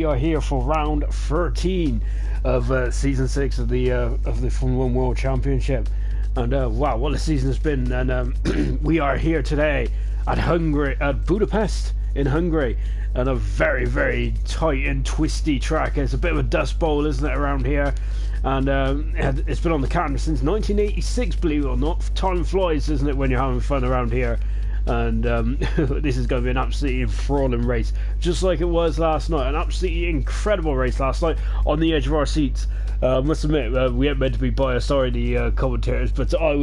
We are here for round 13 of season 6 of the Formula 1 World Championship, and wow, what a season it's been! And we are here today at Budapest in Hungary, and a very, very tight and twisty track. It's a bit of a dust bowl, isn't it, around here? And it's been on the calendar since 1986, believe it or not. Time flies, isn't it, when you're having fun around here? And this is going to be an absolutely enthralling race, just like it was last night. An absolutely incredible race last night, on the edge of our seats. I must admit, we weren't meant to be biased, sorry, the commentators, but I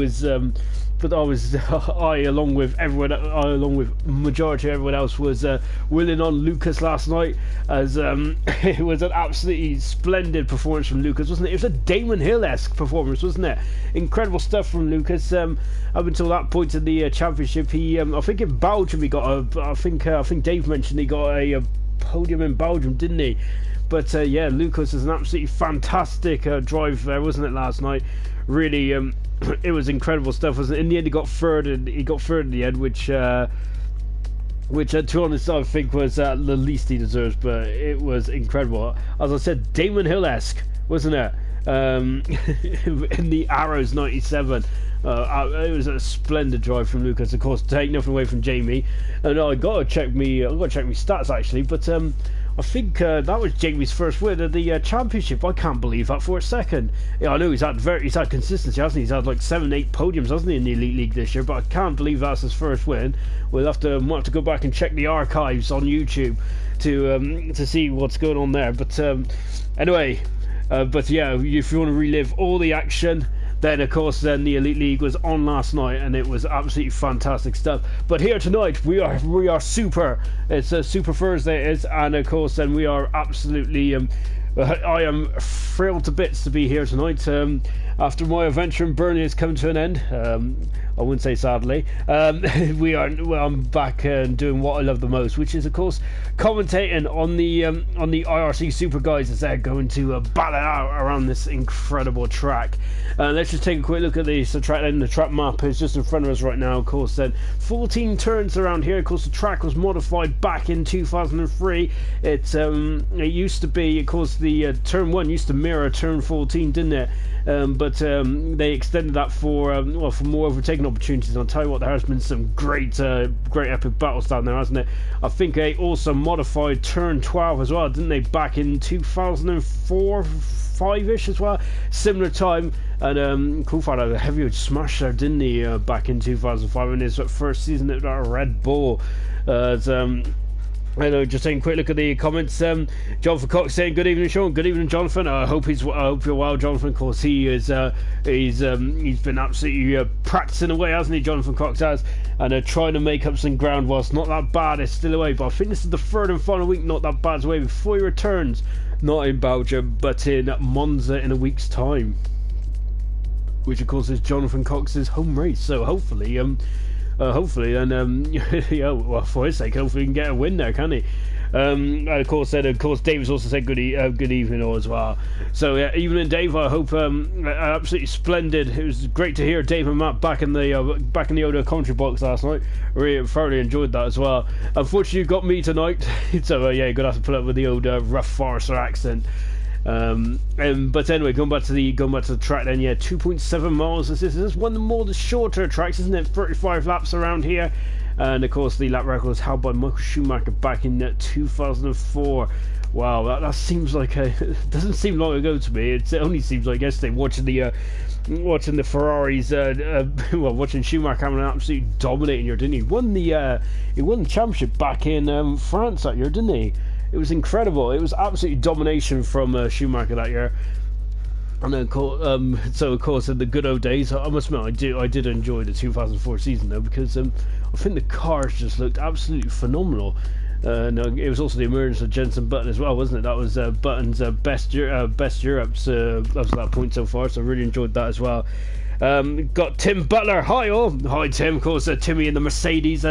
along with everyone, along with majority of everyone else, was willing on Lucas last night, as it was an absolutely splendid performance from Lucas, wasn't it? It was a Damon Hill-esque performance, wasn't it? Incredible stuff from Lucas. Up until that point in the championship, he, I think in Belgium he got I think Dave mentioned he got a podium in Belgium, didn't he? But yeah, Lucas is an absolutely fantastic drive there, wasn't it, last night? Really, it was incredible stuff, wasn't it? In the end, he got third in the end, which to be honest, I think was the least he deserves, but it was incredible. As I said, Damon Hill-esque, wasn't it? In the Arrows 97. It was a splendid drive from Lucas, of course, take nothing away from Jamie. And I got to check me stats actually, but I think that was Jamie's first win of the championship. I can't believe that for a second. Yeah, I know he's had consistency, hasn't he? He's had like 7-8 podiums, hasn't he, in the Elite League this year? But I can't believe that's his first win. We'll have to go back and check the archives on YouTube to see what's going on there. But anyway, but yeah, if you want to relive all the action, then of course the Elite League was on last night, and it was absolutely fantastic stuff. But here tonight we are super. It's a Super Thursday, it is, and of course then we are absolutely I am thrilled to bits to be here tonight. After my adventure in Burnley has come to an end, I wouldn't say sadly, I'm back doing what I love the most, which is of course commentating on the IRC Super guys as they're going to battle out around this incredible track. Let's just take a quick look at the track. Then the track map is just in front of us right now. Of course, then 14 turns around here. Of course, the track was modified back in 2003. It used to be, of course, the turn 1 used to mirror turn 14, didn't it? But they extended that for more overtaking opportunities. And I'll tell you what, there has been some great epic battles down there, hasn't it? I think they also modified turn 12 as well, didn't they? Back in 2004, 5-ish as well, similar time. And cool fact, a heavyweight smash there, didn't he? Back in 2005 in his first season at Red Bull. I know, just taking a quick look at the comments. Jonathan Cox saying, "Good evening, Sean." Good evening, Jonathan. I hope you're well, Jonathan. Of course, he is. He's been absolutely practicing away, hasn't he? Jonathan Cox has, and trying to make up some ground. Whilst not that bad, it's still away. But I think this is the third and final week. Not that bad away before he returns. Not in Belgium, but in Monza in a week's time, which of course is Jonathan Cox's home race. So hopefully, and yeah, well, for his sake, hopefully he can get a win there, can he? And of course, Dave's also said good evening all as well. So yeah, evening, Dave. I hope absolutely splendid. It was great to hear Dave and Matt back in the Oda commentary box last night. Really thoroughly enjoyed that as well. Unfortunately, you got me tonight, so yeah, you're gonna have to put up with the old rough Forester accent. But anyway, going back to the track then, yeah, 2.7 miles. This is one of the shorter tracks, isn't it? 35 laps around here, and of course the lap record was held by Michael Schumacher back in 2004. Wow, that seems like it doesn't seem long ago to me. It only seems like yesterday watching the Ferraris, watching Schumacher having an absolutely dominating year, didn't he? He won the championship back in France that year, didn't he? It was incredible. It was absolutely domination from Schumacher that year. And then, so of course, in the good old days, I must admit, I did enjoy the 2004 season though, because I think the cars just looked absolutely phenomenal. And it was also the emergence of Jenson Button as well, wasn't it? That was Button's best Europe's up to that point so far. So I really enjoyed that as well. Got Tim Butler. Hi all. Hi Tim. Of course, Timmy in the Mercedes.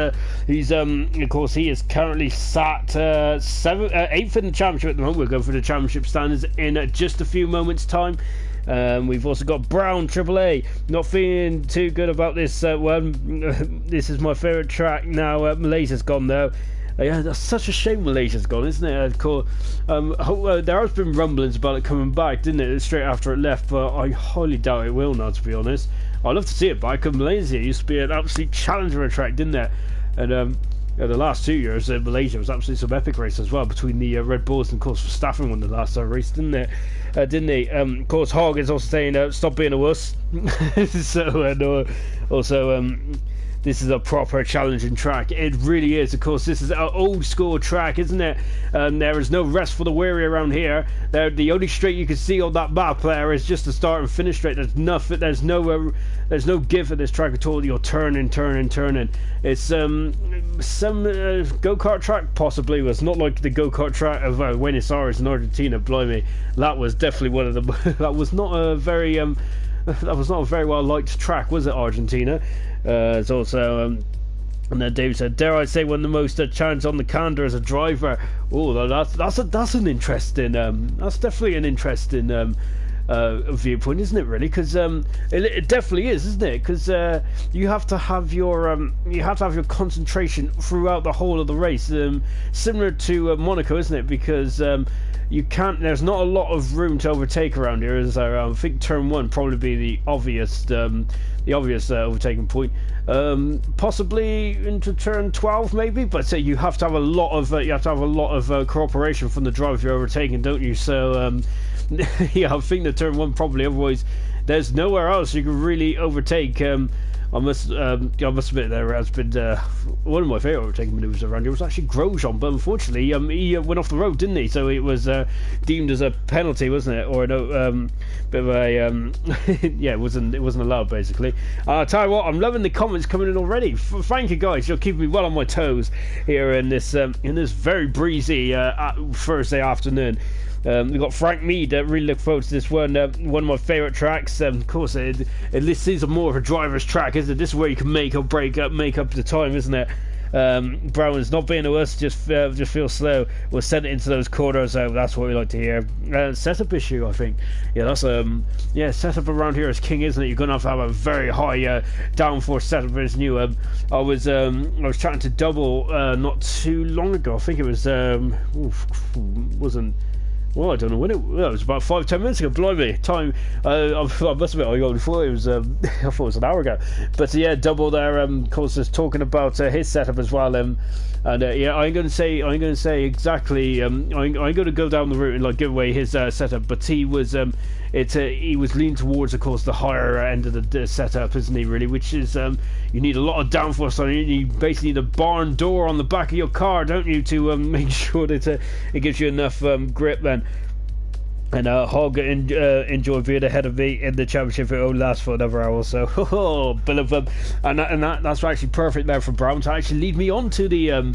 He's of course he is currently sat 8th in the championship at the moment. We'll go for the championship standings in just a few moments' time. We've also got Brown AAA. Not feeling too good about this one. This is my favourite track now. Malaysia's gone though. Yeah, that's such a shame Malaysia's gone, isn't it? Of course, there has been rumblings about it coming back, didn't it? Straight after it left, but I highly doubt it will now, to be honest. I'd love to see it back. Malaysia used to be an absolute challenger track, didn't it? And yeah, the last 2 years, Malaysia was absolutely some epic race as well between the Red Bulls and, of course, Verstappen won the last race, didn't it? Didn't he? Of course, Hogg is also saying, stop being a wuss. So, also, this is a proper challenging track. It really is. Of course, this is an old school track, isn't it? There is no rest for the weary around here. The only straight you can see on that map there is just the start and finish straight. There's nothing. There's no give at this track at all. You're turning. It's some go-kart track possibly. It's not like the go-kart track of Buenos Aires in Argentina. Blimey, that was definitely one of them. That was not a very well liked track, was it, Argentina? It's also and then David said, dare I say, one of the most challenged on the calendar as a driver. Oh, that's an interesting that's definitely an interesting viewpoint, isn't it? Really, because it definitely is, isn't it? Because you have to have your concentration throughout the whole of the race, similar to Monaco, isn't it? Because you can't. There's not a lot of room to overtake around here. As I think turn one probably be the obvious overtaking point. Possibly into turn 12 maybe, but you have to have a lot of cooperation from the driver you're overtaking, don't you? So yeah, I think the turn one probably. Otherwise, there's nowhere else you can really overtake. I must admit there has been one of my favourite overtaking manoeuvres around here was actually Grosjean, but unfortunately he went off the road, didn't he? So it was deemed as a penalty, wasn't it? Or no, bit of a yeah, it wasn't allowed basically. I'll tell you what, I'm loving the comments coming in already. Thank you guys, you're keeping me well on my toes here in this very breezy Thursday afternoon. We've got Frank Mead. Really look forward to this one. One of my favourite tracks. Of course, this is more of a driver's track, isn't it? This is where you can make up the time, isn't it? Brown's not being a wuss, just feel slow. We'll send it into those corners. That's what we like to hear. Setup issue, I think. Yeah, that's setup around here is king, isn't it? You're gonna have a very high downforce setup for this new. I was chatting to Double not too long ago. I think it was wasn't. Well, I don't know when it was about 5-10 minutes ago. Blimey, time. I must admit, I got before it was. I thought it was an hour ago. But yeah, Double there. Of course, is talking about his setup as well. And yeah, I'm going to say exactly. I'm going to go down the route and like give away his setup. But he was he was leaning towards, of course, the higher end of the setup, isn't he? Really, which is you need a lot of downforce on it. You basically need a barn door on the back of your car, don't you, to make sure that it gives you enough grip then. And Hogg enjoyed being ahead of me in the championship. It only lasts for another hour or so. And that's actually perfect there for Brown to actually lead me on to the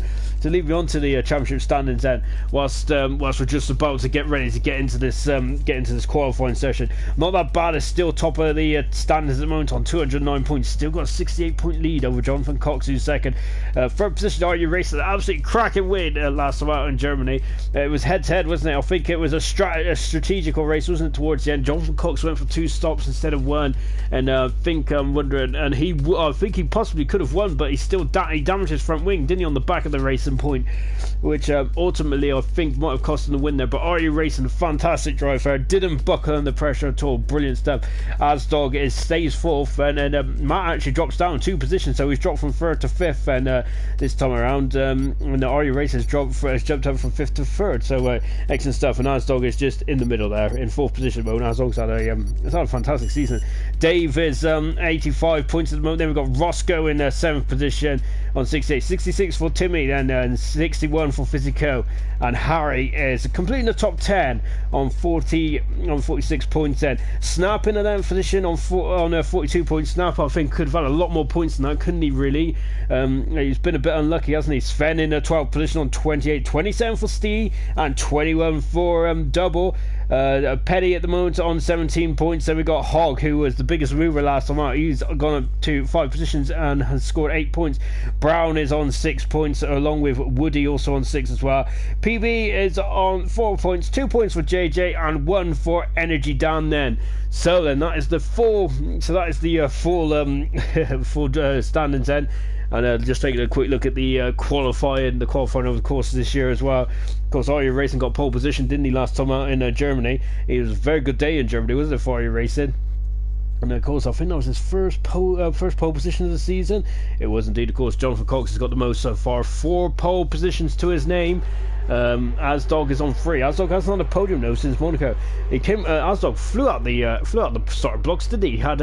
championship standings then. Whilst we're just about to get ready to get into this qualifying session. Not that bad. It's still top of the standings at the moment on 209 points. Still got a 68-point lead over Jonathan Cox, who's second. Third position, IRC Racing, an absolutely cracking win last time out in Germany. It was head to head, wasn't it? I think it was a strategical race, wasn't it? Towards the end, Jonathan Cox went for 2 stops instead of 1, and I think I'm wondering, and I think he possibly could have won, but he still he damaged his front wing, didn't he, on the back of the racing point, which ultimately I think might have cost him the win there. But IRC Racing, a fantastic driver, didn't buckle under pressure at all. Brilliant stuff. Asdog stays 4th, and Matt actually drops down 2 positions, so he's dropped from 3rd to 5th, and this time around, and the IRC Racing has jumped up from 5th to 3rd. So excellent stuff. And Asdog is just in the middle there in 4th position at the moment. Asdog's had a fantastic season. Dave is 85 points at the moment. Then we've got Roscoe in 7th position on 68, 66 for Timmy, then 61 for Physico, and Harry is completing the top 10 on 46 points. Then Snap in the 11th position on 42 points. Snap, I think, could have had a lot more points than that, couldn't he, really? He's been a bit unlucky, hasn't he? Sven in the 12th position on 28, 27 for Steve, and 21 for Double. Petty at the moment on 17 points. Then we got Hogg, who was the biggest mover last time out. He's gone up to 5 positions and has scored 8 points. Brown is on 6 points, along with Woody also on 6 as well. PB is on 4 points, 2 points for JJ and 1 for Energy Dan then. So then that is the full standings then. And just taking a quick look at the qualifying over the course of this year as well. Of course, IRC Racing got pole position, didn't he, last time out in Germany? It was a very good day in Germany, wasn't it, for IRC Racing? And of course, I think that was his first pole position of the season. It was indeed. Of course, Jonathan Cox has got the most so far, 4 pole positions to his name. Asdog is on 3. Asdog hasn't had a podium though since Monaco. Asdog flew out the start blocks, didn't he? He had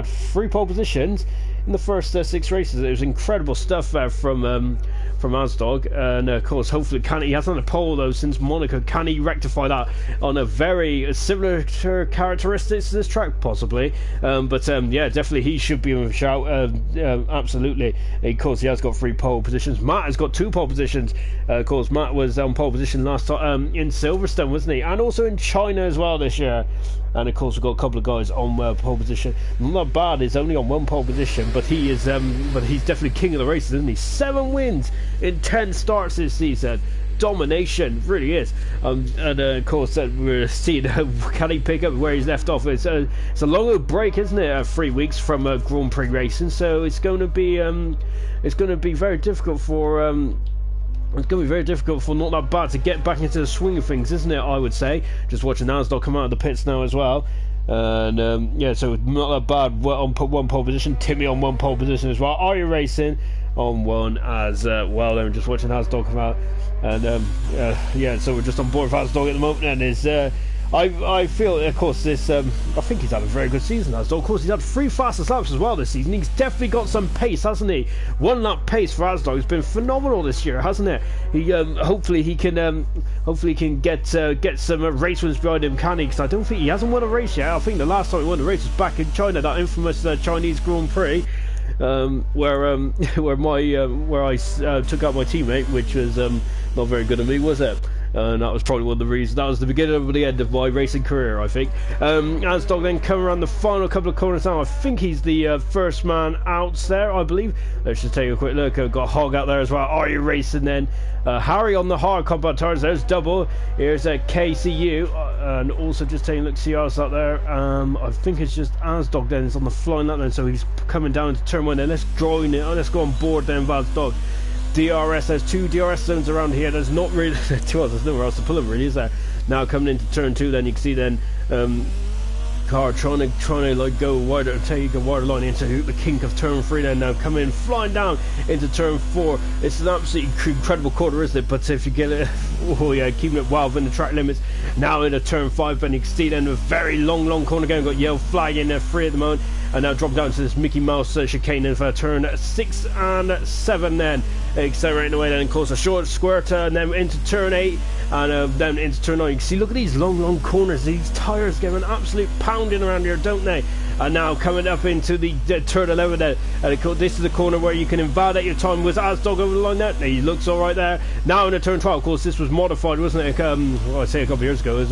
3 pole positions in the first 6 races. It was incredible stuff from Asdog, and of course, hopefully, he hasn't had a pole though since Monaco. Can he rectify that on a very similar characteristics to this track, possibly? Yeah, definitely he should be in a shout. Absolutely. Of course, he has got 3 pole positions. Matt has got 2 pole positions. Of course, Matt was on pole position last time in Silverstone, wasn't he? And also in China as well this year. And of course, we've got a couple of guys on pole position. Not bad. He's only on 1 pole position, but he is. But he's definitely king of the races, isn't he? 7 wins in 10 starts this season. Domination, really is. And of course, we're seeing can he pick up where he's left off. It's a long break, isn't it? 3 weeks from Grand Prix racing, so it's going to be very difficult for. It's going to be very difficult for Not That Bad to get back into the swing of things, isn't it, I would say? Just watching Asdog come out of the pits now as well. And yeah, so Not That Bad on 1 pole position. Timmy on 1 pole position as well. IRC Racing on 1 as well. Then just watching Asdog come out. And yeah, so we're just on board with Asdog at the moment. And it's I feel, of course, this. I think he's had a very good season. Of course, he's had 3 fastest laps as well this season. He's definitely got some pace, hasn't he? 1 lap pace for Asdog has been phenomenal this year, hasn't it? He hopefully he can get some race wins behind him, can he? Because I don't think he hasn't won a race yet. I think the last time he won a race was back in China, that infamous Chinese Grand Prix. Where I took out my teammate, which was not very good of me, was it? And that was probably one of the reasons. That was the beginning of the end of my racing career, I think. Asdog then come around the final couple of corners now. I think he's the first man out there, I believe. Let's just take a quick look. I've got Hog out there as well. Are you racing then? Harry on the hard compound tires. There's double. Here's a KCU. And also just taking a look, see us out there. I think it's just Asdog then. It's on the flying lap then. So he's coming down to turn 1 then. Let's join it. Let's go on board then with Asdog. DRS, there's 2 DRS zones around here. There's not really there's nowhere else to pull them, really, is there? Now coming into turn 2, then you can see then car trying to like go wider, take a wider line into the kink of turn 3. Then now coming flying down into turn 4. It's an absolutely incredible corner, isn't it? But if you get it, oh yeah, keeping it well within the track limits. Now into turn 5, then you can see then a very long corner again. Got yellow flag in 3 at the moment. And now drop down to this Mickey Mouse chicane in for turn 6 and 7 then. Accelerating away then, of course, a short squirt, and then into turn 8, and then into turn 9. You can see, look at these long corners. These tyres give an absolute pounding around here, don't they? And now coming up into the turn 11 then. And of course, this is the corner where you can invalidate your time. Was Asdog over the line there? He looks alright there. Now in the turn 12, of course, this was modified, wasn't it? Well, I'd say a couple of years ago. It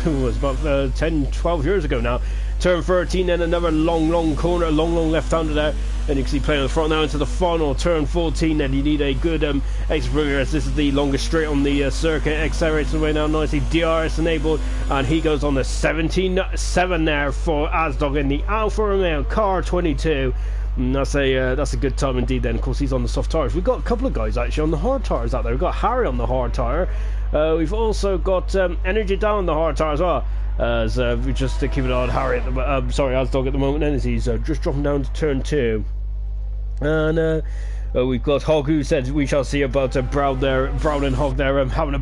was about 10, 12 years ago now. Turn 13, then another long corner, long left-hander there. And you can see playing on the front now into the final turn 14. Then you need a good exit bringer, as this is the longest straight on the circuit. Accelerates away now nicely. DRS enabled, and he goes on the 17.7 there for Asdog in the Alfa Romeo car 22. And that's a good time indeed. Then of course he's on the soft tires. We've got a couple of guys actually on the hard tires out there. We've got Harry on the hard tire. We've also got Energy down on the hard tire as well. As we just keep an eye on Harry at the Asdog at the moment, then, as he's just dropping down to turn 2. And we've got Hog, who said we shall see about Brown and Hog there having a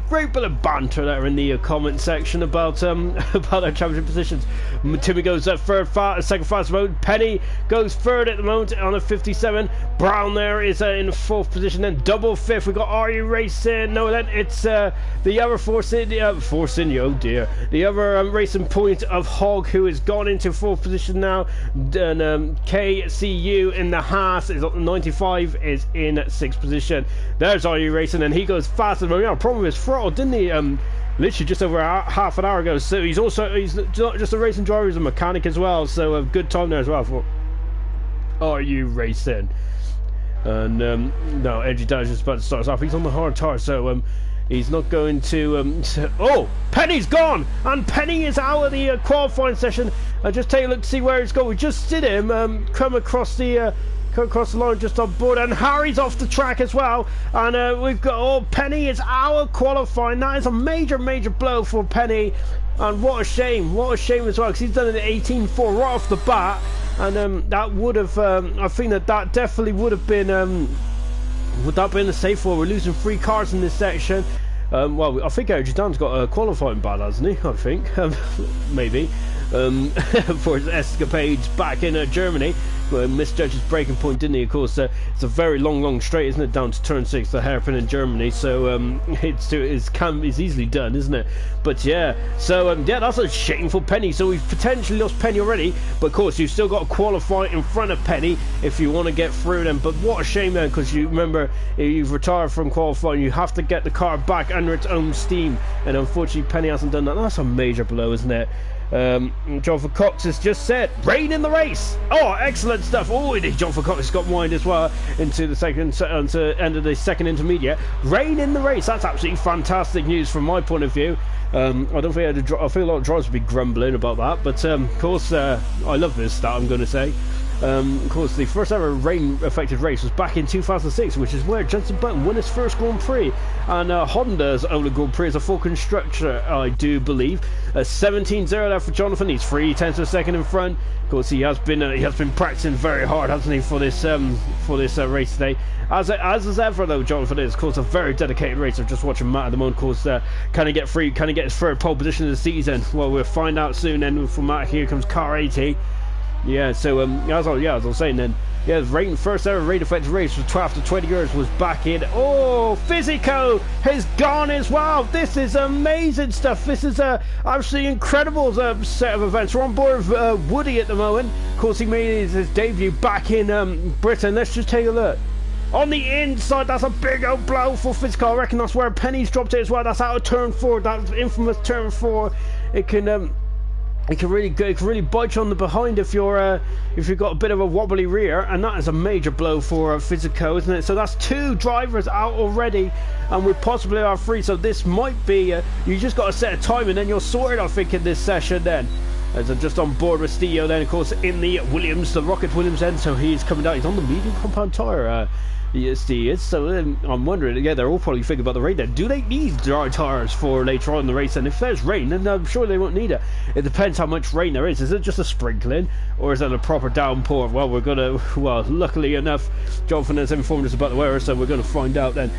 great bit of banter there in the comment section about their championship positions. Timmy goes second fast mode. Penny goes third at the moment on a 57. Brown there is in 4th position. Then double 5th. We got IRC Racing. No, then it's the other Force India. Oh dear. The other Racing Point of Hog, who has gone into 4th position now. And KCU in the Haas is up 95, is in 6th position. There's IRC Racing, and he goes faster than me. A problem with his throttle, didn't he? Literally just over half an hour ago. So he's not just a racing driver, he's a mechanic as well. So a good time there as well for IRC Racing. And no, Edgy Dash is about to start us off. He's on the hard tire, so He's not going to... oh, Penny's gone! And Penny is out of the qualifying session. Just take a look to see where he's going. We just did him come across the line just on board. And Harry's off the track as well. And we've got... oh, Penny is out of qualifying. That is a major, major blow for Penny. And what a shame as well, because he's done an 18.4 right off the bat. And that would have... I think that definitely would have been... would that be in the safe for? We're losing 3 cars in this section. Well, I think Eric Dan's got a qualifying bad, hasn't he? I think. Maybe. For his escapades back in Germany. Misjudged his braking point, didn't he? Of course, it's a very long straight, isn't it? Down to turn 6, the hairpin in Germany. So it's easily done, isn't it? But yeah, so yeah, that's a shameful Penny. So we've potentially lost Penny already, but of course you've still got to qualify in front of Penny if you want to get through them. But what a shame then, because you remember if you've retired from qualifying, you have to get the car back under its own steam, and unfortunately Penny hasn't done that. That's a major blow, isn't it? Jonathan Cox has just said rain in the race. Oh, excellent stuff. Oh, Jonathan Cox has got wind as well into the second, to end of the second intermediate. Rain in the race. That's absolutely fantastic news from my point of view. I don't think I feel a lot of drivers would be grumbling about that, but of course I love this stat, I'm going to say. Of course, the first ever rain-affected race was back in 2006, which is where Jenson Button won his first Grand Prix, and Honda's only Grand Prix as a full constructor, I do believe. 17-0 there for Jonathan. He's 3/10 of a second in front. Of course, he has been practicing very hard, hasn't he, for this race today. As ever though, Jonathan is, of course, a very dedicated racer. Just watching Matt at the moment, of course, can he get his third pole position of the season? Well, we'll find out soon. Then for Matt, here comes car 80. Yeah, so as I was saying then, yeah, the first ever rain affected race was 12 to 20 years was back in. Oh, Physico has gone as well. This is amazing stuff. This is absolutely incredible set of events. We're on board with Woody at the moment. Of course, he made his debut back in Britain. Let's just take a look. On the inside, that's a big old blow for Physico. I reckon that's where Penny's dropped it as well. That's out of turn 4, that infamous turn 4. It can really bite you on the behind if you've got a bit of a wobbly rear, and that is a major blow for Physico, isn't it? So that's 2 drivers out already, and we possibly are 3. So this might be you just got to set a time, and then you're sorted, I think, in this session. Then as I'm just on board with Stio, then of course in the Williams, the Rocket Williams end. So he's coming down. He's on the medium compound tyre. Yes, he is. So I'm wondering, yeah, they're all probably thinking about the rain then. Do they need dry tyres for later on in the race? And if there's rain, then I'm sure they won't need it. It depends how much rain there is. Is it just a sprinkling, or is it a proper downpour? Well, luckily enough, Jonathan has informed us about the weather, so we're going to find out then.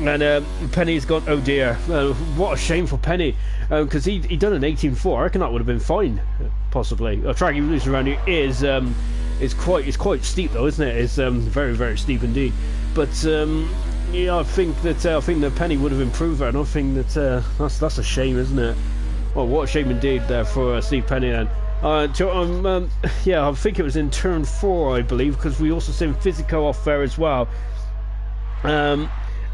And Penny's gone, oh dear, what a shame for Penny, because he done an 18.4. I reckon that would have been fine, possibly. A track evolution around here is quite steep though, isn't it? It's very, very steep indeed. But yeah, I think that Penny would have improved there, and I think that that's a shame, isn't it? Well, what a shame indeed there for Steve Penny then. Yeah, I think it was in turn 4, I believe, because we also seen Physico off there as well.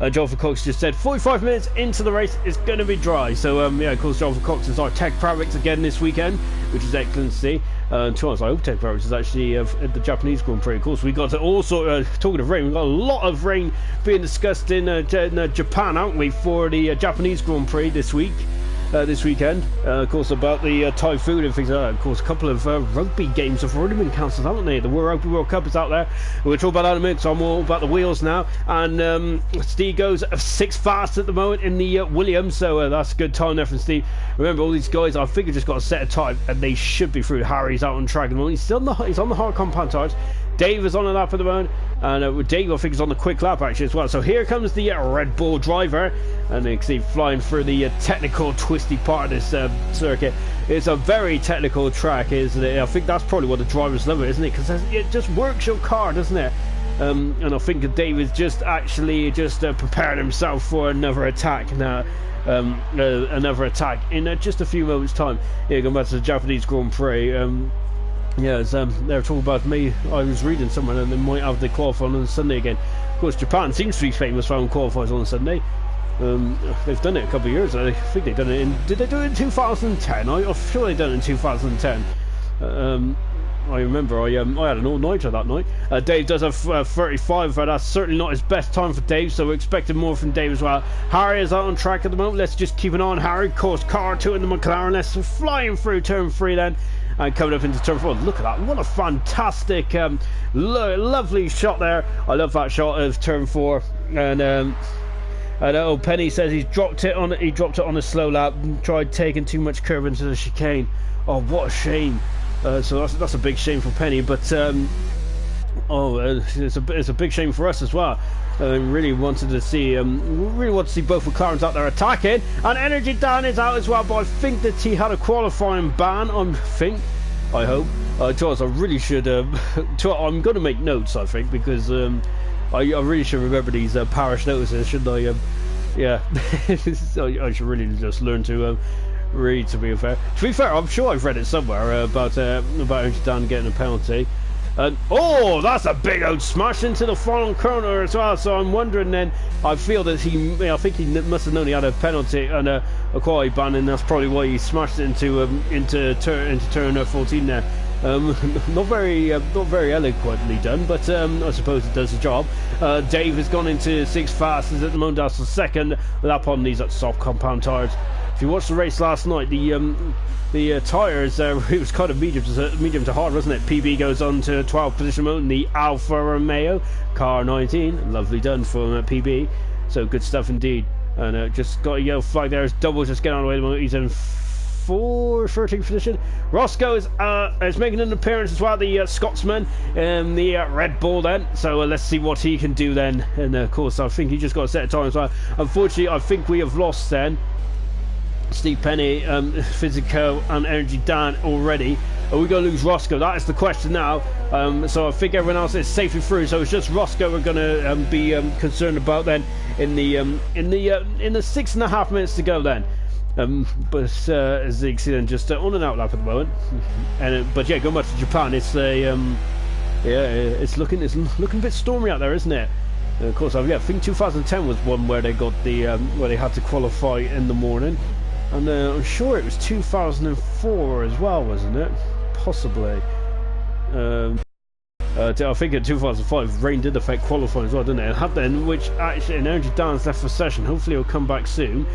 Jonathan Cox just said 45 minutes into the race it's going to be dry. So yeah, of course Jonathan Cox is our Tech Pravix again this weekend, which is excellent to see. To be honest, I hope Tech Pravix is actually at the Japanese Grand Prix. Of course, we got also talking of rain, we've got a lot of rain being discussed in Japan, haven't we, for the Japanese Grand Prix this weekend. Of course, about the typhoon and things like that. Of course, a couple of rugby games have already been cancelled, haven't they? The Rugby World Cup is out there. We'll talk about that in a minute, so I'm all about the wheels now. And Steve goes 6 fast at the moment in the Williams, so that's a good time there from Steve. Remember, all these guys, I think, have just got a set of time, and they should be through. Harry's out on track at the moment. He's on the hard compound tyres. Dave is on a lap at the moment, and Dave, I think, is on the quick lap actually as well. So here comes the Red Bull driver, and you can see flying through the technical, twisty part of this circuit. It's a very technical track, isn't it? I think that's probably what the drivers love it, isn't it? Because it just works your car, doesn't it? And I think Dave is just preparing himself for another attack now. Another attack in just a few moments' time. Yeah, going back to the Japanese Grand Prix. Yeah, they're talking about me. I was reading somewhere, and they might have the qualifying on Sunday again. Of course, Japan seems to be famous for having qualifiers on Sunday. They've done it a couple of years. I think they've done it in. Did they do it in 2010? I'm sure they done it in 2010. I remember I had an all-nighter that night. Dave does a 35, but that's certainly not his best time for Dave, so we're expecting more from Dave as well. Harry is out on track at the moment. Let's just keep an eye on Harry. Of course, car 2 in the McLaren. Let's flying through turn 3 then. And coming up into turn 4, look at that, what a fantastic lovely shot there. I love that shot of turn 4. And Penny says he dropped it on a slow lap, tried taking too much curve into the chicane. Oh, what a shame. So that's a big shame for Penny, but it's a big shame for us as well. Really wanted to see both McLarens out there attacking, and Energy Dan is out as well. But I think that he had a qualifying ban. I hope. I really should. I'm going to make notes. I think because I really should remember these parish notices, shouldn't I? Yeah, I should really just learn to read. To be fair, I'm sure I've read it somewhere about Energy Dan getting a penalty. Oh, that's a big old smash into the final corner as well. So I'm wondering then. I feel that I think he must have known he had a penalty and a quality ban, and that's probably why he smashed it into turn 14 there. Not very eloquently done, but I suppose it does the job. Dave has gone into 6 fastest at the moment. That's the second lap on these soft compound tyres. If you watched the race last night, the tyres, it was kind of medium to hard, wasn't it? PB goes on to 12th position mode in the Alfa Romeo, car 19. Lovely done from PB. So good stuff indeed. And just got a yellow flag there as Double just getting on the way at the moment. He's in 13th position. Roscoe is making an appearance as well, the Scotsman in the Red Bull then. So let's see what he can do then. And of course, I think he just got a set of time as well. Unfortunately, I think we have lost then Steve Penny, Physico and Energy Dan already. Are we going to lose Roscoe? That is the question now. So I think everyone else is safely through. So it's just Roscoe we're going to be concerned about then in the 6.5 minutes to go then. But as you can see then, just on and out lap at the moment. But yeah, going back to Japan, it's it's looking a bit stormy out there, isn't it? Of course, I think 2010 was one where they got where they had to qualify in the morning. And I'm sure it was 2004 as well, wasn't it? Possibly. I think in 2005 rain did affect qualifying as well, didn't it? Which actually in Energy Dan's left for session. Hopefully he'll come back soon.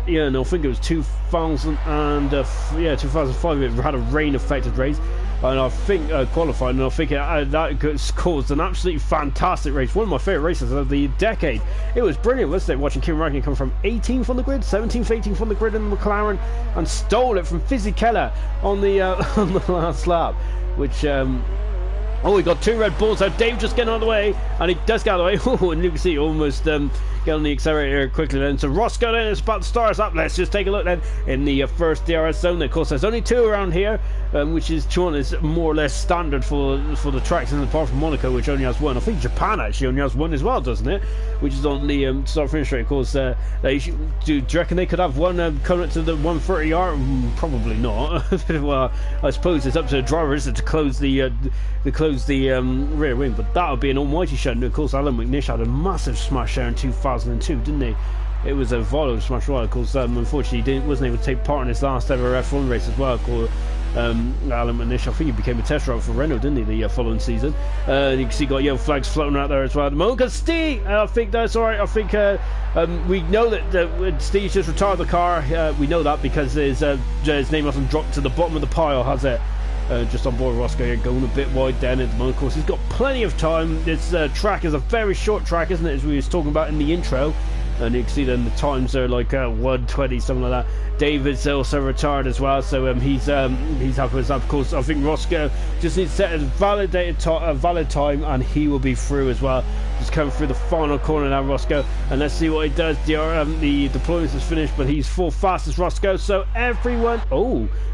Yeah, no, I think it was 2005. It had a rain affected race, and I think qualifying, and I think that caused an absolutely fantastic race. One of my favourite races of the decade. It was brilliant, wasn't it? Watching Kim Raikkonen come from 18th on the grid, 17th, 18th on the grid in the McLaren, and stole it from Fisichella on the last lap, which. Oh, we got 2 Red Bulls. So Dave just getting out of the way, and he does get out of the way. Oh, and you can see almost get on the accelerator quickly then. So Roscoe then is about to start us up. Let's just take a look then in the first DRS zone. Of course, there's only 2 around here, which is more or less standard for the tracks, and apart from Monaco, which only has 1. I think Japan actually only has 1 as well, doesn't it? Which is on the start-finish straight. Of course, do you reckon they could have 1 coming up to the 130 yard? Probably not. Well, I suppose it's up to the driver, isn't it, to close the rear wing, but that would be an almighty shot. And of course, Alan McNish had a massive smash there in 2002, didn't he? It was a volume smash right. Of course, unfortunately, he wasn't able to take part in his last ever F1 race as well. Called Alan McNish, I think he became a test driver for Renault, didn't he, the following season? You can see got yellow flags floating out there as well at the moment. Because Steve, I think that's alright. I think we know that Steve just retired the car. We know that because his name hasn't dropped to the bottom of the pile, has it? Just on board Roscoe here, going a bit wide down at the moment. Of course, he's got plenty of time. This track is a very short track, isn't it, as we was talking about in the intro. And you can see then the times are like 1:20, something like that. David's also retired as well, so he's happy with that. Of course, I think Roscoe just needs to set a valid time, and he will be through as well. Just coming through the final corner now, Roscoe, and let's see what he does. The deployment is finished, but he's 4th fastest, Roscoe. So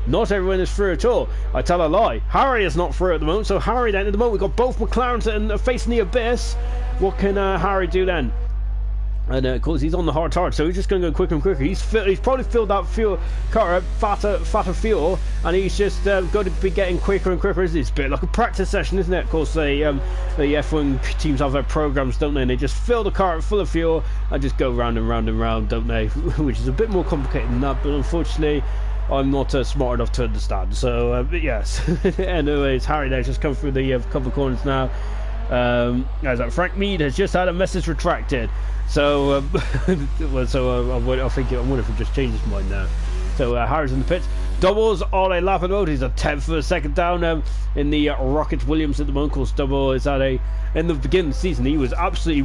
not everyone is through at all. I tell a lie. Harry is not through at the moment. So Harry then, at the moment, we've got both McLarens facing the abyss. What can Harry do then? And of course he's on the hard tire, so he's just going to go quicker and quicker. He's probably filled that fuel car up, fatter fuel, and he's just going to be getting quicker and quicker. It's a bit like a practice session, isn't it? Of course, the F1 teams have their programs, don't they? And they just fill the car up full of fuel and just go round and round and round, don't they? Which is a bit more complicated than that, but unfortunately, I'm not smart enough to understand. So yes. Anyways, Harry there just come through the couple of corners now. As Frank Mead has just had a message retracted. So I think I wonder if he just changed his mind now. So Harry's in the pits. Doubles on a lap and road. He's a 10th for a second down in the Rocket Williams at the moment. Of course, Double is at in the beginning of the season. He was actually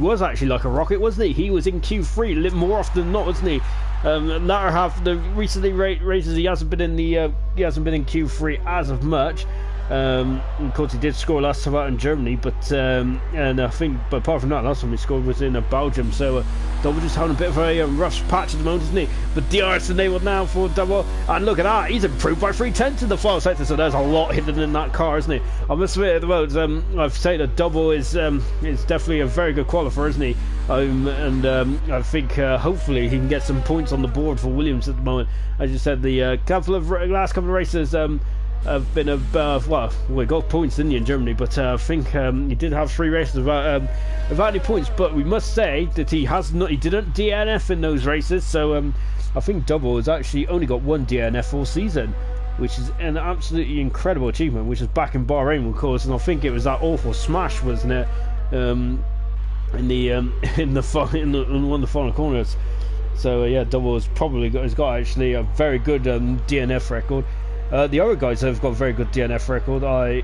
like a rocket, wasn't he? He was in Q3 a little more often than not, wasn't he? Latter half the recently races he hasn't been in Q3 as of much. Of course, he did score last time out in Germany, but and I think, but apart from that, last time he scored was in Belgium. So Double just having a bit of a rough patch at the moment, isn't he? But DRS enabled now for Double, and look at that, he's improved by 3/10 in the final sector. So there's a lot hidden in that car, isn't he? I must admit, at the moment, I've said that Double is definitely a very good qualifier, isn't he? I think hopefully he can get some points on the board for Williams at the moment. As you said, the last couple of races. Have been well, we got points didn't he in Germany, but I think he did have 3 races without any points. But we must say that he didn't DNF in those races. So I think Double has actually only got 1 DNF all season, which is an absolutely incredible achievement. Which is back in Bahrain, of course, and I think it was that awful smash, wasn't it? In one of the final corners. So yeah, Double has got actually a very good DNF record. The other guys have got a very good DNF record. I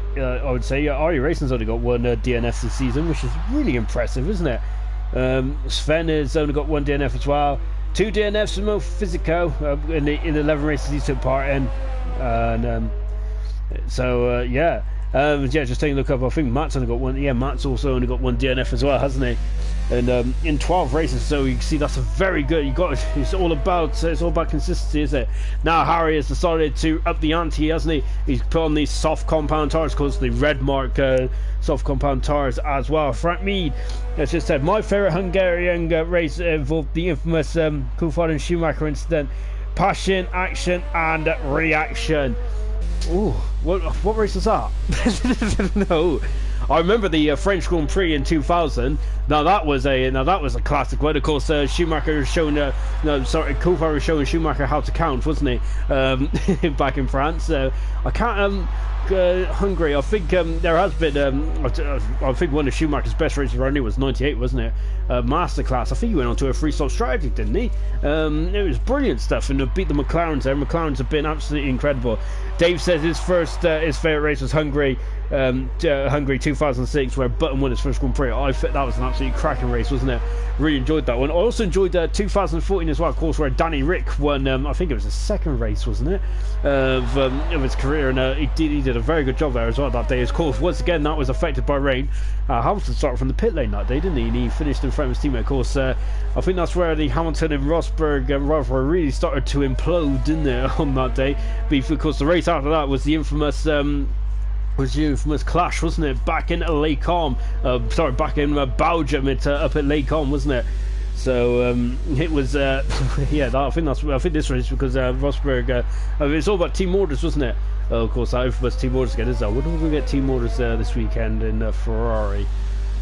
would say RE Racing's only got 1 DNF this season, which is really impressive, isn't it? Sven has only got 1 DNF as well. 2 DNFs from Mo Physico in the 11 races he took part in, and yeah. Just taking a look up, I think Matt's only got 1. Yeah, Matt's also only got 1 DNF as well, hasn't he? And in 12 races, so you can see that's a very good. It's all about consistency, isn't it? Now Harry has decided to up the ante, hasn't he? He's put on these soft compound tires, of course, the red mark soft compound tires as well. Frank Mead has just said, my favourite Hungarian race involved the infamous Coulthard and Schumacher incident. Passion, action, and reaction. Ooh, what race was that? No, I remember the French Grand Prix in 2000. Now that was a classic one. Of course, Schumacher was showing Coulthard was showing Schumacher how to count, wasn't he? Back in France. I can't. Hungary. I think there has been. I think one of Schumacher's best races around here was '98, wasn't it? Masterclass. I think he went on to a free-stop strategy, didn't he? It was brilliant stuff, and beat the McLarens there. McLarens have been absolutely incredible. Dave says his favourite race was Hungary 2006, where Button won his first Grand Prix. I think that was an absolutely cracking race, wasn't it? Really enjoyed that one. I also enjoyed 2014 as well, of course, where Danny Rick won. I think it was his 2nd race, wasn't it, of his career, and he did a very good job there as well that day. Of course, once again, that was affected by rain. Hamilton started from the pit lane that day, didn't he? And he finished in front of his teammate. Of course, I think that's where the Hamilton and Rosberg rivalry really started to implode, didn't it, on that day? Because the race after that was the infamous clash, wasn't it? Back in Lake Comme, back in Belgium, up at Lake Comme, wasn't it? So it was, yeah. I think this race because Rosberg. It's all about team orders, wasn't it? Of course, that infamous team orders again. Is that? What are we going to get team orders this weekend in Ferrari?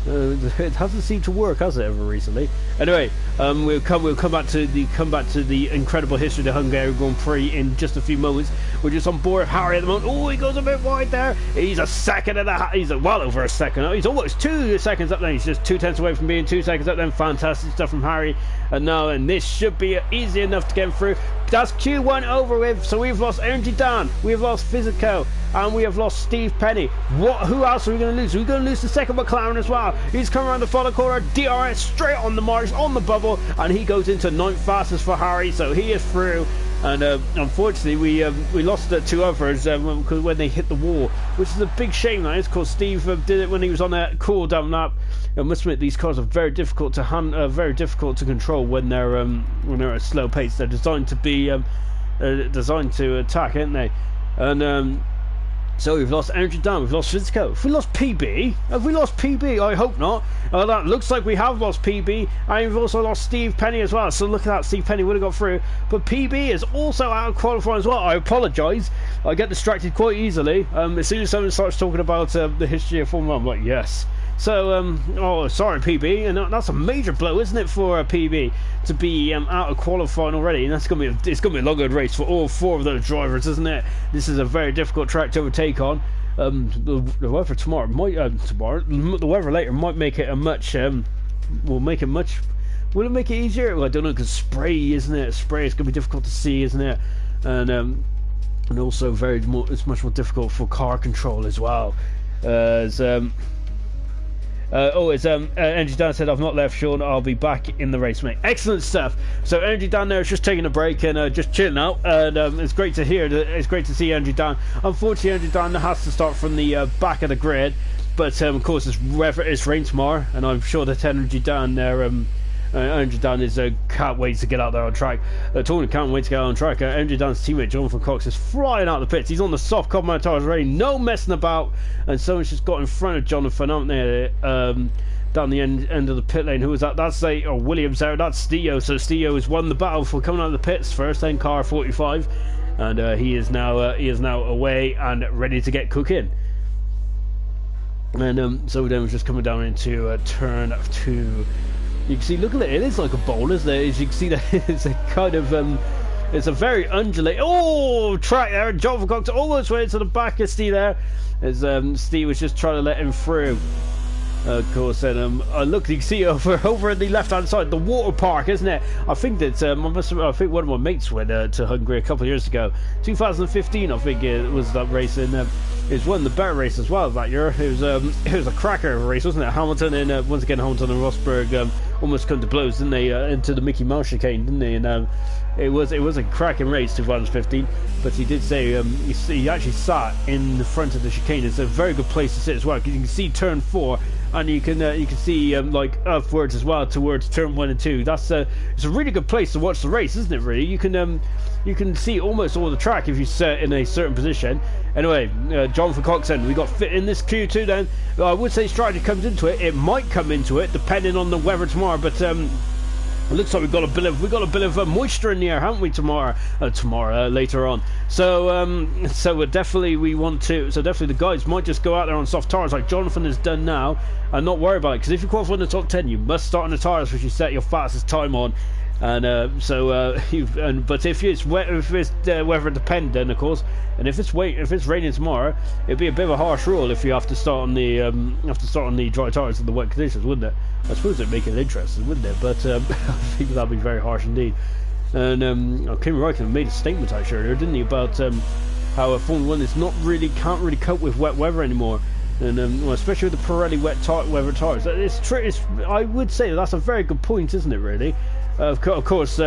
It hasn't seemed to work, has it, ever recently? Anyway, we'll come back to the incredible history of the Hungary Grand Prix in just a few moments. We're just on board Harry at the moment. Oh, he goes a bit wide there. He's a second he's well over a second. He's almost 2 seconds up then. He's just 2/10 away from being 2 seconds up then. Fantastic stuff from Harry. And this should be easy enough to get him through. That's Q1 over with. So we've lost Energy Dan, we've lost Physico, and we have lost Steve Penny. Who else are we going to lose? We're going to lose the second McLaren as well. He's coming around the final corner. DRS straight on the marks, on the bubble, and he goes into 9th fastest for Harry, so he is through. And unfortunately, we lost 2 others because when they hit the wall, which is a big shame. That is, because Steve did it when he was on a cool down lap. I must admit, these cars are very difficult to very difficult to control when they're at a slow pace. They're designed to be designed to attack, aren't they? And so we've lost Energy Dan, we've lost Physico. Have we lost PB? Have we lost PB? I hope not. That looks like we have lost PB, and we've also lost Steve Penny as well. So look at that, Steve Penny would have got through, but PB is also out of qualifying as well. I apologise. I get distracted quite easily. As soon as someone starts talking about the history of Formula 1, I'm like, yes, So, oh, sorry, PB, and that's a major blow, isn't it, for PB to be out of qualifying already? And that's gonna be it's gonna be a long good race for all 4 of those drivers, isn't it? This is a very difficult track to overtake on. The weather tomorrow might the weather later might make it a much will make it much. Will it make it easier? Well, I don't know, because spray, isn't it? Spray is gonna be difficult to see, isn't it? And also it's much more difficult for car control as well. Energy Dan said, I've not left, Sean, I'll be back in the race, mate. Excellent stuff. So Energy Dan there is just taking a break and just chilling out, and it's great to hear that. It's great to see Energy Dan. Unfortunately, Energy Dan has to start from the back of the grid, but of course it's rain tomorrow, and I'm sure that Energy Dan there Energy Dan is can't wait to get out there on track. Tony can't wait to get out on track. Energy Dan's teammate Jonathan Cox is flying out the pits. He's on the soft compound tires already, no messing about, and someone's just got in front of Jonathan, aren't they? Down the end of the pit lane. Who was that? That's Williams there. That's Stio. So Stio has won the battle for coming out of the pits first, then car 45, and he is now away and ready to get cooking. And so then we're just coming down into turn 2. You can see, look at it, it is like a bowl, isn't it? As you can see, that it's a kind of, it's a very undulating, track there, Jonathan Cox almost went to the back of Steve there, as Steve was just trying to let him through. Of course, and look, you can see over in the left-hand side, the water park, isn't it? I think that I think one of my mates went to Hungary a couple of years ago, 2015, I think it was that race, and it was one of the better races as well that year. It was a cracker of a race, wasn't it? Hamilton and once again Hamilton and Rosberg almost come to blows, didn't they? Into the Mickey Mouse chicane, didn't they? And it was a cracking race, 2015. But he did say he actually sat in the front of the chicane. It's a very good place to sit as well, because you can see turn 4. And you can see like upwards as well towards turn 1 and 2. It's a really good place to watch the race, isn't it? Really, you can see almost all the track if you sit in a certain position. Anyway, Jonathan Cox, then we got fit in this Q2. Then I would say strategy comes into it. It might come into it depending on the weather tomorrow, but it looks like we've got a bit of moisture in the air, haven't we? Tomorrow later on. So definitely the guys might just go out there on soft tires like Jonathan has done now, and not worry about it. Because if you qualify in the top 10, you must start on the tires which you set your fastest time on. And but if it's weather dependent, of course, and if it's raining tomorrow, it'd be a bit of a harsh rule if you have to start on the dry tires in the wet conditions, wouldn't it? I suppose it'd make it interesting, wouldn't it? But I think that'd be very harsh indeed. And Kimi Räikkönen made a statement actually earlier, didn't he, about how Formula 1 can't really cope with wet weather anymore. And especially with the Pirelli weather tires. It's true. I would say that's a very good point, isn't it? Really. Of course,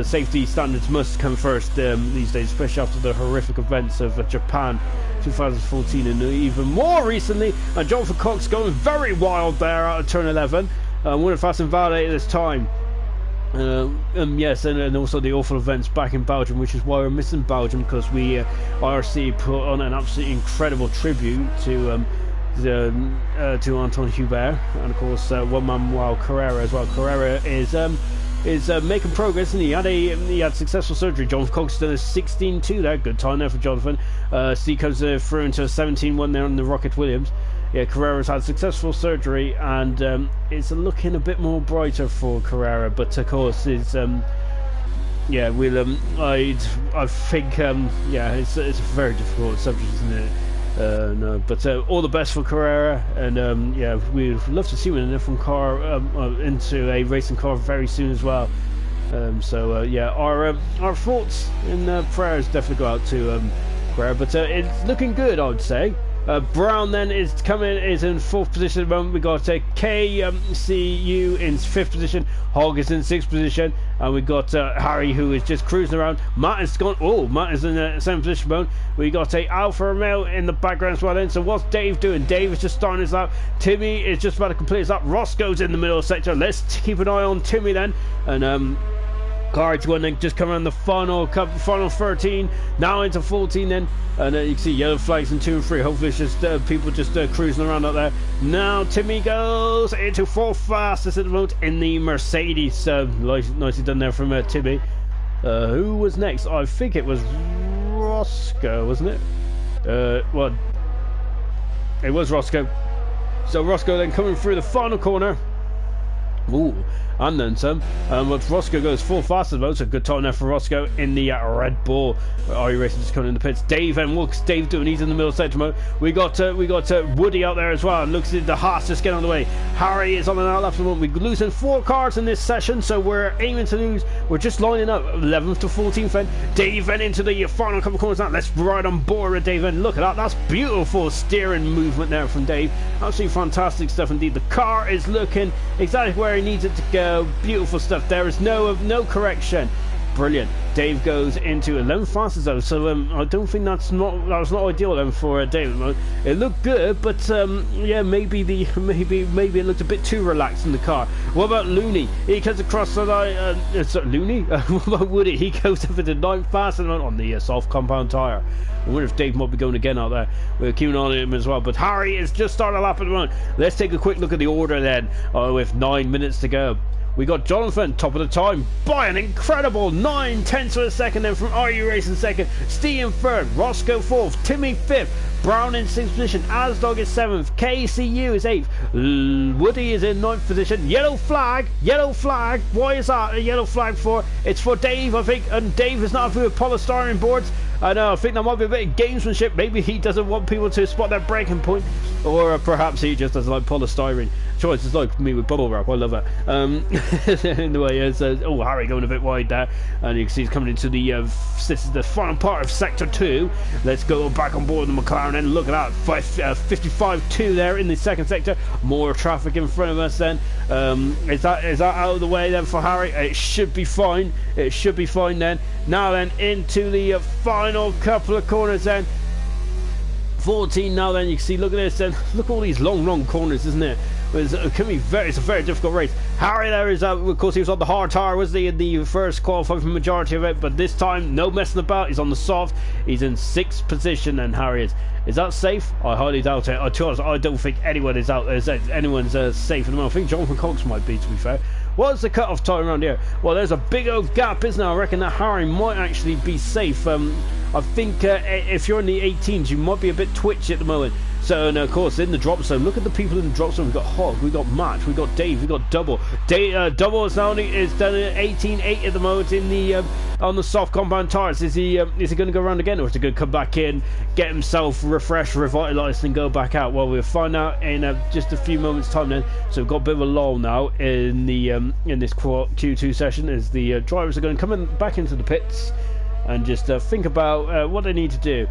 safety standards must come first these days, especially after the horrific events of Japan 2014 and even more recently. And Jonathan Cox going very wild there out of turn 11. Winning fast and validated this time. Yes, and also the awful events back in Belgium, which is why we're missing Belgium, because IRC put on an absolutely incredible tribute to Anton Hubert, and of course one man Carrera as well. Carrera is making progress, and he had successful surgery. Jonathan Cox done a 16.2 there, good time there for Jonathan. Steve comes through into a 17.1 there on the Rocket Williams. Yeah, Carrera's had successful surgery, and it's looking a bit more brighter for Carrera. But of course, it's yeah, we'll I think it's a very difficult subject, isn't it? No, but all the best for Carrera, and yeah, we'd love to see him in a different car, into a racing car very soon as well. Yeah, our thoughts and prayers definitely go out to Carrera, but it's looking good, I would say. Brown then is in 4th position at the moment. We got KCU in 5th position. Hogg is in 6th position, and we got Harry, who is just cruising around. Matt is gone. Matt is in 7th position at the moment. We got Alfa Romeo in the background as well. Then, so what's Dave doing? Dave is just starting his lap. Timmy is just about to complete his lap. Roscoe's in the middle of the sector. Let's keep an eye on Timmy then, and Car 1 then just come around the final 13, now into 14 then, and you can see yellow flags in 2 and 3. Hopefully it's just people just cruising around out there. Now Timmy goes into 4th fastest at the moment in the Mercedes. Nicely done there from Timmy. Who was next? I think it was Roscoe, wasn't it? Well, it was Roscoe. So Roscoe then coming through the final corner. Ooh, and then some. But Roscoe goes full fast as well, so good time there for Roscoe in the Red Bull. IRC Racing just coming in the pits. Dave, and what's Dave doing? He's in the middle sector mode. We got Woody out there as well, and looks at the Haas just getting on the way. Harry is on an outlap at the moment. We're losing 4 cars in this session, so we're aiming to lose. We're just lining up 11th to 14th then. Dave then into the final couple of corners now. Let's ride on board with Dave, and look at that. That's beautiful steering movement there from Dave. Absolutely fantastic stuff indeed. The car is looking exactly where he needs it to go. Beautiful stuff. There is no correction. Brilliant. Dave goes into 11 fastest though, so I don't think that was not ideal then for Dave. It looked good, but yeah, maybe it looked a bit too relaxed in the car. What about Looney? He comes across the line. Looney? What about Woody? He goes up into 9th fastest on the soft compound tyre. I wonder if Dave might be going again out there. We're keeping on him as well. But Harry is just starting a lap at the moment. Let's take a quick look at the order then, with 9 minutes to go. We got Jonathan top of the time by an incredible 9/10 of a second. Then from RU Racing second, Steve in third, Roscoe fourth, Timmy fifth, Brown in 6th position, Asdog is 7th, KCU is 8th, Woody is in 9th position. Yellow flag. Why is that a yellow flag for? It's for Dave, I think, and Dave is not happy with polystyrene boards. I know, I think that might be a bit of gamesmanship. Maybe he doesn't want people to spot their breaking point, or perhaps he just doesn't like polystyrene. Choice is like me with bubble wrap. I love it. Anyway, oh, Harry going a bit wide there, and you can see he's coming into the this is the final part of sector 2. Let's go back on board the McLaren and look at that 55.2 there in the second sector. More traffic in front of us then. Is that out of the way then for Harry? It should be fine. It should be fine then. Now then into the final couple of corners then. 14 now then. You can see, look at this then. Look at all these long corners, isn't it? It's a very difficult race. Harry there is of course he was on the hard tire, was he, in the first qualifying for the majority of it, but this time no messing about. He's on the soft. He's in 6th position, and Harry is that safe? I highly doubt it. I don't think anyone is out there. Anyone's safe at the moment. I think Jonathan Cox might be, to be fair. What's the cut-off time around here? Well, there's a big old gap, isn't there? I reckon that Harry might actually be safe. I think if you're in the 18s, you might be a bit twitchy at the moment. So, and of course, in the drop zone, look at the people in the drop zone. We've got Hog, we've got Matt, we've got Dave, we've got Double. Double is done at 18.8 at the moment in the on the soft compound tires. Is he going to go around again, or is he going to come back in, get himself refreshed, revitalised, and go back out? Well, we'll find out in just a few moments' time then. So we've got a bit of a lull now in the in this Q2 session, as the drivers are going to come back into the pits and just think about what they need to do.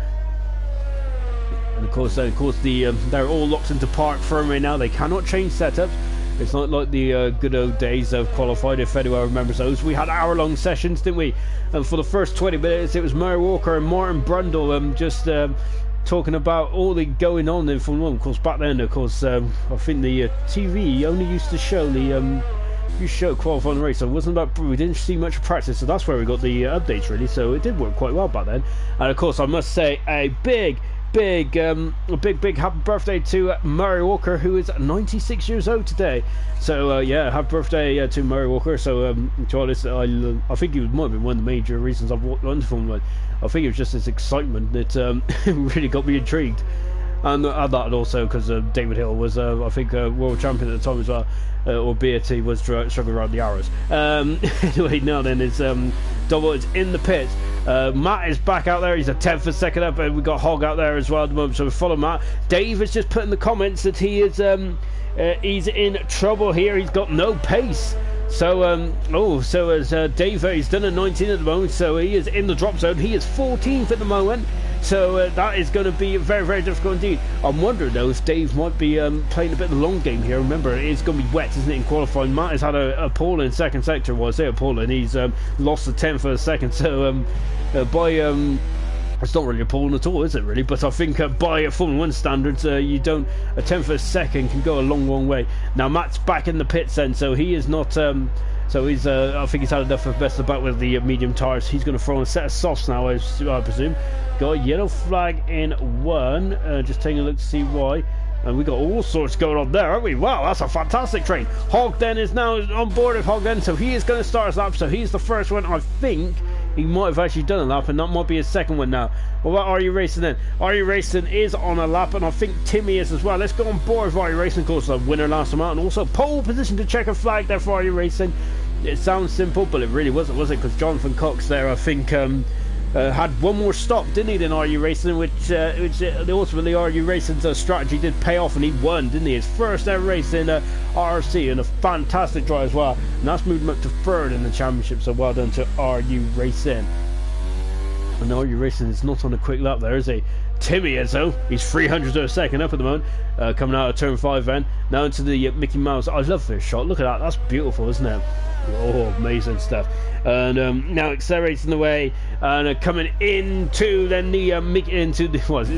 And of course, they're all locked into park firmware now. They cannot change setups. It's not like the good old days of qualified, if anyone remembers those. We had hour-long sessions, didn't we? And for the first 20 minutes, it was Murray Walker and Martin Brundle just talking about all the going on in Formula 1. Of course, back then, of course, I think the TV only used to show the qualifying race, so it wasn't about, we didn't see much of practice, so that's where we got the updates really. So it did work quite well back then. And of course, I must say a big happy birthday to Murray Walker, who is 96 years old today. So yeah, happy birthday to Murray Walker. So to honest, I think he might have been one of the major reasons I've walked on Formula 1. I think it was just his excitement that really got me intrigued. And that also because David Hill was I think world champion at the time as well, albeit he was struggling around the arrows. Anyway, now then it's Double is in the pits. Matt is back out there. He's a 10th for second up, and we got Hog out there as well at the moment. So we follow Matt. Dave has just put in the comments that he is he's in trouble here. He's got no pace. So as Dave, he's done a 19 at the moment, so he is in the drop zone. He is 14th at the moment. So that is going to be very, very difficult indeed. I'm wondering though if Dave might be playing a bit of the long game here. Remember, it is going to be wet, isn't it, in qualifying? Matt has had a pole in second sector. Well, I say a pole, and he's lost the 10th for a second. So it's not really a pole at all, is it really? But I think by Formula 1 standards, you don't, a 10th of a second can go a long way. Now Matt's back in the pits then, so he is not. So he's, I think he's had enough of best about with the medium tyres. He's going to throw on a set of softs now, I presume. Got a yellow flag in one. Just taking a look to see why. And we got all sorts going on there, haven't we? Wow, that's a fantastic train. Hog then is now on board with Hog then, so he is going to start his lap. So he's the first one, I think. he might have actually done a lap, and that might be his second one now. Well, what are you racing then? Are you racing is on a lap, and I think Timmy is as well. Let's go on board for Are You Racing. Of course, the winner last time out, and also pole position to check a flag there for Are You Racing. It sounds simple, but it really wasn't, was it? Because Jonathan Cox there, I think, had one more stop, didn't he, than Are You Racing, which ultimately Are You Racing's strategy did pay off, and he won, didn't he? His first ever race in IRC, and a fantastic drive as well, and that's moved him up to third in the championship, so well done to Are You Racing. And Are You Racing is not on a quick lap there, is he? Timmy is though. He's 300 to a second up at the moment, coming out of turn 5 then, now into the Mickey Mouse. I love this shot, look at that, that's beautiful, isn't it? Oh, amazing stuff. And now accelerating the way, and coming into then the Mickey Mouse,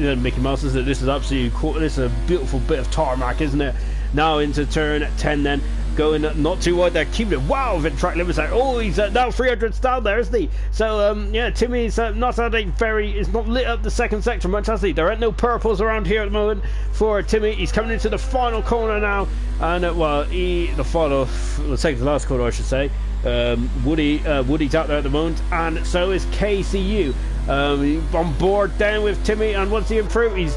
isn't it? This is absolutely cool. This is a beautiful bit of tarmac, isn't it? Now into turn 10 then, going not too wide there, keeping it wow with track limits there. Oh, he's now 300 down there, isn't he? So yeah, Timmy's not had a it's not lit up the second sector much, has he? There ain't no purples around here at the moment for Timmy. He's coming into the final corner now, and the second to last corner, I should say. Woody's out there at the moment, and so is KCU. On board then with Timmy, and what's he improved? He's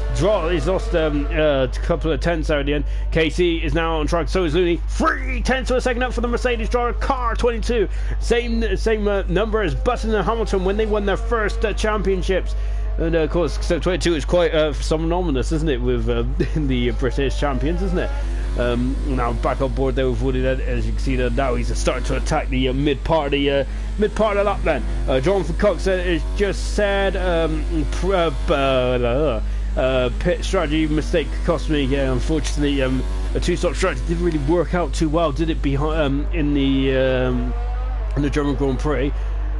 lost a couple of tenths there at the end. KC is now on track, so is Looney. 3 tenths to a second up for the Mercedes driver, car 22. Same number as Button and Hamilton when they won their first championships. And of course, so 22 is quite synonymous, isn't it, with the British champions, isn't it? Now back on board there with Woody then, as you can see there, now he's starting to attack the mid part of the lap then. Jonathan Cox has just said pit strategy mistake cost me, unfortunately, a 2-stop strategy didn't really work out too well, did it, behind in the German Grand Prix.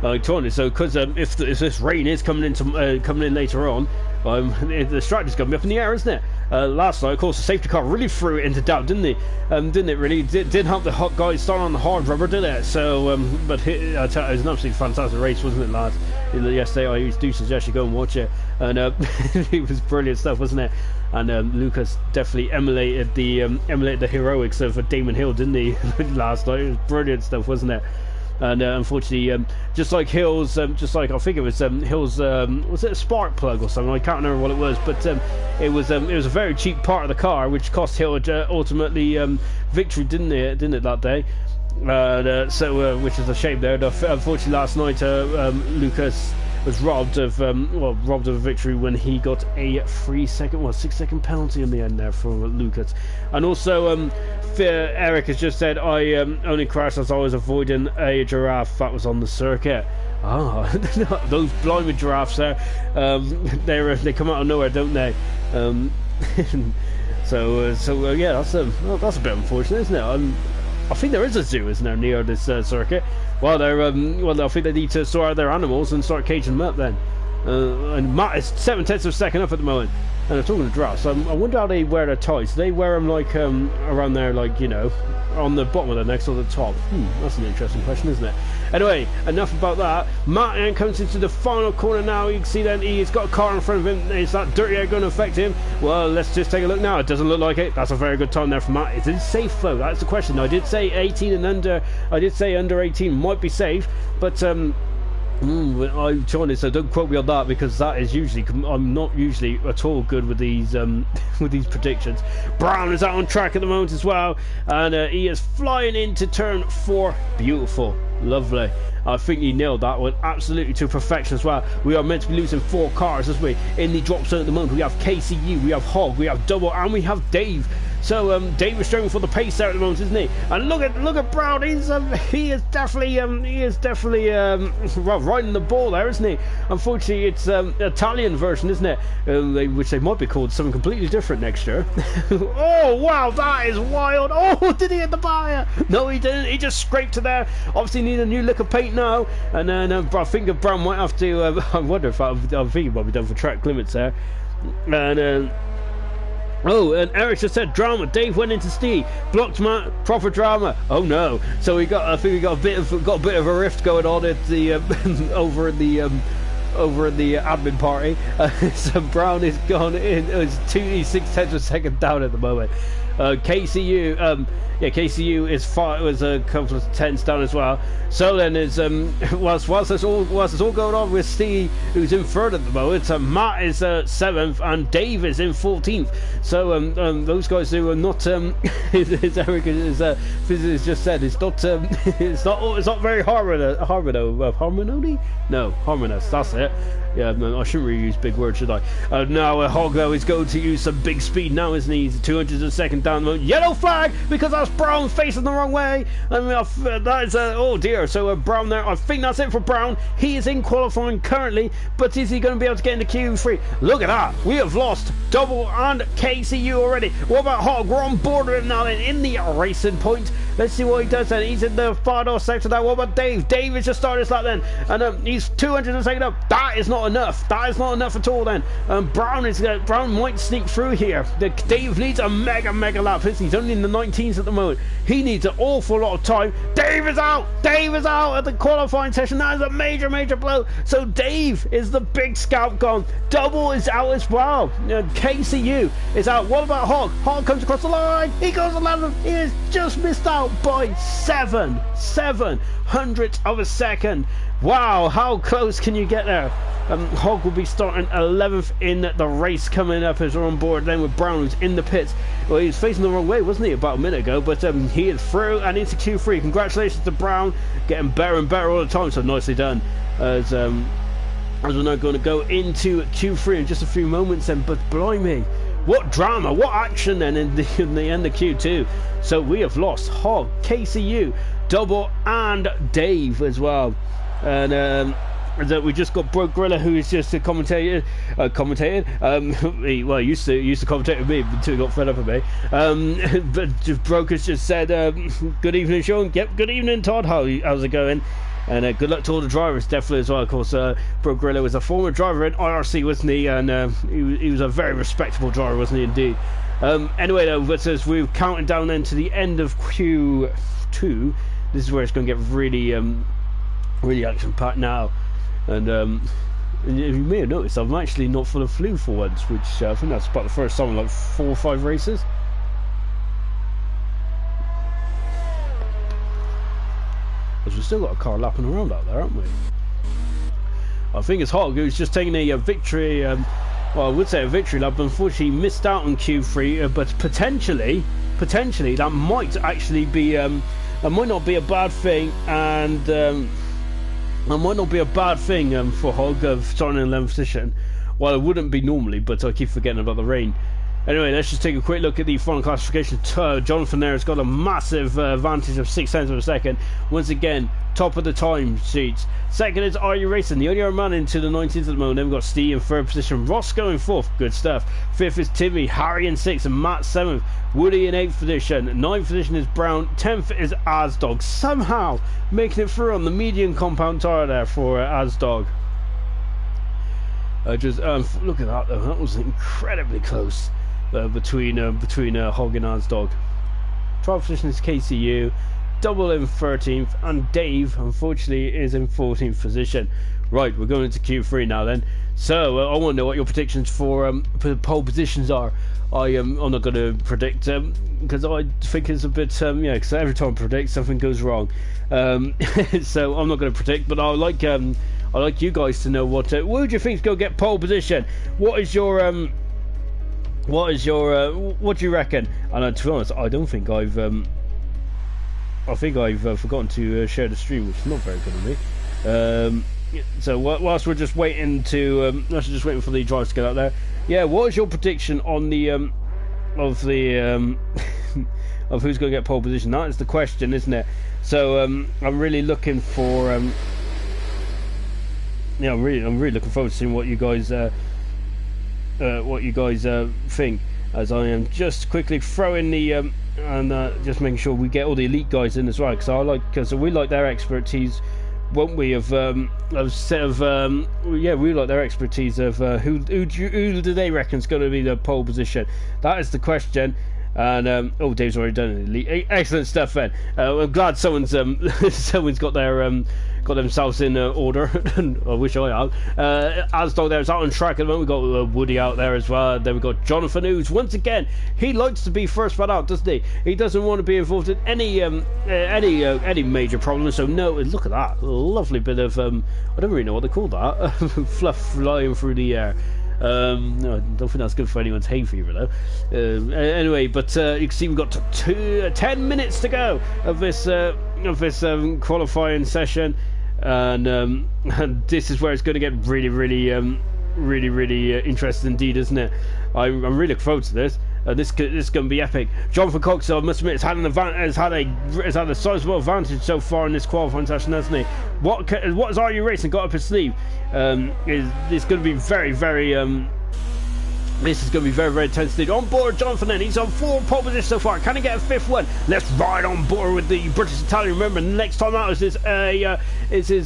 So because if this rain is coming in later on, the strategy's going to be up in the air, isn't it? Last night, of course, the safety car really threw it into doubt, didn't it? Didn't it really? Didn't help the hot guys start on the hard rubber, did it? So, but it was an absolutely fantastic race, wasn't it, lads? Yesterday, I do suggest you go and watch it, and it was brilliant stuff, wasn't it? And Lucas definitely emulated the heroics of Damon Hill, didn't he? Last night, it was brilliant stuff, wasn't it? And unfortunately, just like Hill's, just like I think it was Hill's, was it a spark plug or something? I can't remember what it was, but it was a very cheap part of the car, which cost Hill ultimately victory, didn't it that day? Which is a shame there. Unfortunately, last night Lucas was robbed of a victory when he got a 6-second penalty in the end there for Lucas. And also Eric has just said, I only crashed as I was avoiding a giraffe that was on the circuit. Those blimey giraffes there, they come out of nowhere, don't they? Yeah, that's a bit unfortunate, isn't it? I think there is a zoo, isn't there, near this circuit? Well, I think they need to sort out their animals and start caging them up then. And Matt is 7 tenths of a second up at the moment. And I'm talking to giraffes. I wonder how they wear their ties. Do they wear them like around there, like, you know, on the bottom of their necks or the top? That's an interesting question, isn't it? Anyway, enough about that. Matt comes into the final corner now. You can see then he's got a car in front of him. Is that dirty air going to affect him? Well, let's just take a look now. It doesn't look like it. That's a very good time there for Matt. Is it safe though? That's the question. I did say 18 and under. I did say under 18 might be safe, but I'm trying to, so don't quote me on that, because that is usually, I'm not usually at all good with these predictions. Brown is out on track at the moment as well, and he is flying into turn 4. Beautiful, lovely. I think he nailed that one absolutely to perfection as well. We are meant to be losing 4 cars as we in the drop zone at the moment. We have KCU, we have Hogg, we have Double, and we have Dave. So Dave is showing for the pace there at the moment, isn't he? And look at Brown. He is definitely riding the ball there, isn't he? Unfortunately, it's Italian version, isn't it? Which they might be called something completely different next year. Oh wow, that is wild! Oh, did he hit the barrier? No, he didn't. He just scraped to there. Obviously, need a new lick of paint now. And then I think Brown might have to. I wonder if I think he might be done for track limits there. And. Oh, and Eric just said drama. Dave went into Steve, blocked Matt. Proper drama. Oh no! So I think we got a bit of a rift going on at the over in the admin party. So Brown is gone in. He's 6 tenths of a second down at the moment. KCU, yeah, KCU is a couple of tenths down as well. So then is whilst it's all going on with Steve, who's in third at the moment. Matt is 7th and Dave is in 14th. So those guys who are not as Eric is physicist just said, it's not very harmonious. That's it. Yeah, no, I shouldn't really use big words, should I? Now Hoggo is going to use some big speed now, isn't he? He's 202nd down the yellow flag because that's Brown facing the wrong way. I mean, that is oh dear. So Brown there. I think that's it for Brown. He is in qualifying currently, but is he going to be able to get into Q3? Look at that. We have lost Double and KCU already. What about Hog? We're on board with him now then in the racing point. Let's see what he does then. He's in the far north sector now. What about Dave? Dave is just starting his lap then, and he's 202nd up. That is not enough. That is not enough at all then. Brown might sneak through here. Dave needs a mega lap. He's only in the 19s at the moment. He needs an awful lot of time. Dave is out. Dave is out at the qualifying session. That is a major blow. So Dave is the big scalp gone. Double is out as well. KCU is out. What about Hog? Hog comes across the line. He goes 11th. He is just missed out by 7 hundredths of a second. Wow, how close can you get there? Hog will be starting 11th in the race coming up as we're on board then with Brown, who's in the pits. Well, he was facing the wrong way, wasn't he, about a minute ago, but he is through and into Q3. Congratulations to Brown, getting better and better all the time, so nicely done. As we're now going to go into Q3 in just a few moments then, but blimey, what drama, what action then in the end of Q2. So we have lost Hog, KCU, Double and Dave as well. And we just got Broke Gorilla, who is just a commentator. He used to commentate with me until he got fed up with me. But Broke has just said, "Good evening, Sean." Yep, good evening, Todd. How's it going? And good luck to all the drivers, definitely as well. Of course, Broke Gorilla was a former driver in IRC, wasn't he? And he was a very respectable driver, wasn't he? Indeed. Anyway, though, but as we're counting down then to the end of Q2, this is where it's going to get really action-packed now. And you may have noticed I'm actually not full of flu for once, which I think that's about the first time in like 4 or 5 races. Because we've still got a car lapping around out there, haven't we? I think it's Hog who's just taking a victory, well, I would say a victory lap, but unfortunately missed out on Q3, but potentially that might actually be, that might not be a bad thing, and that might not be a bad thing for Hog of starting in 11th position. Well, it wouldn't be normally, but I keep forgetting about the rain. Anyway, let's just take a quick look at the final classification. Jonathan there has got a massive advantage of 6 tenths of a second. Once again, top of the time sheets. Second is Are You Racing, the only other man into the 19th at the moment. Then we've got Steve in 3rd position, Roscoe in 4th, good stuff. 5th is Timmy, Harry in 6th, and Matt 7th. Woody in 8th position, 9th position is Brown, 10th is Asdog, somehow making it through on the medium compound tyre there for Asdog. Look at that though, that was incredibly close. Between Hog and Asdog. 12th position is KCU, Double in 13th, and Dave unfortunately is in 14th position. Right, we're going into Q3 now then. So I want to know what your predictions for pole positions are. I'm not going to predict because I think it's a bit yeah, because every time I predict something goes wrong. So I'm not going to predict, but I like you guys to know what do you think is going to get pole position? What do you reckon? And to be honest, I don't think I've forgotten to share the stream, which is not very good of me. So whilst we're just waiting for the drivers to get out there, yeah, what is your prediction on the of who's going to get pole position? That is the question, isn't it? So I'm really looking for I'm really looking forward to seeing what you guys think, as I am just quickly throwing the just making sure we get all the elite guys in as well, because we like their expertise, won't we? We like their expertise of who do they reckon is going to be the pole position. That is the question. And Dave's already done it. Excellent stuff, then. I'm glad someone's got their got themselves in order. I wish I had. Asdog there's out on track at the moment. We've got Woody out there as well. Then we've got Jonathan, who's once again, he likes to be first man out, doesn't he? He doesn't want to be involved in any major problems. So no, look at that lovely bit of I don't really know what they call that. Fluff flying through the air. No, I don't think that's good for anyone's hay fever though. Anyway, but you can see we've got 10 minutes to go of this qualifying session, and this is where it's going to get really interesting indeed, isn't it? I'm really looking forward to this. This is going to be epic. Jonathan Cox, I must admit, has had a sizable advantage so far in this qualifying session, hasn't he? What has IRC Racing got up his sleeve? It's going to be very this is going to be very tense indeed. On board Jonathan then, he's on 4 pole positions so far. Can he get a 5th one? Let's ride on board with the British Italian. Remember, next time out is his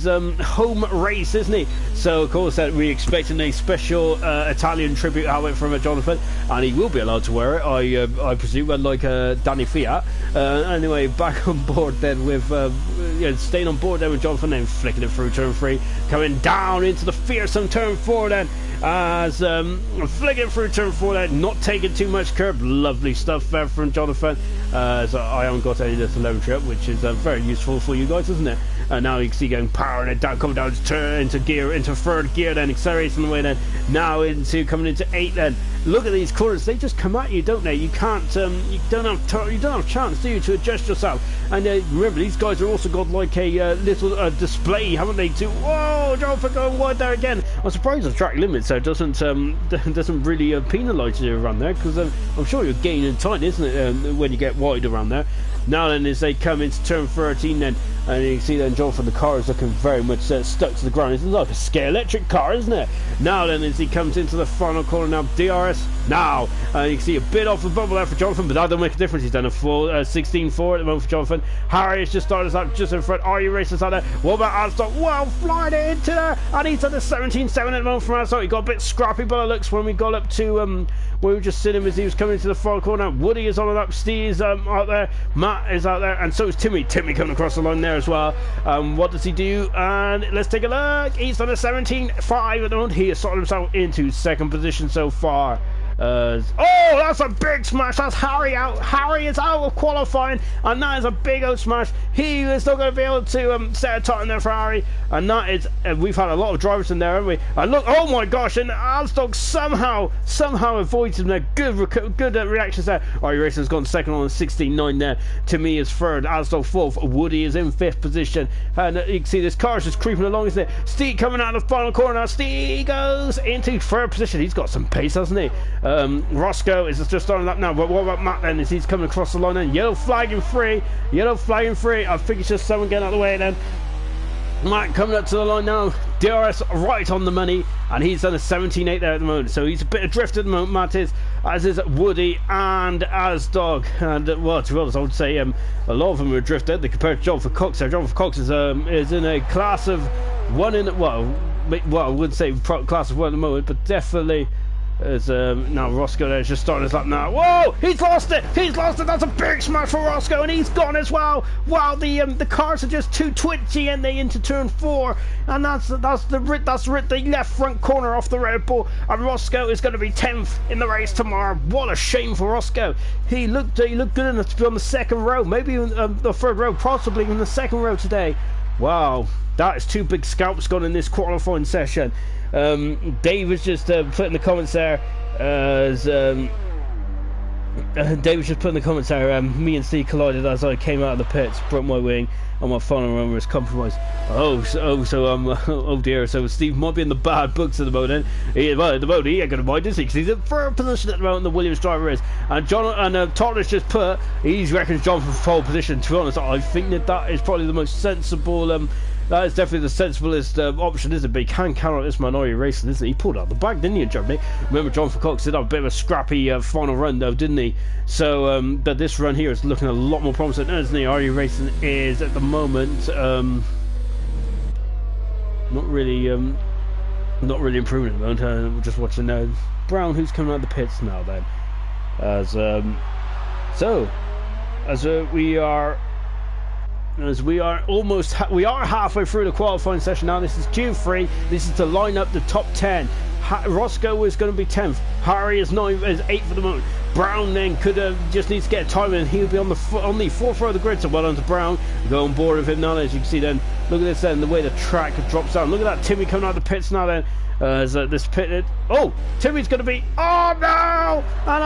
home race, isn't he? So of course we're expecting a special Italian tribute helmet from Jonathan, and he will be allowed to wear it, I presume, unlike Danny Fiat. Anyway, back on board then with staying on board then with Jonathan, then flicking it through turn 3, coming down into the fearsome turn 4 then, as flicking through turn 4 there, not taking too much curb. Lovely stuff there from Jonathan. So I haven't got any of the telemetry up, which is very useful for you guys, isn't it? Now you can see going powering it down, coming down to turn into 3rd gear, then accelerating away, then now coming into 8th then. Look at these corners, they just come at you, don't they? You can't you don't have a chance, do you, to adjust yourself? And remember, these guys have also got like a little display, haven't they, too? Whoa, Jonathan going wide there again. I'm surprised the track limits there doesn't really penalise you around there, because I'm sure you're gaining time, isn't it, when you get wide around there. Now then, as they come into turn 13 then, and you can see then Jonathan, the car is looking very much stuck to the ground. It's like a scale electric car, isn't it? Now then, as he comes into the final corner now, DRS now, and you can see a bit off the bubble there for Jonathan, but that don't make a difference. He's done a full 16.4 at the moment for Jonathan. Harry has just started us out just in front. IRC Racing out there. What about Asdog? Well, flying it into there, and he's done a 17.7 at the moment from Asdog. He got a bit scrappy by the looks when we got up to where we were just sitting as he was coming into the final corner. Woody is on and up, Steve is out there, Matt is out there, and so is Timmy coming across the line there as well. What does he do? And let's take a look. He's done a 17.5 at the moment. He has sorted himself into 2nd position so far. Oh, that's a big smash. That's Harry out. Harry is out of qualifying, and that is a big old smash. He is not going to be able to set a time there for Harry, and that is we've had a lot of drivers in there, haven't we? And look, oh my gosh, and Asdog somehow avoids him there. Good reactions there. IRC Racing's gone 2nd on 16.9 there. Timmy is 3rd, Asdog 4th, Woody is in 5th position, and you can see this car is just creeping along, isn't it? Steve coming out of the final corner now. Steve goes into 3rd position. He's got some pace, hasn't he? Roscoe is just on up now, but what about Matt then, as he's coming across the line then? Yellow flagging free. I think it's just someone getting out of the way then. Matt coming up to the line now, DRS right on the money, and he's done a 17.8 there at the moment, so he's a bit adrift at the moment, Matt is, as is Woody and Asdog, and well, to be honest, I would say a lot of them are adrift there compared to Jonathan Cox there. Jonathan Cox is in a class of 1 in, well, I wouldn't say class of 1 at the moment, but definitely as now Roscoe there's just starting his lap now. Whoa, he's lost it, that's a big smash for Roscoe, and he's gone as well. Wow, the cars are just too twitchy, and they into turn 4, and that's the left front corner off the Red Bull, and Roscoe is going to be 10th in the race tomorrow. What a shame for Roscoe. He looked good enough to be on the 2nd row, maybe even the 3rd row, possibly in the 2nd row today. Wow, that is 2 big scalps gone in this qualifying session. Dave was just putting the comments there as Dave was just putting the comments there. Me and Steve collided as I came out of the pits, broke my wing, and my final run was compromised. Oh dear. So Steve might be in the bad books at the moment. At the moment he ain't gonna mind, is he? Because he's in 3rd position at the moment. The Williams driver is, and Thomas just put. He reckons John for 4th position. To be honest, I think that is probably the most sensible. That is definitely the sensiblest option, isn't it? But he can count on this man IRC Racing, isn't he? He pulled out the bag, didn't he, in Germany? Remember, Jonathan Cox did have a bit of a scrappy final run, though, didn't he? So, but this run here is looking a lot more promising, isn't he? IRC Racing is, at the moment, not really improving at the moment. We're just watching now. Brown, who's coming out of the pits now, then. As we are as we are halfway through the qualifying session now. This is Q3. This is to line up the top 10. Roscoe is going to be 10th. Harry is 8th at the moment. Brown then just needs to get a time, and he'll be on the 4th row of the grid. So well done to Brown. Go on board with him now. As you can see, then look at this. Then the way the track drops down. Look at that. Timmy coming out of the pits now. Then as this pit. Oh, Timmy's going to be. Oh no! And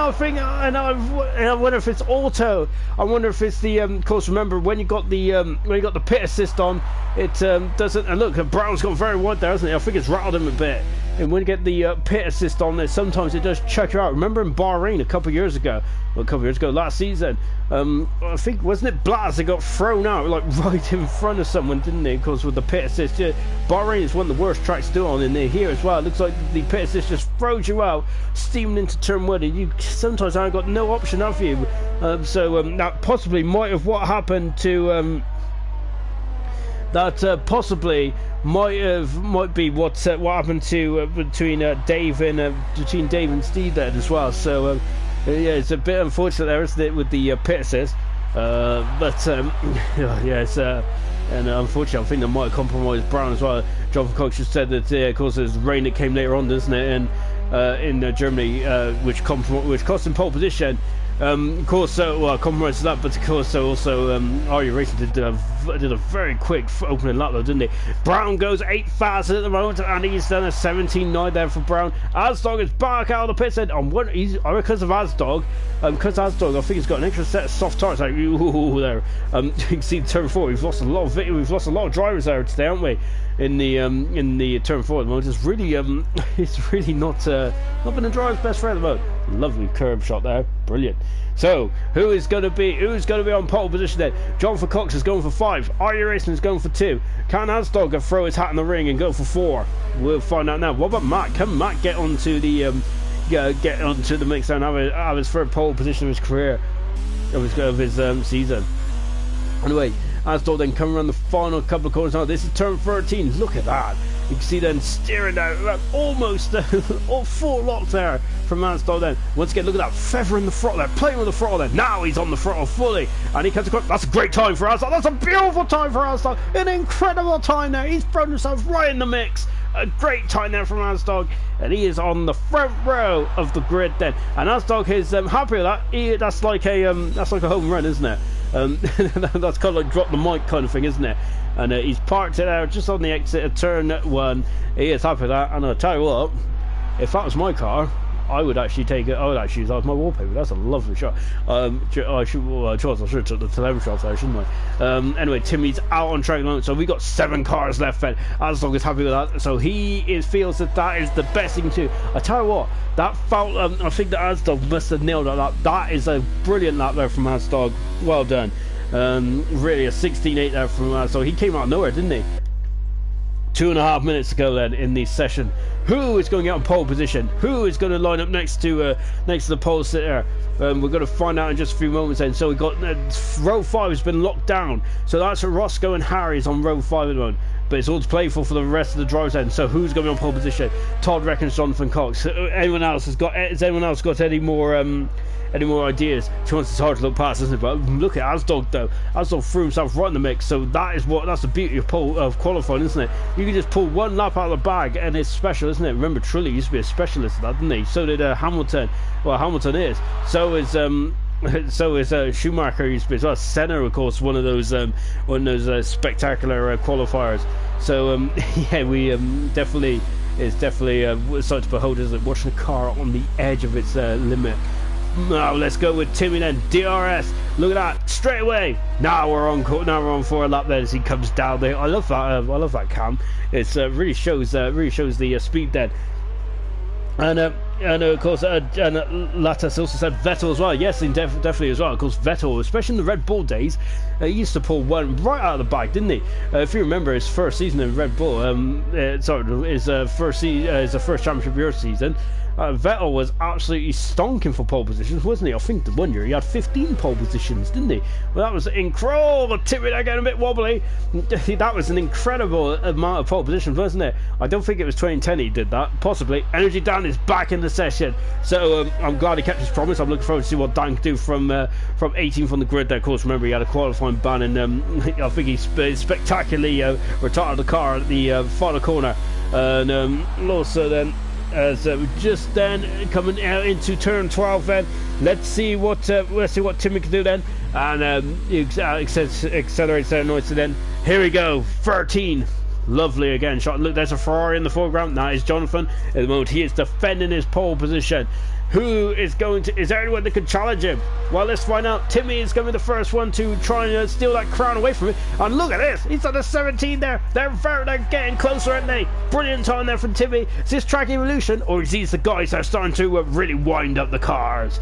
I wonder if it's auto. I wonder if it's the. Of course, remember when you got the pit assist on, it doesn't. And look, Brown's gone very wide there, hasn't he? I think it's rattled him a bit. And when you get the pit assist on there, sometimes it does check you out. Remember in Bahrain last season, I think, wasn't it Blas that got thrown out like right in front of someone, didn't he? Of course, with the pit assist. Bahrain is one of the worst tracks to do on in there here as well. It looks like the pit assist just throws you out, steaming into turn 1, and you sometimes haven't got no option, have you? That possibly might have what happened to. That possibly might be what happened to between Dave and Steve there as well. So yeah, it's a bit unfortunate there, isn't it, with the pit assist? Yeah, it's and unfortunately I think that might have compromised Brown as well. Jonathan Cox just said that of course there's rain that came later on, doesn't it, in Germany, which cost him pole position. Of course, compromised that, but of course, also RU Racing did a very quick opening lap though, didn't they? Brown goes 8 fastest at the moment, and he's done a 17.9 there for Brown. Asdog is back out of the pit end on one. Because of Asdog, I think he's got an extra set of soft tires. Like there, you can see turn 4. We've lost a lot of drivers there today, haven't we? In the turn 4 at the moment. It's really not been the driver's best friend at the moment. Lovely curb shot there, brilliant. So who's going to be on pole position then? Jonathan Cox is going for 5. RU Racing is going for 2. Can Asdog throw his hat in the ring and go for 4? We'll find out now. What about Matt? Can Matt get onto the mix and have his third pole position of his career, of his season? Anyway, Asdog then coming around the final couple of corners now. This is turn 13. Look at that. You can see then steering down, almost full lock there from Asdog then. Once again, look at that, feathering the throttle there, playing with the throttle there. Now he's on the throttle fully, and he comes across. That's a great time for Asdog. That's a beautiful time for Asdog. An incredible time there. He's thrown himself right in the mix. A great time there from Asdog, and he is on the front row of the grid then. And Asdog is happy with that. That's like a home run, isn't it? That's kind of like drop the mic kind of thing, isn't it? And he's parked it out just on the exit of turn 1. He is happy with that, and I'll tell you what, if that was my car, I would actually take it. I would actually use that as my wallpaper. That's a lovely shot. I should have took the television shots there, shouldn't I? Anyway, Timmy's out on track at the moment, so we got 7 cars left then. Asdog is happy with that, so he feels that is the best thing to do. I tell you what, that foul, I think that Asdog must have nailed that. That is a brilliant lap there from Asdog. Well done. Really a 16.8 there from Asdog. He came out of nowhere, didn't he? 2.5 minutes to go then in the session. Who is going to get on pole position? Who is going to line up next to the pole sitter? We're going to find out in just a few moments then. So we've got row 5 has been locked down. So that's Roscoe and Harry's on row 5 at the moment. But it's all to play for the rest of the drivers then. So who's going to be on pole position? Todd reckons Jonathan Cox. Has anyone else got any more ideas? She wants to hard to look past, isn't it? But look at Asdog though. Asdog threw himself right in the mix. So that's the beauty of qualifying, isn't it? You can just pull one lap out of the bag, and it's special, isn't it? Remember, Trulli used to be a specialist at that, didn't he? So did Hamilton. Well, Hamilton is. So is Schumacher used to be as well. Senna, of course, one of those spectacular qualifiers. So yeah, we definitely something to behold, isn't it? Watching a car on the edge of its limit. Now let's go with Timmy then. DRS. Look at that straight away. Now we're on for a lap there as he comes down there. I love that. I love that cam. It's really shows the speed then. And of course, Lattas also said Vettel as well. Yes, definitely as well. Of course, Vettel, especially in the Red Bull days, he used to pull one right out of the bag, didn't he? If you remember his first season in Red Bull, his first championship Europe season, Vettel was absolutely stonking for pole positions, wasn't he? I think the one year he had 15 pole positions, didn't he? Well, that was incredible. Timmy there getting a bit wobbly. That was an incredible amount of pole positions, wasn't it? I don't think it was 2010 he did that. Possibly. Energy Dan is back in the session. So I'm glad he kept his promise. I'm looking forward to see what Dan can do from 18th on the grid there. Of course, remember he had a qualifying ban, and I think he spectacularly retired the car at the final corner. And also then, just then coming out into turn 12, then let's see what Timmy can do then. And he accelerates there nicely. Then here we go, 13. Lovely again shot. Look, there's a Ferrari in the foreground. That is Jonathan. At the moment, he is defending his pole position. Who is going to... Is there anyone that can challenge him? Well, let's find out. Timmy is going to be the first one to try and steal that crown away from him. And look at this. He's on the 17 there. They're getting closer, aren't they? Brilliant time there from Timmy. Is this track evolution? Or is these the guys that are starting to really wind up the cars?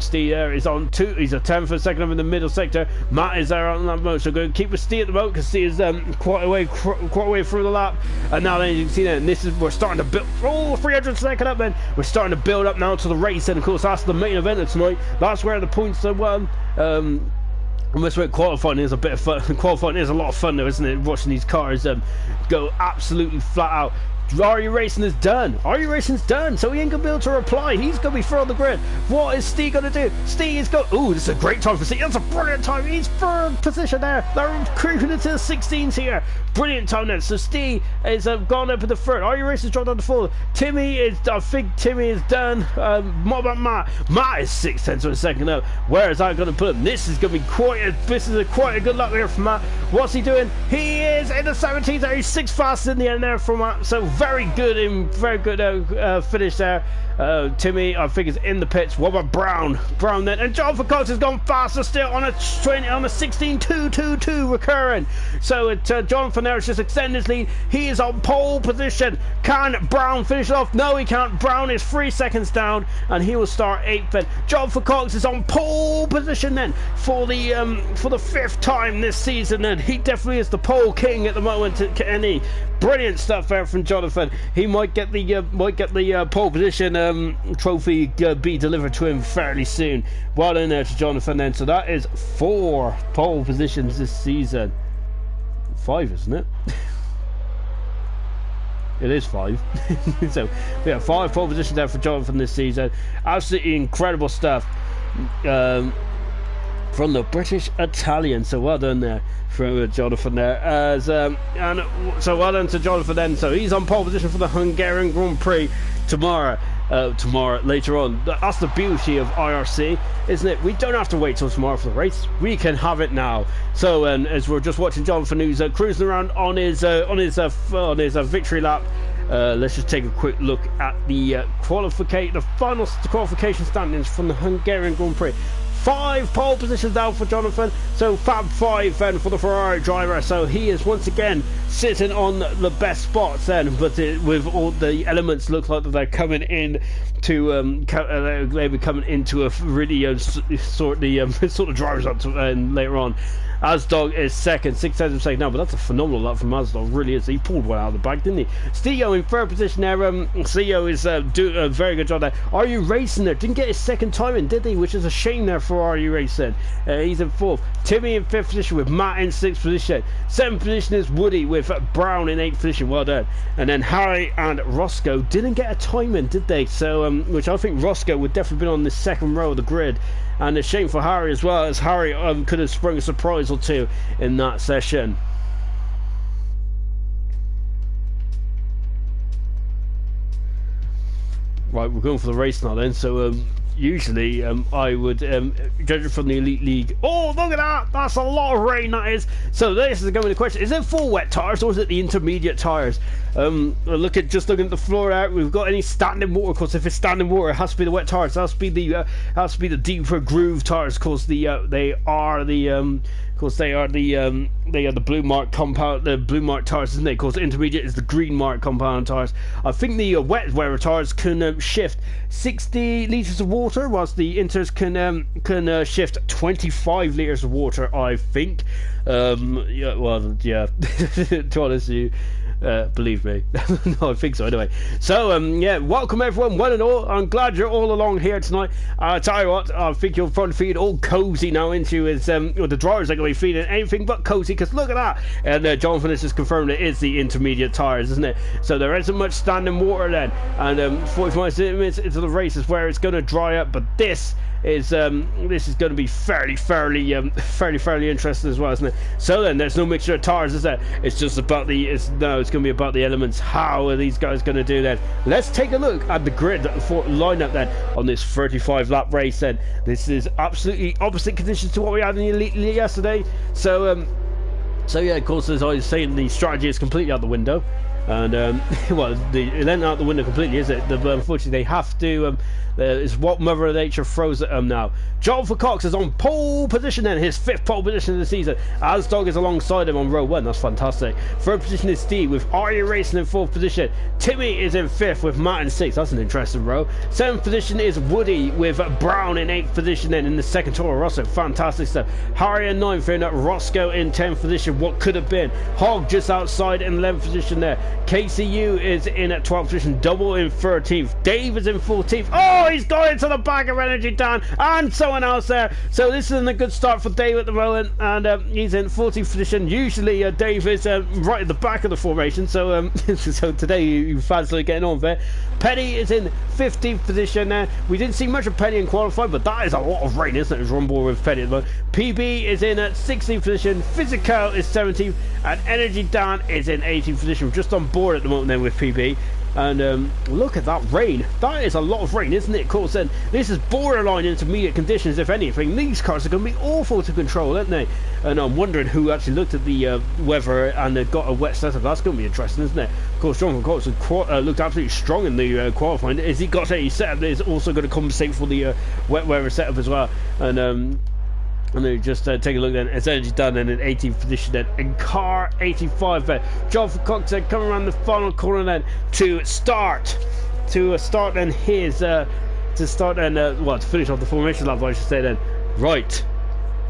Steve there is on 2. He's a 10 for a second up in the middle sector. Matt is there on that mode. So going to keep with Steve at the moment, because Steve is quite a way through the lap. And now then you can see that we're starting to build... Oh, 300 second up then. We're starting to build up now to the race, and of course that's the main event of tonight. That's where the points are won. And that's where qualifying is a bit of fun. Qualifying is a lot of fun though, isn't it? Watching these cars go absolutely flat out. Are You Racing is done. Are You Racing's done, so he ain't gonna be able to reply. He's gonna be through the grid. What is Steve gonna do? Steve is going... Ooh, this is a great time for Steve. That's a brilliant time. He's third position there. They're creeping into the 16s here. Brilliant time then. So Steve is gone up in the third. Are You Racing's dropped down to 4. Timmy is... I think Timmy is done. What about Matt? Matt is 6/10 of a second up. Where is that gonna put him? This is gonna be quite a good luck here for Matt. What's he doing? He is in the 17s there. He's 6 fastest in the end there for Matt. So very good finish there. Timmy, I think, is in the pits. What about Brown? Brown then, and Jonathan Cox has gone faster still on a 16.222 recurring. So Jonathan there is just extending his lead. He is on pole position. Can Brown finish it off? No, he can't. Brown is 3 seconds down, and he will start 8th then. Jonathan Cox is on pole position then for the 5th time this season. Then he definitely is the pole king at the moment. Any brilliant stuff there from Jonathan. He might get the pole position trophy be delivered to him fairly soon. Well done there to Jonathan then. So that is 4 pole positions this season. 5, isn't it? It is 5. So we have 5 pole positions there for Jonathan this season. Absolutely incredible stuff from the British Italian. So well done there for Jonathan there. And so well done to Jonathan then. So he's on pole position for the Hungarian Grand Prix tomorrow later on. That's the beauty of IRC, isn't it? We don't have to wait till tomorrow for the race. We can have it now. So as we're just watching Jonathan, who's cruising around on his victory lap, let's just take a quick look at the final qualification standings from the Hungarian Grand Prix. 5 pole positions down for Jonathan, so Fab 5 then for the Ferrari driver. So he is once again sitting on the best spots then, but with all the elements look like that they're coming in to they'll be coming into a really sort of drivers up to later on. Asdog is second, 6 seconds of second now, but that's a phenomenal lap from Asdog, really is. He pulled one out of the bag, didn't he? Steo in third position there. Steo is doing a very good job there. Are You Racing there? Didn't get his second time in, did he? Which is a shame there for Are You Racing. He's in 4th. Timmy in 5th position with Matt in 6th position. 7th position is Woody with Brown in 8th position. Well done. And then Harry and Roscoe didn't get a time in, did they? So, which I think Roscoe would definitely been on the second row of the grid. And a shame for Harry as well, as Harry could have sprung a surprise or two in that session. Right, we're going for the race now then. So usually I would judge it from the Elite League. Oh, look at that! That's a lot of rain, that is. So this is going to be the question: is it full wet tires or is it the intermediate tires? Looking at the floor out, we've got any standing water. Of course, if it's standing water, it has to be the wet tires. It has to be the deeper groove tires. Of course, they are the blue mark compound, the blue mark tires, isn't it? Of course, the intermediate is the green mark compound tires. I think the wet weather tires can shift 60 litres of water, whilst the inters can shift 25 litres of water, I think. To be honest with you, Believe me. No, I think so anyway. So yeah, welcome everyone, one and all. I'm glad you're all along here tonight. I tell you what, I think you'll probably feel all cozy now into his the drawers are going to be feeling anything but cozy, because look at that. And Jonathan has just confirmed it is the intermediate tires, isn't it? So there isn't much standing water then, and 45 minutes into the race is where it's going to dry up, but this is going to be fairly interesting as well, isn't it? So then there's no mixture of tires, is there? It's just about it's going to be about the elements. How are these guys going to do that? Let's take a look at the grid lineup then on this 35 lap race. Then this is absolutely opposite conditions to what we had in the Elite yesterday. So yeah, of course, as I was saying, the strategy is completely out the window. And well, it ain't out the window completely, is it? Unfortunately, they have to. It's what Mother Nature throws at them now. Jonathan Cox is on pole position then, his 5th pole position of the season. Asdog is alongside him on row 1. That's fantastic. 3rd position is Steve with Arya Racing in 4th position. Timmy is in 5th with Matt in 6th. That's an interesting row. 7th position is Woody with Brown in 8th position then in the 2nd Toro Rosso. Fantastic stuff. Harry in 9th in, Roscoe in 10th position. What could have been. Hog just outside in 11th position there. KCU is in at 12th position. Double in 13th. Dave is in 14th. Oh, he's going into the back of Energy Dan and someone else there. So this isn't a good start for Dave at the moment, and he's in 14th position. Usually Dave is right at the back of the formation, so so today you fancy getting on there. Penny is in 15th position there. We didn't see much of Penny in qualifying, but that is a lot of rain, isn't it? It's on board with Penny at the moment. PB is in at 16th position. Physical is 17th, and Energy Dan is in 18th position. We're just on board at the moment then with PB. And look at that rain. That is a lot of rain, isn't it? Of course, then this is borderline intermediate conditions, if anything. These cars are going to be awful to control, aren't they? And I'm wondering who actually looked at the weather and got a wet setup. That's going to be interesting, isn't it? Of course, Jonathan Cox looked absolutely strong in the qualifying. Has he got a setup that is also going to compensate for the wet weather setup as well? And then just take a look then. It's Energy done in an 18th position then. In car 85 then. Jonathan Cox then coming around the final corner then to start then his to finish off the formation lap, I should say then. Right.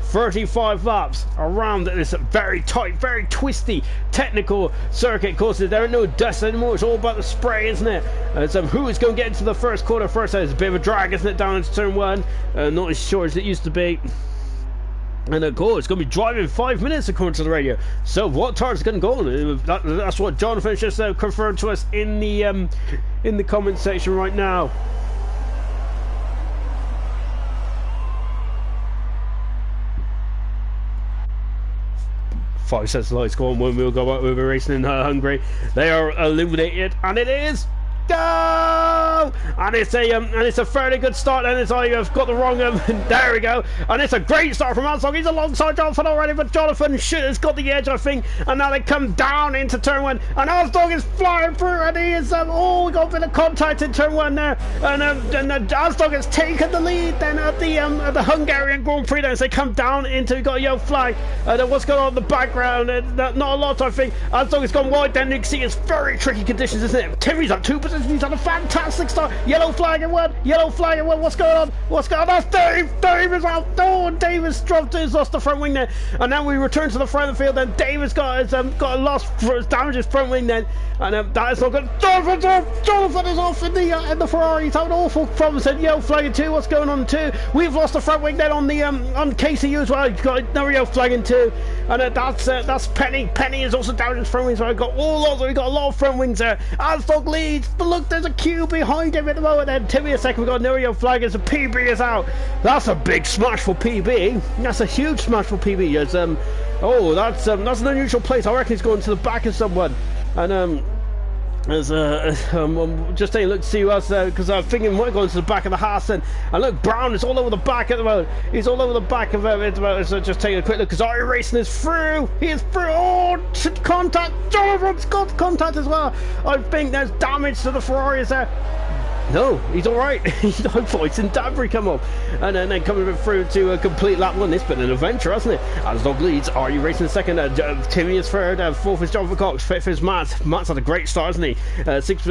35 laps around this very tight, very twisty, technical circuit courses. There are no dust anymore. It's all about the spray, isn't it? So who is going to get into the first corner first? There's a bit of a drag, isn't it, down into turn 1? Not as short as it used to be. And of course, it's going to be driving 5 minutes according to the radio. So what tires are going to go on? That's what Jonathan just confirmed to us in the comment section right now. Five sets of lights go on. One wheel go out. We'll be racing in Hungary. They are illuminated, and it is go! And it's a fairly good start, and I've got the wrong there we go, and it's a great start from Armstrong. He's alongside Jonathan already, but Jonathan has got the edge, I think, and now they come down into turn 1, and Armstrong is flying through, and he is we got a bit of contact in turn 1 there, and Armstrong has taken the lead then at the Hungarian Grand Prix then, as they come down into, got a yellow flag, and what's going on in the background, not a lot, I think. Armstrong has gone wide then. You can see it's very tricky conditions, isn't it? Timmy's up 2 positions. He's on a fantastic start. Yellow flag in 1. What's going on? That's Dave. Dave is out. Oh, Dave has dropped. He's lost the front wing there. And now we return to the front of the field. Then Dave has got a lost, damaged his front wing then. And that is not good. Jonathan is off in the Ferrari. He's having awful problems. And yellow flag in 2. What's going on in 2? We've lost the front wing then on KCU as well. He's got another yellow flag in 2. And that's Penny. Penny is also damaged his front wings. So we've got a lot of front wings there. Asdog leads. But look, there's a queue behind him at the moment. Then Timmy a second. We've got another yellow flag as a PB is out. That's a big smash for PB. That's a huge smash for PB. That's an unusual place. I reckon he's going to the back of someone. And I'm just taking a look to see who else, because I'm thinking he might go into the back of the Haas, and look, Brown is all over the back at the moment. He's all over the back of it at the moment. So just taking a quick look, because IRC Racing is through. He is through. Oh, contact. Jonathan's got contact as well. I think there's damage to the Ferraris there. No, he's all right. He's not fighting Danbury come up, and then coming through to a complete lap one. It's been an adventure, hasn't it? Asdog leads. Are you racing second? Timmy is third. Fourth is Jonathan Cox. Fifth is Matt. Matt's had a great start, hasn't he? Sixth.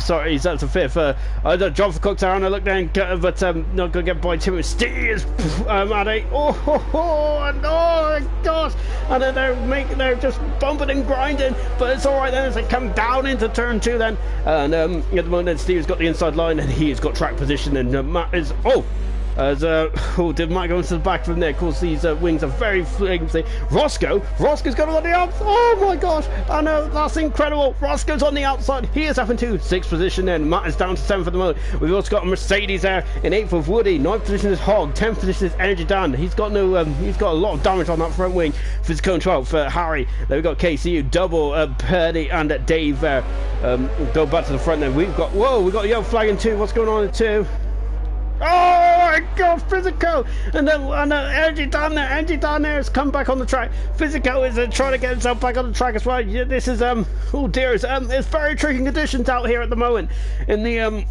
Sorry, he's up to fifth. Jonathan Cox are on a look down, but not going to get by Timmy. Steve is at eight. And oh my gosh! And then they're just bumping and grinding, but it's all right then as they come down into turn two then. And at the moment, then Steve's got the inside line and he's got track position, and Matt is did Matt go into the back from there? Of course, these wings are very flimsy. Roscoe's got on the outside. Oh my gosh, I know, that's incredible. Roscoe's on the outside. He is up into sixth position then. Matt is down to seventh at the moment. We've also got a Mercedes there in eighth with Woody. Ninth position is Hogg. 10th position is Energy Dan. He's got a lot of damage on that front wing. Physical 12th for Harry. Then we've got KCU, double Purdy and Dave there. Go back to the front then. We've got a yellow flag in two. What's going on in two? Oh my god, Physical! And then Energy down there has come back on the track. Physical is trying to get himself back on the track as well. Yeah, this is oh dear, it's very tricky conditions out here at the moment in the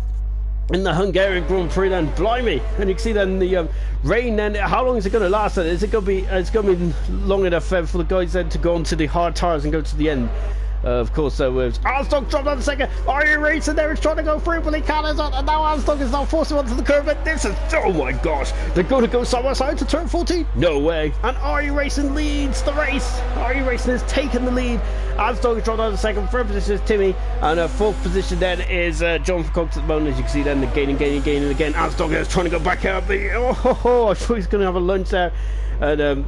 Hungarian Grand Prix then. Blimey. And you can see then the rain then, how long is it going to last then? It's going to be long enough for the guys then to go onto the hard tires and go to the end. Of course, Armstrong dropped on the second. Are you racing there? He's trying to go through, but he can't. And now Armstrong is now forcing onto the curve. And this is, oh my gosh, they're going to go side by side to turn 14. No way. And Are You Racing leads the race. Are You Racing has taken the lead. Armstrong is dropped on the second. Third position is Timmy, and fourth position then is John Cox at the moment. As you can see, then the gaining again. Armstrong is trying to go back out. I thought he's going to have a lunge there, and.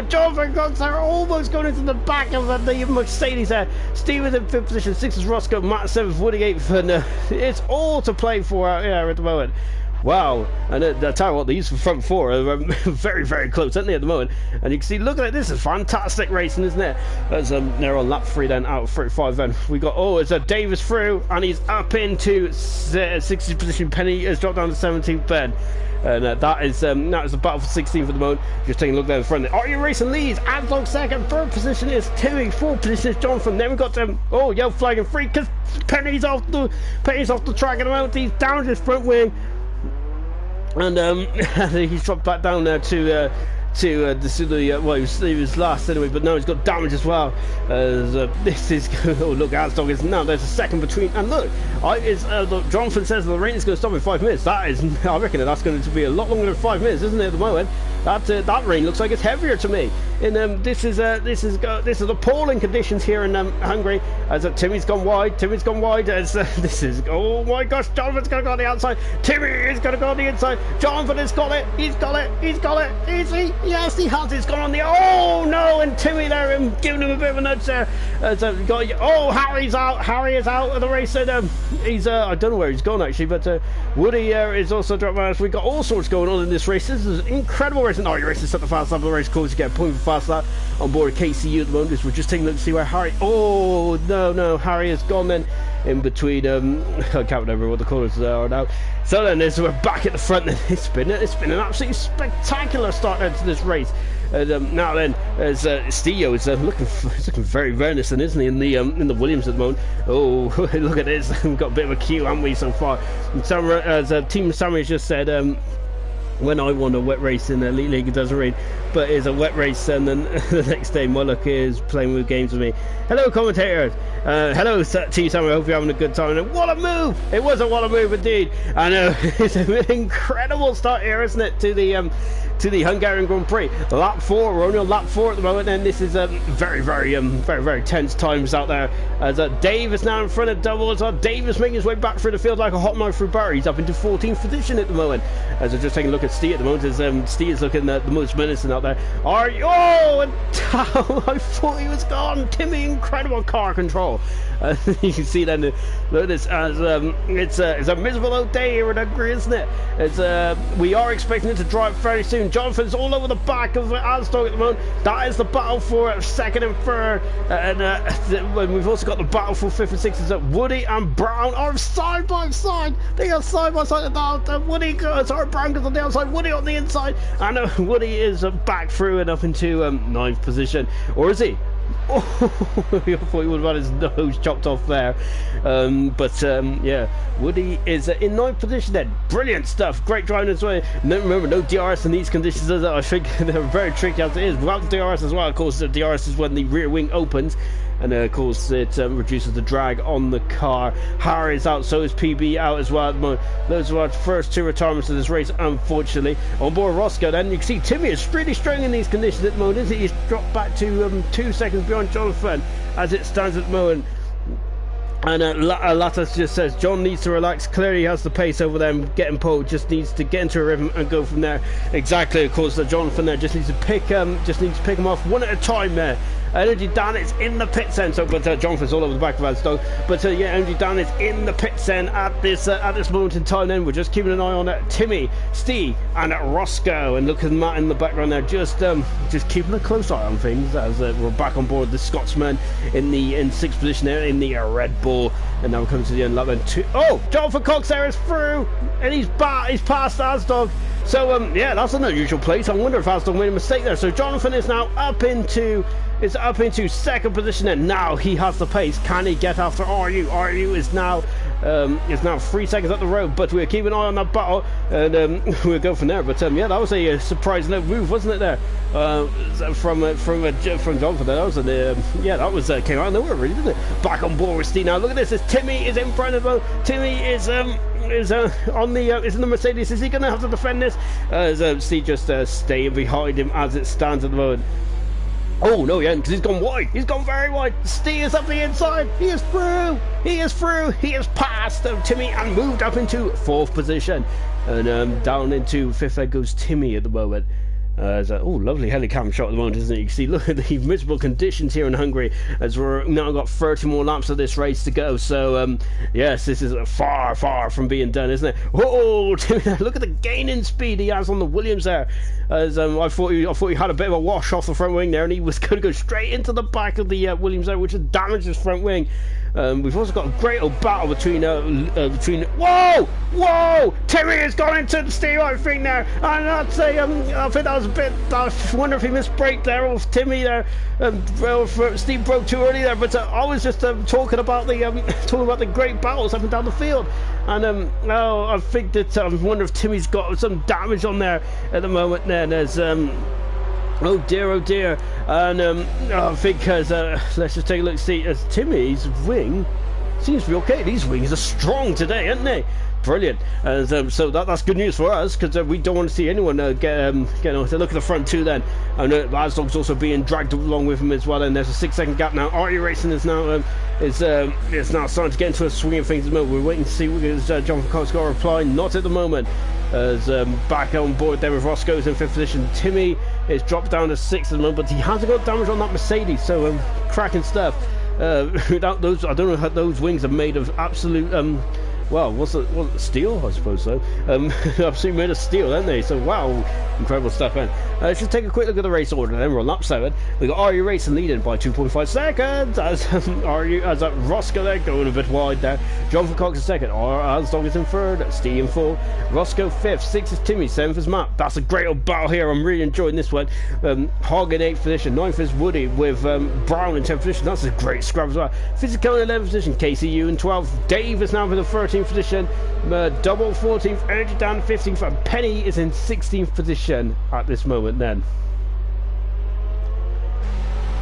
Jonathan Cox are almost going into the back of the Mercedes there. Steve is in fifth position, sixth is Roscoe, Matt seventh, Woody eighth, and it's all to play for out here at the moment. Wow, and I tell you what, these front four are very, very close, aren't they, at the moment? And you can see, look at it, this is fantastic racing, isn't it? As they're on lap 3 then, out of 35 then. We got, it's Davis through, and he's up into 60th position. Penny has dropped down to 17th then. And that is the battle for 16th at the moment. Just taking a look down the front. Are You Racing leads? Adlog second. Third position is Timmy. Fourth position is Jonathan. Then we've got yellow flag and free because Penny's off the track at the moment. He's down his front wing, and he's dropped back down there to he was last anyway, but now he's got damage as well. This is look, Asdog is now there's a second between, and look, Jonathan says the rain is going to stop in 5 minutes. That is, I reckon that's going to be a lot longer than 5 minutes, isn't it? At the moment, that rain looks like it's heavier to me. And this is appalling conditions here in Hungary. As Timmy's gone wide. As this is, oh my gosh, Jonathan's going to go on the outside. Timmy is going to go on the inside. Jonathan has got it. He's got it. Is he? Yes, he has. It's gone on the. Oh no! And Timmy there, giving him a bit of a nudge there. Harry's out. Harry is out of the race. And he's I don't know where he's gone actually, but Woody is also dropped out. We've got all sorts going on in this race. This is incredible racing. Oh, your race is set the fast lap of the race. Of course, you get a point for fast lap on board KCU at the moment. We're just taking a look to see where Harry. Oh no, Harry has gone then in between. I can't remember what the colours are now. So then, as we're back at the front, then it's been an absolutely spectacular start to this race. And now then, as Stio is looking very venison, isn't he, in the Williams at the moment? Oh, look at this! We've got a bit of a queue, haven't we, so far? And Team Samurai just said, when I won a wet race in the Elite League, it doesn't rain, but it's a wet race, and then the next day Moloch is playing with games with me. Hello, commentators. Hello, Team Samurai. Hope you're having a good time. And what a move! It was what a move indeed. I know. It's an incredible start here, isn't it, to the Hungarian Grand Prix. Lap 4. We're only on lap 4 at the moment, and this is very tense times out there. As Dave is now in front of double as well. Dave is making his way back through the field like a hot knife through butter. He's up into 14th position at the moment. As I'm just taking a look at Steve at the moment, as Steve is looking at the most menacing out there. And I thought he was gone. Timmy, incredible car control. You can see then, look at this, as it's a miserable old day here in Hungary, isn't it? We are expecting it to dry up very soon. Jonathan's all over the back of Asdog at the moment. That is the battle for second and third, and we've also got the battle for fifth and sixth. Woody and Brown are side by side. They are side by side. Brown goes on the outside, Woody on the inside, and Woody is back through and up into ninth position, or is he? Oh, I thought he would have had his nose chopped off there. Yeah, Woody is in 9th position then. Brilliant stuff. Great driving as well. No, remember, no DRS in these conditions. I think they're very tricky as it is. Without DRS as well, of course, the DRS is when the rear wing opens. And of course it reduces the drag on the car. Harry's out, so is PB out as well at the moment. Those are our first 2 retirements of this race, unfortunately. On board Roscoe, then you can see Timmy is really strong in these conditions at the moment, isn't he? He's dropped back to 2 seconds behind Jonathan as it stands at the moment. And Latas just says John needs to relax. Clearly he has the pace over them. Getting pole, just needs to get into a rhythm and go from there. Exactly, of course, Jonathan there just needs to pick him off one at a time there. Energy Dan is in the pits end, but Jonathan's all over the back of that dog. But yeah, Energy Dan is in the pits end at this moment in time. Then we're just keeping an eye on Timmy, Steve, and Roscoe, and look at Matt in the background there, just keeping a close eye on things as we're back on board the Scotsman in 6th position there in the Red Bull, and now we're coming to the end lap then. Oh, Jonathan Cox there is through, and he's past Asdog. So yeah, that's an unusual place. I wonder if Asdog made a mistake there. So Jonathan is now up into 2nd position, and now he has the pace. Can he get after RU? RU is now 3 seconds up the road, but we're keeping an eye on that battle, and we'll go from there. But yeah, that was a surprising move, wasn't it there? From Jonathan. That was that was came out of nowhere, really, didn't it? Back on board with Steve now. Look at this. Timmy is in front of him. Timmy is in the Mercedes. Is he going to have to defend this? Steve just staying behind him as it stands at the moment. Oh no, yeah, because he's gone wide. He's gone very wide. Steve is up the inside. He is through. He is through. He has passed Timmy and moved up into 4th position. And down into 5th there goes Timmy at the moment. Lovely helicam shot at the moment, isn't it? You can see, look at the miserable conditions here in Hungary as we're now got 30 more laps of this race to go. So yes, this is far from being done, isn't it? Oh, look at the gain in speed he has on the Williams there. As I thought he had a bit of a wash off the front wing there, and he was going to go straight into the back of the Williams there, which has damaged his front wing. We've also got a great old battle between whoa, Timmy has gone into the Steve, I think there, and I'd say I think that was a bit, I wonder if he missed brake there, or if Timmy there, Steve broke too early there. But I was just talking about the great battles up and down the field, and I think that I wonder if Timmy's got some damage on there at the moment. Then there's oh dear, and I think let's just take a look, see, as Timmy's wing seems to be okay. These wings are strong today, aren't they? Brilliant. So that's good news for us, because we don't want to see anyone get on. So look at the front two then, and Asdog's also being dragged along with him as well, and there's a 6-second gap now. RE Racing is now is now starting to get into a swing of things at the moment. We're waiting to see whether Jonathan Cox got a reply. Not at the moment. As back on board there with Roscoe's in 5th position. Timmy is dropped down to 6th at the moment, but he hasn't got damage on that Mercedes, so cracking stuff. Without those, I don't know how those wings are made of absolute well, was it steel? I suppose so. Absolutely made of steel, aren't they? So wow, incredible stuff. Man, let's just take a quick look at the race order. Then we're on lap 7. We got RU Racing leading by 2.5 seconds. As Roscoe there going a bit wide there. Jonathan Cox in 2nd. Asdog is in 3rd. Steve in 4th. Roscoe 5th. 6th is Timmy. 7th is Matt. That's a great old battle here. I'm really enjoying this one. Hog in 8th position. 9th is Woody with Brown in 10th position. That's a great scrub as well. Physical in 11th position. KCU in 12th. Dave is now in the 13th position. Double 14th, Energy Dan 15th, and Penny is in 16th position at this moment then.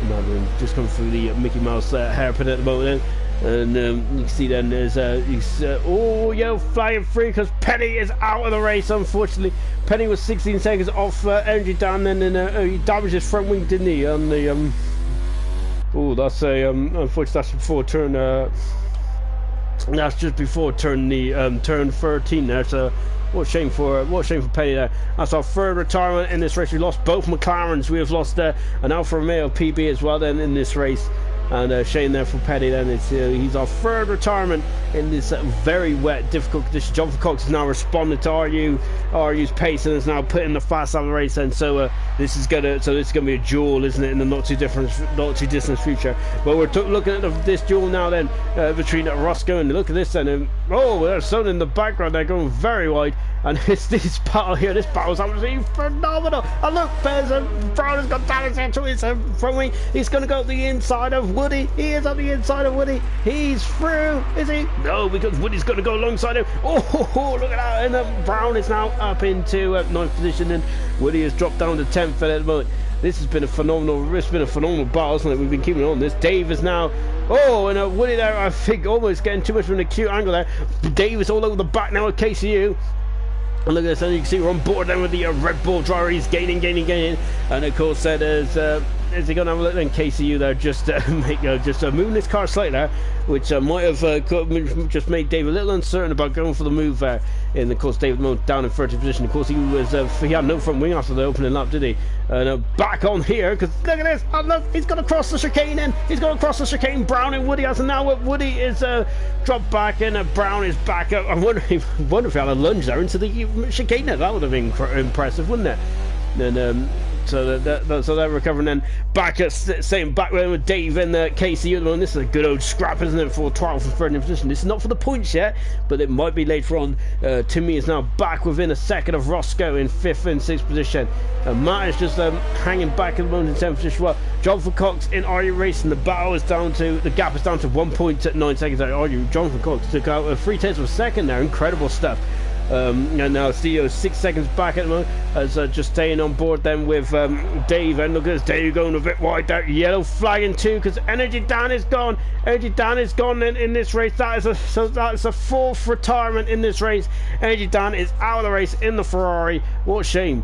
Now we're just coming through the Mickey Mouse hairpin at the moment then. And you can see then there's flying free because Penny is out of the race, unfortunately. Penny was 16 seconds off Energy Dan, then, and he damaged his front wing, didn't he, on the that's unfortunately that's before turn that's just before turn 13 there. So what a shame for Penny there. That's our 3rd retirement in this race. We lost both McLarens. We have lost an Alfa Romeo PB as well then in this race, and shame there for Penny then. He's our 3rd retirement in this very wet, difficult condition. Jonathan Cox has now responded to RU's pace and is now putting the fast out of the race then. So This is gonna be a duel, isn't it, in the not too distant future. But we're looking at this duel now then between Roscoe, and look at this then. Oh, there's someone in the background. They're going very wide. And it's this battle here. This battle is absolutely phenomenal. And look, there's Brown has got damage into his front wing. He's going to go up the inside of Woody. He is on the inside of Woody. He's through, is he? No, because Woody's going to go alongside him. Oh, look at that. And Brown is now up into 9th position, and Woody has dropped down to 10th at the moment. This has been a phenomenal battle, hasn't it? We've been keeping on this. Dave is now, and Woody there, I think, almost getting too much from the cute angle there. Dave is all over the back now at KCU. And look at this, and you can see we're on board then with the Red Bull driver. He's gaining. And of course, there's he going to have a look then? KCU there, just moving this car slightly there, which might have just made Dave a little uncertain about going for the move there. And of course, David Moe down in 30th position. Of course, he had no front wing after the opening lap, did he? And back on here, because look at this, and look, he's going to cross the chicane in. He's going to cross the chicane. Brown and Woody has, and now Woody is dropped back, and Brown is back up. I wonder if he had a lunge there into the chicane there. That would have been impressive, wouldn't it? And so they're recovering then. Back there with Dave and KCU at the moment. This is a good old scrap, isn't it, for 12th and 13th position. This is not for the points yet, but it might be later on. Timmy is now back within a second of Roscoe in 5th and 6th position. Matt is just hanging back at the moment in 10th position. Well, Jonathan Cox in RU Racing, the gap is down to 1.9 seconds. Jonathan Cox took out 3/10 of a second there. Incredible stuff. And now Theo 6 seconds back at the moment, as just staying on board then with Dave. And look at this, Dave going a bit wide there. Yellow flagging too, because Energy Dan is gone. Energy Dan is gone in this race. That is a 4th retirement in this race. Energy Dan is out of the race in the Ferrari. What a shame.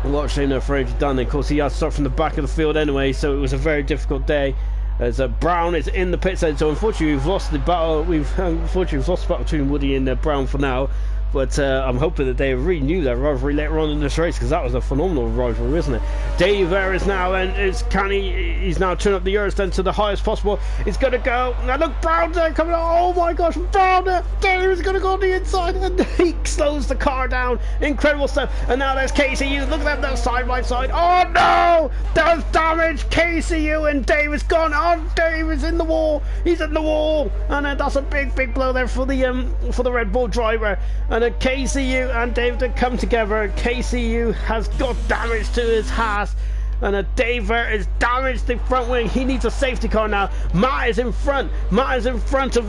What a shame there for Energy Dan. Of course, he had to start from the back of the field anyway, so it was a very difficult day. As Brown is in the pit side, so unfortunately we've lost the battle. Between Woody and Brown for now. But I'm hoping that they renew their rivalry later on in this race, because that was a phenomenal rivalry, isn't it? Dave there is now, and he's now turned up the Euros then to the highest possible. He's going to go. Now look, Brown there coming out. Oh my gosh, Brown there. Dave is going to go on the inside, and he slows the car down. Incredible stuff. And now there's KCU. Look at them side by side. Oh no! There's damage. KCU and Dave is gone. Oh, Dave is in the wall. He's in the wall, and that's a big blow there for the Red Bull driver. And KCU and Dave to come together. KCU has got damage to his Haas, and Dave is damaged the front wing. He needs a safety car now. Matt is in front. Matt is in front of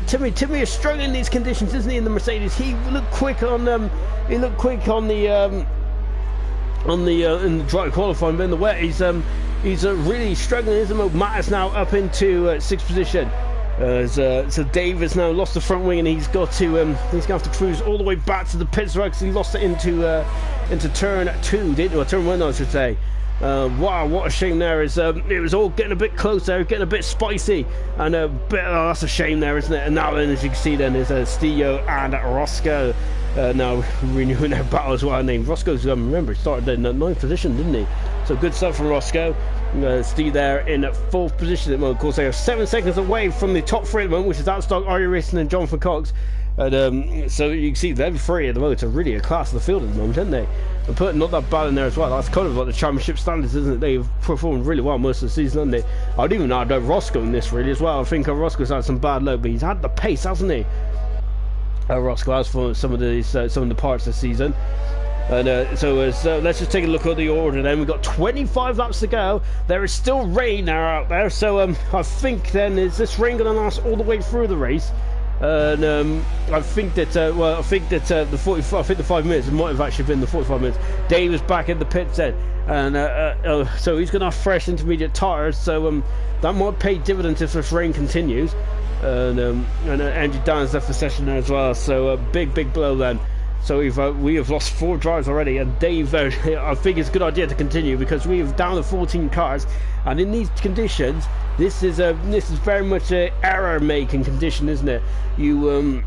Timmy. Timmy is struggling in these conditions, isn't he? In the Mercedes, he looked quick on in the dry qualifying, but in the wet, he's really struggling, isn't he? Matt is now up into 6th position. So Dave has now lost the front wing, and he's going to have to cruise all the way back to the pits because he lost it into turn 2, didn't he? Or turn 1, I should say. Wow, what a shame there. It was all getting a bit closer, getting a bit spicy, and that's a shame there, isn't it? And now, as you can see, then is Stio and Roscoe now renewing their battle as well. I named Roscoe's, remember, started in 9th position, didn't he? So good stuff from Roscoe. Steve there in 4th position at the moment. Of course, they are 7 seconds away from the top 3 at the moment, which is Outstock, RU Racing, and Jonathan Cox. And so you can see them 3 at the moment are really a class of the field at the moment, aren't they? And putting not that bad in there as well. That's kind of like the championship standards, isn't it? They've performed really well most of the season, haven't they? I'd even add Roscoe in this really as well. I think Roscoe's had some bad luck, but he's had the pace, hasn't he? Roscoe has for some of the parts of the season. And so let's just take a look at the order then. We've got 25 laps to go. There is still rain now out there, so I think then, is this rain going to last all the way through the race? And I think that the 5 minutes, it might have actually been the 45 minutes. Dave is back in the pits then, and so he's going to have fresh intermediate tyres, so that might pay dividends if this rain continues. And Andrew Dan's left the session there as well, so big blow then. So we have lost 4 drivers already, and Dave, I think it's a good idea to continue, because we have down to 14 cars, and in these conditions, this is very much an error-making condition, isn't it? You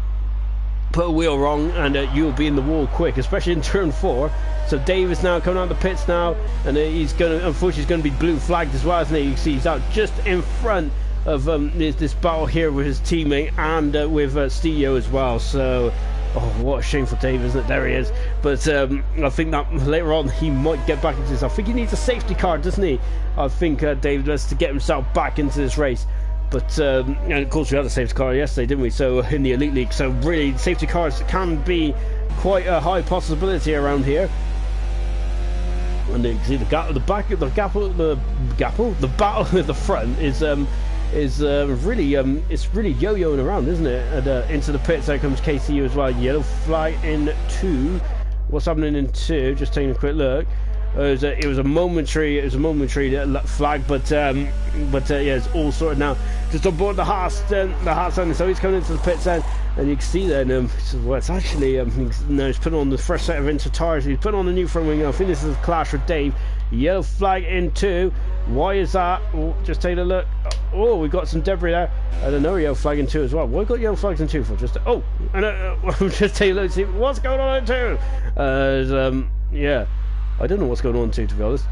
put a wheel wrong, and you'll be in the wall quick, especially in turn 4. So Dave is now coming out of the pits now, and unfortunately he's going to be blue flagged as well, isn't he? You see he's out just in front of this battle here with his teammate and with Stio as well. So Oh, what a shame for Dave, isn't it? There he is. But I think that later on he might get back into this. I think he needs a safety car, doesn't he? I think Dave does, to get himself back into this race. But and of course we had a safety car yesterday, didn't we? So in the Elite League. So really, safety cars can be quite a high possibility around here. And you can see the battle at the front is really it's really yo-yoing around, isn't it? And into the pits there comes KCU as well. Yellow flag in 2. What's happening in 2? Just taking a quick look. It was a momentary flag, but yeah, it's all sorted now. Just on board the Haas stand, so he's coming into the pits then, and you can see then well, it's actually he's putting on the fresh set of inter tires. He's putting on the new front wing. I think this is a clash with Dave. Yellow flag in 2. Why is that? Oh, just take a look. Oh, we got some debris there. I don't know, yellow flag in 2 as well. What got yellow flags in 2 for? Just just take a look, see what's going on in 2. Yeah, I don't know what's going on in 2, to be honest.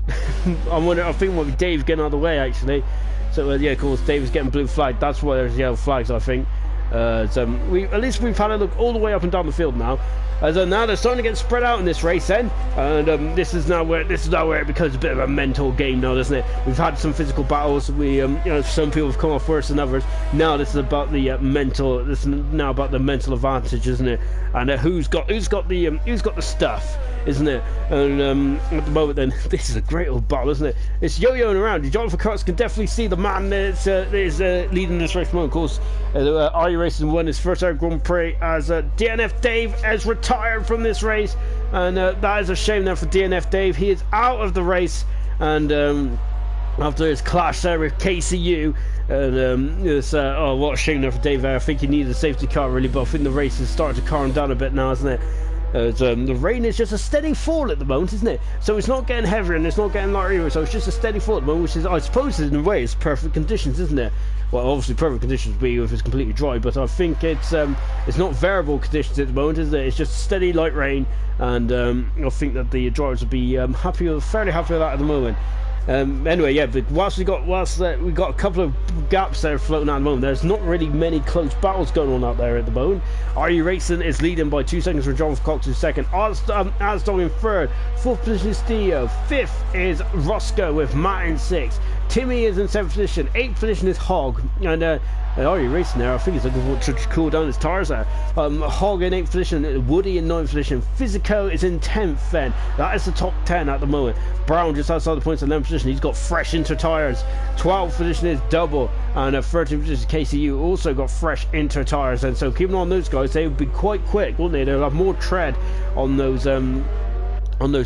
I think it might be Dave getting out of the way actually. So yeah, of course Dave's getting blue flag. That's why there's yellow flags, I think. At least we've had a look all the way up and down the field now. Now they're starting to get spread out in this race then, and this is now where it becomes a bit of a mental game now, doesn't it? We've had some physical battles. Some people have come off worse than others. Now this is about the mental. This is now about the mental advantage, isn't it? And who's got the stuff, isn't it? And at the moment, then this is a great old battle, isn't it? It's yo-yoing around. Jonathan Kurtz can definitely see the man that is leading this race. Of course, IRC Racing won his first ever Grand Prix as DNF Dave has retired from this race, and that is a shame now for DNF Dave. He is out of the race, and after his clash there with KCU, and oh, what a shame there for Dave. I think he needed a safety car really, but I think the race is starting to calm down a bit now, isn't it? The rain is just a steady fall at the moment, isn't it? So it's not getting heavier and it's not getting lighter either, so it's just a steady fall at the moment, which is, I suppose, in a way, it's perfect conditions, isn't it? Well, obviously perfect conditions would be if it's completely dry, but I think it's not variable conditions at the moment, is it? It's just steady light rain, and I think that the drivers will be fairly happy with that at the moment. Anyway, yeah, but whilst we got a couple of gaps there floating out at the moment, there's not really many close battles going on out there at the moment. IRC Racing is leading by 2 seconds from John Cox in second. Asdog in third. 4th position is Theo. 5th is Roscoe with Matt in 6th. Timmy is in 7th position. 8th position is Hog. And IRC Racing there, I think he's looking to cool down his tyres there. Hog in 8th position. Woody in 9th position. Physico is in 10th then. That is the top 10 at the moment. Brown just outside the points in 11th position. He's got fresh inter tyres. 12th position is Double, and 13th position is KCU also got fresh inter tyres. And so keeping on those guys, they would be quite quick, wouldn't they? They'll have more tread on those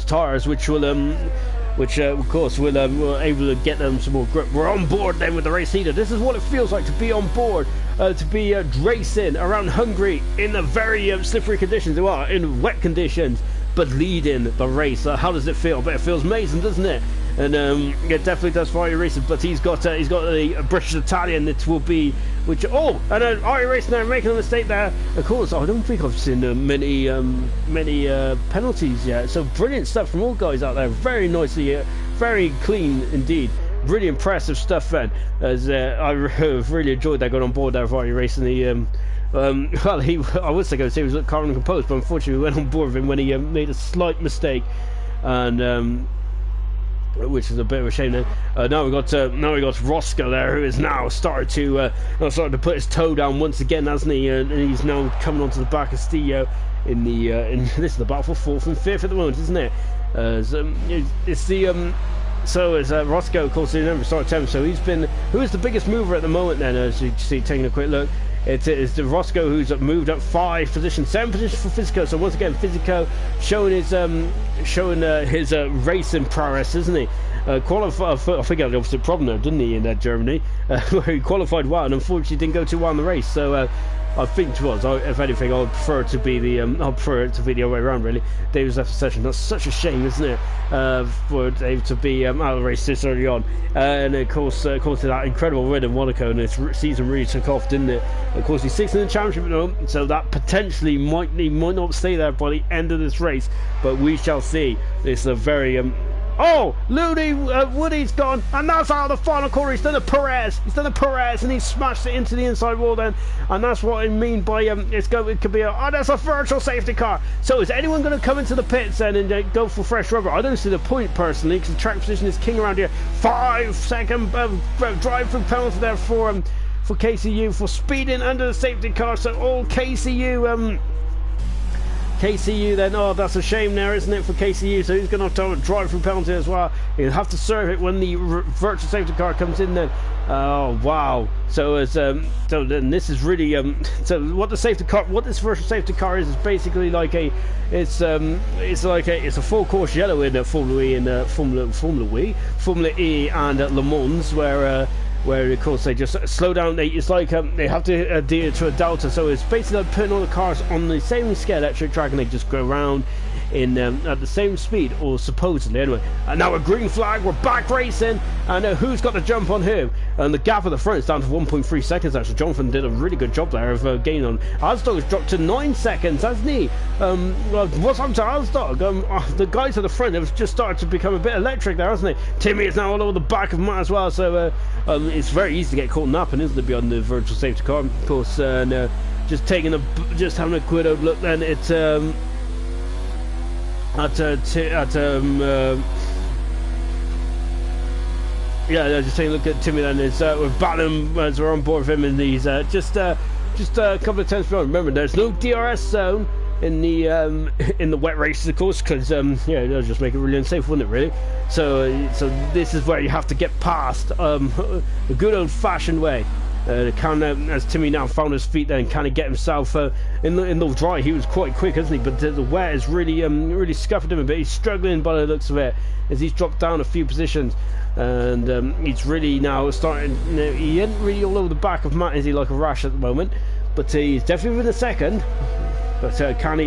tyres, which will of course will able to get them some more grip. We're on board then with the race leader. This is what it feels like to be on board, to be racing around Hungary in the very slippery conditions. Well, in wet conditions, but leading the race. How does it feel? But it feels amazing, doesn't it? And it definitely does for IRC Racing. But he's got the British Italian that will be, and IRC Racing now making a mistake there. Of course, I don't think I've seen many penalties yet. So brilliant stuff from all guys out there. Very nicely, very clean indeed. Really impressive stuff, then. As I really enjoyed that going on board there for IRC Racing. I would say he was calm and composed, but unfortunately we went on board with him when he made a slight mistake, and which is a bit of a shame. Then now we got Roscoe there, who is now started to put his toe down once again, hasn't he? And he's now coming onto the back of Stio in this is the battle for 4th and 5th at the moment, isn't it? It's Roscoe, of course, he never started 10th, so who is the biggest mover at the moment then, as you see, taking a quick look. It is the Roscoe who's moved up 5 positions, 7 positions for Physico. So once again, Physico showing his racing prowess, isn't he? Qualified. I think he had the opposite problem there, didn't he, in Germany, where he qualified well and unfortunately didn't go too well in the race. So I think, if anything, I would prefer it to be the other way around. Really, Dave was left for session. That's such a shame, isn't it, for Dave to be out of the race this early on. And of course, to that incredible win in Monaco, and his season really took off, didn't it? Of course, he's 6th in the championship at the moment, so that potentially might not stay there by the end of this race, but we shall see. It's a very Oh, Looney, Woody's gone, and that's out of the final corner. He's done a Perez. And he smashed it into the inside wall then, and that's what I mean by it could be that's a virtual safety car. So is anyone going to come into the pits then and go for fresh rubber? I don't see the point personally, because the track position is king around here. 5-second drive-through penalty there for KCU for speeding under the safety car. So all KCU then, oh, that's a shame there, isn't it, for KCU? So he's going to have a drive-through penalty as well. He'll have to serve it when the virtual safety car comes in then. Oh wow! So as so then this is really so what this virtual safety car is basically like it's a full course yellow in Formula E and Formula E and Le Mans where of course they just slow down. It's like they have to adhere to a delta, so it's basically like putting all the cars on the same scale electric track and they just go around in at the same speed, or supposedly anyway. And now a green flag, we're back racing, and who's got the jump on who? And the gap at the front is down to 1.3 seconds actually. Jonathan did a really good job there of gaining on. Asdog has dropped to 9 seconds, hasn't he? What's up to Asdog? The guys at the front have just started to become a bit electric there, hasn't he? Timmy is now all over the back of Matt as well, so it's very easy to get caught napping, isn't it, beyond the virtual safety car? Of course, just having a quick look then just taking a look at Timmy then. We're battling as we're on board with him, and he's just a couple of times beyond. Remember, there's no DRS zone in the wet races, of course, because it'll just make it really unsafe, wouldn't it? Really. So this is where you have to get past a good old-fashioned way. As Timmy now found his feet there and kind of get himself in the dry. He was quite quick, isn't he? But the wet is really scuffed him a bit. He's struggling by the looks of it as he's dropped down a few positions, and he's really now starting. He isn't really all over the back of Matt, is he, like a rash at the moment? But he's definitely within a second. But can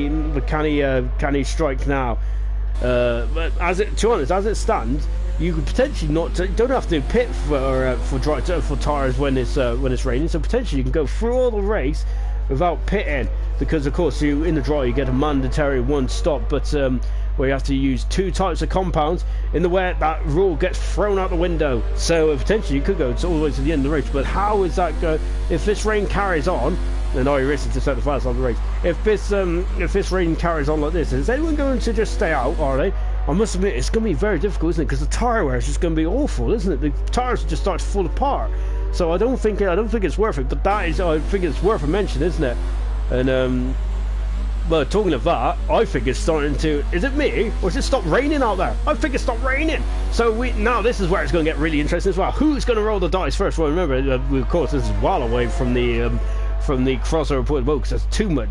he strike now? But to be honest, as it stands, you could potentially don't have to pit for tires when it's raining. So potentially you can go through all the race without pitting, because of course in the dry you get a mandatory one stop, but where you have to use 2 types of compounds. In the wet, that rule gets thrown out the window. So potentially you could go all the way to the end of the race. But how is that go if this rain carries on? And IRC to set the fast on the race. If this rain carries on like this, is anyone going to just stay out? Are they? I must admit, it's going to be very difficult, isn't it? Because the tyre wear is just going to be awful, isn't it? The tyres just start to fall apart. So I don't think it's worth it. But I think it's worth a mention, isn't it? And well, talking of that, I think it's starting to. Is it me, or has it stopped raining out there? I think it's stopped raining. So now this is where it's going to get really interesting as well. Who's going to roll the dice first? Well, remember, of course, this is well away from the crossover point of boat, because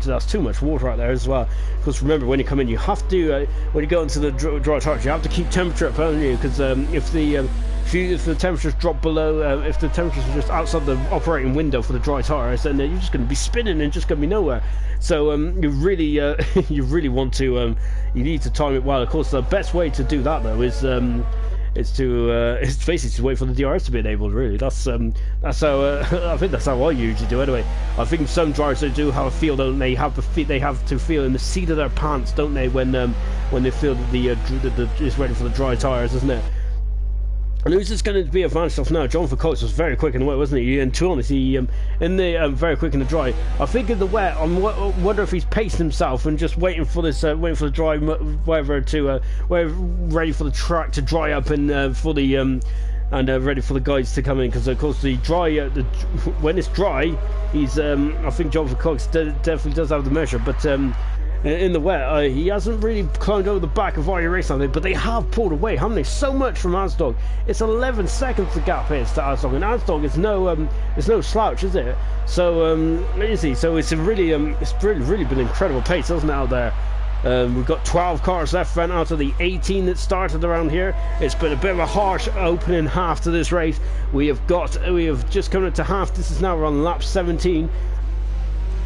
that's too much water out there as well. Because remember, when you come in, you have to when you go into the dry tires, you have to keep temperature up, haven't you? Because if the temperatures drop below, if the temperatures are just outside the operating window for the dry tires, then you're just going to be spinning and just going to be nowhere. So you really want to you need to time it well. Of course, the best way to do that though is basically to wait for the DRS to be enabled. Really, that's how I think that's how I usually do. Anyway, I think some drivers they do have a feel, don't they? They have to feel in the seat of their pants, don't they? When they feel that it's ready for the dry tires, isn't it? And who's just going to be advanced off now? Jonathan Coates was very quick in the wet, wasn't he? And to be honest, he very quick in the dry. I think in the wet, I wonder if he's paced himself and just waiting for the dry, ready for the track to dry up and ready for the guys to come in. Because of course when it's dry, he's I think Jonathan Coates definitely does have the measure, but. In the wet, he hasn't really climbed over the back of IRC, but they have pulled away, haven't they? So much from Asdog. It's 11 seconds the gap is to Asdog, and Asdog is no slouch, is it? So is he? So it's really been incredible pace, hasn't it, out there? We've got 12 cars left front out of the 18 that started around here. It's been a bit of a harsh opening half to this race. We have just come into half. This is now on lap 17,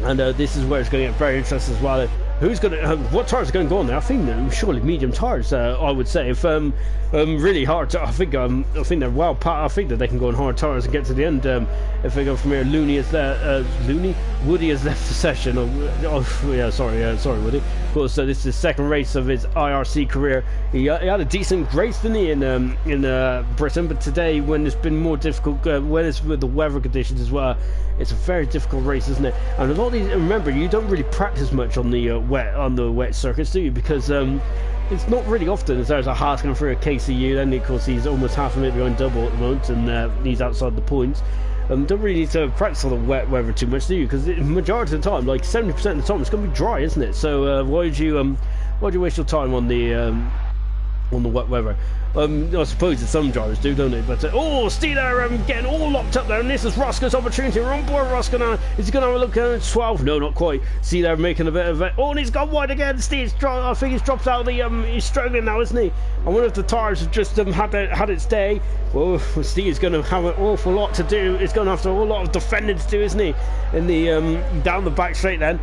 and this is where it's going to get very interesting as well. Who's going to? What tires are going to go on there? I think surely medium tires. I would say if really hard. I think they're well. I think that they can go on hard tires and get to the end. If they go from here, Woody has left the session. Sorry Woody. course, this is his second race of his IRC career. He had a decent race, didn't he, in Britain, but today, when it's been more difficult, when it's with the weather conditions as well, it's a very difficult race, isn't it? And a lot of these, remember, you don't really practice much on the wet circuits, do you? Because it's not really often as there's a Haas going through a KCU. Then of course he's almost half a minute behind double at the moment, and he's outside the points. Don't really need to practice on the wet weather too much, do you? Because the majority of the time, like 70% of the time, it's going to be dry, isn't it? So why would you waste your time on the wet weather? I suppose that some drivers do, don't they? But oh, Steve there, getting all locked up there, and this is Roscoe's opportunity. We're on board Roscoe now. Is he going to have a look at 12? No, not quite. See there, making a bit of it. Oh, and he's gone wide again. Steve's I think he's dropped out of the. He's struggling now, isn't he? I wonder if the tyres have just had its day. Well, Steve's going to have an awful lot to do. He's going to have a whole lot of defending to do, isn't he? In the down the back straight then.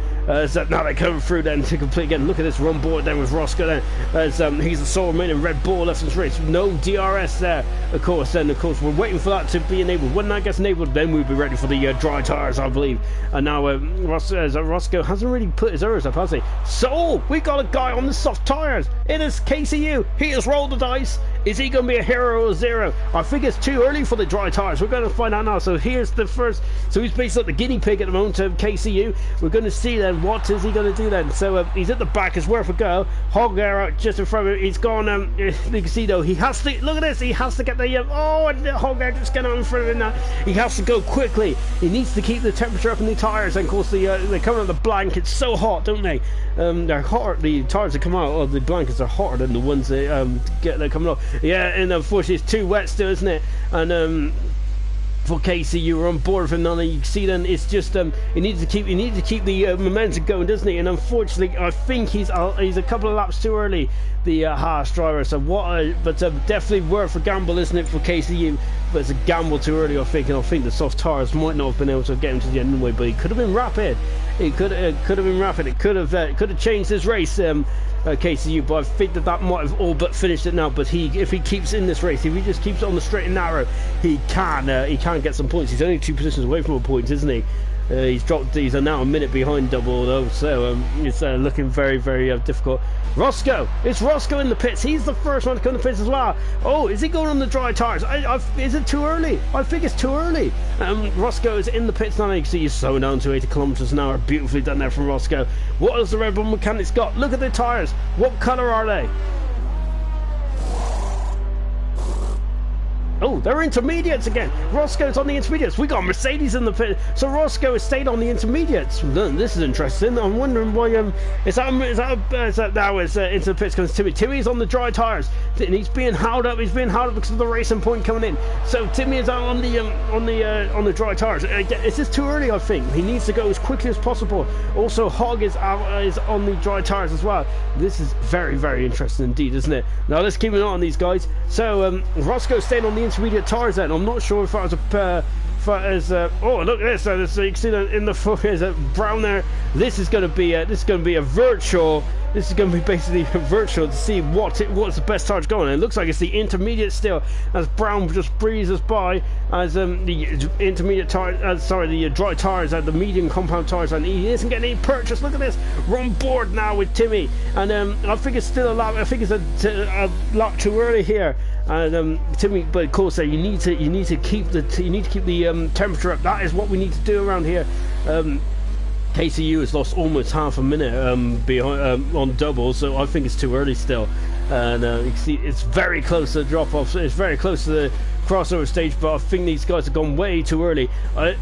So now they're coming through then to complete again. Look at this run board then with Roscoe then. As he's the sole remaining Red Bull left in this race. No DRS there, of course. Then, of course, we're waiting for that to be enabled. When that gets enabled, then we'll be ready for the dry tyres, I believe. And now Roscoe hasn't really put his errors up, has he? So we got a guy on the soft tyres. It is KCU. He has rolled the dice. Is he going to be a hero or zero? I think it's too early for the dry tyres. We're going to find out now. So here's the first. So he's basically the guinea pig at the moment of KCU. We're going to see then what is he going to do then. So he's at the back. It's worth a go. Hog there out just in front of him. He's gone. You can see though he has to look at this. He has to get the and the Hog there just getting out in front of him now. He has to go quickly. He needs to keep the temperature up in the tyres. And of course they come out of the blank. It's so hot, don't they? They're hotter. The tyres that come out of the blankets are hotter than the ones that coming off. Yeah, and unfortunately it's too wet still, isn't it? And for KCU, we're on board with him now. You can see then it's just he needs to keep the momentum going, doesn't he? And unfortunately, I think he's a couple of laps too early, the Haas driver. So but definitely worth a gamble, isn't it, for KCU? But it's a gamble too early, I think, and I think the soft tyres might not have been able to get him to the end anyway. But he could have been rapid. It could have been rapid. It could have changed his race. KCU, but I think that might have all but finished it now. But if he keeps in this race, if he just keeps it on the straight and narrow, he can get some points. He's only 2 positions away from a point, isn't he? He's now a minute behind double though, so it's looking very, very difficult. Roscoe, it's Roscoe in the pits. He's the first one to come to the pits as well. Oh, is he going on the dry tyres? Is it too early? I think it's too early. Roscoe is in the pits now. You can see he's slowing down to 80 kilometers an hour. Beautifully done there from Roscoe. What has the Red Bull mechanics got? Look at the tyres. What colour are they? Oh, they're intermediates again. Roscoe's on the intermediates. We got Mercedes in the pit. So Roscoe has stayed on the intermediates. This is interesting. I'm wondering why. Is that now into the pits comes Timmy. Timmy's on the dry tyres, and he's being held up. He's being held up because of the racing point coming in. So Timmy is out on the dry tyres. It's just too early, I think. He needs to go as quickly as possible. Also, Hog is on the dry tyres as well. This is very, very interesting indeed, isn't it? Now let's keep an eye on these guys. So Roscoe's staying on the intermediate tyres then. I'm not sure if that was oh, look at this. So you can see that in the foot is brown there. This is going to be a virtual. This is going to be basically virtual to see what's the best tyres going. And it looks like it's the intermediate still, as Brown just breezes by as the intermediate tyre, the dry tyres, the medium compound tyres, and he isn't getting any purchase. Look at this. We're on board now with Timmy, and I think it's still a lap. I think it's a lap too early here. And Timmy, but of course, you need to keep the temperature up. That is what we need to do around here. KCU has lost almost half a minute behind on double, so I think it's too early still. And you can see it's very close to the drop off. It's very close to the crossover stage, but I think these guys have gone way too early.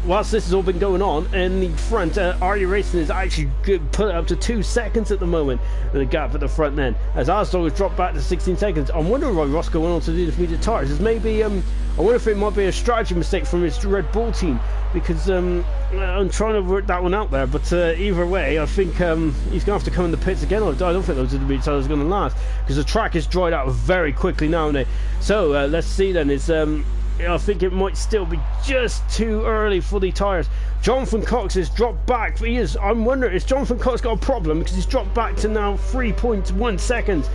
Whilst this has all been going on in the front, RE Racing is actually put up to 2 seconds at the moment, the gap at the front then, as Arsdog has dropped back to 16 seconds. I'm wondering why Roscoe went on to do the intermediate tyres. It's maybe I wonder if it might be a strategy mistake from his Red Bull team, because I'm trying to work that one out there. But either way, I think he's going to have to come in the pits again. I don't think those intermediate tyres are going to last, because the track is dried out very quickly now. So let's see then. I think it might still be just too early for the tyres. Jonathan Cox has dropped back. I'm wondering, has Jonathan Cox got a problem, because he's dropped back to now 3.1 seconds.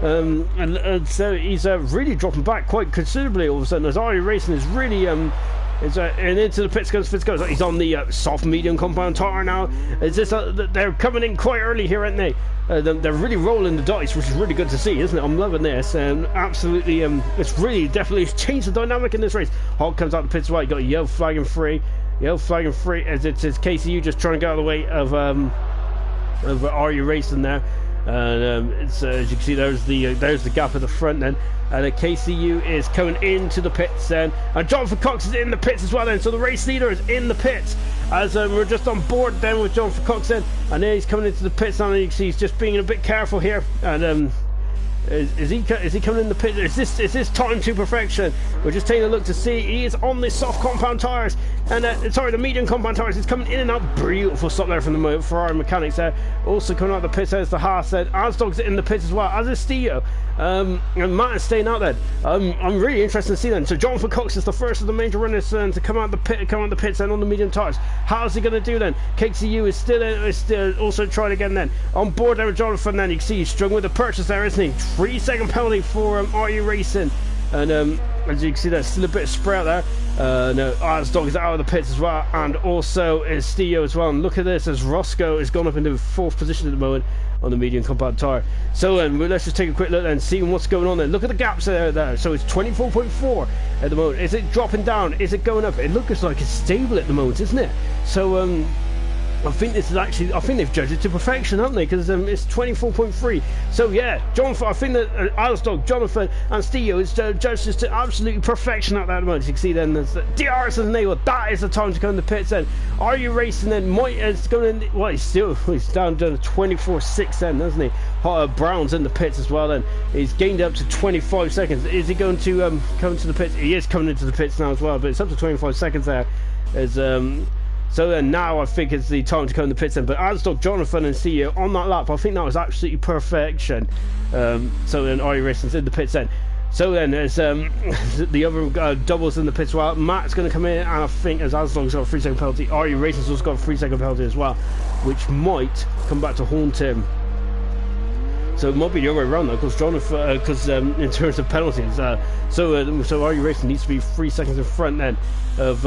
And so he's really dropping back quite considerably all of a sudden, as RE Racing is really And into the pits goes Fizzico. He's on the soft medium compound tire now. Is this they're coming in quite early here, aren't they? They're really rolling the dice, which is really good to see, isn't it? I'm loving this. Absolutely, it's really definitely changed the dynamic in this race. Hogg comes out the pits right. You got a yellow flagging free. Yellow flagging free as it's KCU just trying to get out of the way of RU Racing there. And it's as you can see, there's the gap at the front then, and the KCU is coming into the pits then, and Jonathan Cox is in the pits as well then, so the race leader is in the pits as we're just on board then with Jonathan Cox then, and then he's coming into the pits now, and you can see he's just being a bit careful here, and is he coming in the pit? Is this time to perfection? We're just taking a look to see. He is on the soft compound tires, and sorry, the medium compound tires. He's coming in and out. Beautiful stop there from the Ferrari mechanics there. Also coming out of the pits there's the Haas there. Asdog's in the pits as well, as is Stio. And Matt is staying out there. I'm really interested to see then. So Jonathan Cox is the first of the major runners to come out the pits then on the medium tires. How's he going to do then? KCU is still also trying again then. On board there with Jonathan then. You can see he's struggling with the purchase there, isn't he? 3-second penalty for RU Racing, and as you can see there's still a bit of spray out there. Arsdog is out of the pits as well, and also is Stio as well. And look at this, as Roscoe has gone up into 4th position at the moment on the medium compound tire. So let's just take a quick look and see what's going on there. Look at the gaps there. So it's 24.4 at the moment. Is it dropping down? Is it going up? It looks like it's stable at the moment, isn't it? So I think this is actually, I think they've judged it to perfection, haven't they? Because it's 24.3. So yeah, Jonathan, I think that Alsdog, Jonathan, and Stio is judged as to absolutely perfection at that moment. You can see then there's DRS and Nail. That is the time to go in the pits. Then are you racing? Then Mike is going. Well, he's down to 24.6 then, doesn't he? Brown's in the pits as well. Then he's gained up to 25 seconds. Is he going to come to the pits? He is coming into the pits now as well, but it's up to 25 seconds there. As So then now I think it's the time to come in the pits then. But Asdog, Jonathan and CEO on that lap, I think that was absolutely perfection. So then RU Racing's in the pits then. So then there's the other doubles in the pits as well. Matt's going to come in, and I think as Asdog's got a 3-second penalty, RU Racing's also got a 3-second penalty as well, which might come back to haunt him. So it might be the other way around though, because Jonathan, in terms of penalties, so RU Racing needs to be 3 seconds in front then of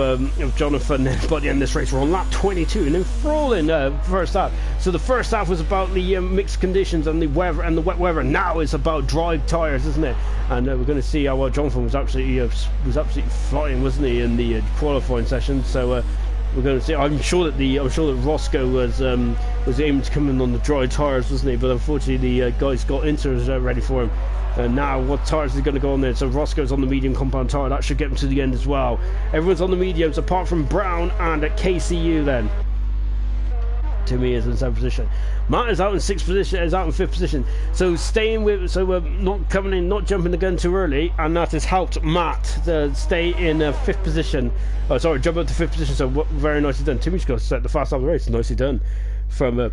Jonathan. By the end of this race, we're on lap 22, and then Frolin first half. So the first half was about the mixed conditions and the weather and the wet weather. Now it's about dry tyres, isn't it? And we're going to see how Jonathan was absolutely flying, wasn't he, in the qualifying session? So. We're going to see. I'm sure that Roscoe was aiming to come in on the dry tyres, wasn't he? But unfortunately, the guys got inters ready for him. And now, what tyres is going to go on there? So Roscoe's on the medium compound tyre. That should get him to the end as well. Everyone's on the mediums apart from Brown and at KCU. Then Timmy is in 7th position. Matt is out in 6th position. Is out in 5th position. So staying with. So we're not coming in, not jumping the gun too early, and that has helped Matt to stay in 5th position. Oh, sorry, jump up to 5th position. So very nicely done. Timmy's got to set the fast lap of the race. Nicely done. From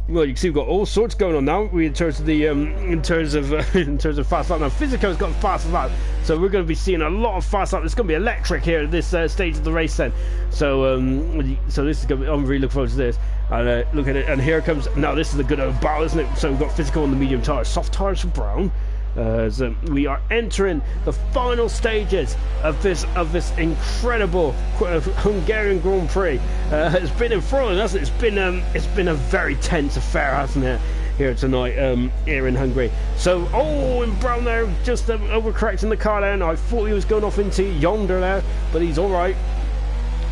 well, you can see we've got all sorts going on now. In terms of the in terms of fast lap. Now Physico's got fast lap, so we're going to be seeing a lot of fast lap. It's going to be electric here at this stage of the race. Then, so so this is going to be. I'm really looking forward to this. And look at it. And here comes. Now this is a good old battle, isn't it? So we've got Physical on the medium tyres, soft tyres for Brown. So we are entering the final stages of this incredible Hungarian Grand Prix. It's been enthralling, hasn't it? It's been a very tense affair, hasn't it? Here tonight, here in Hungary. So, and Brown there just overcorrecting the car there. And I thought he was going off into yonder there, but he's all right.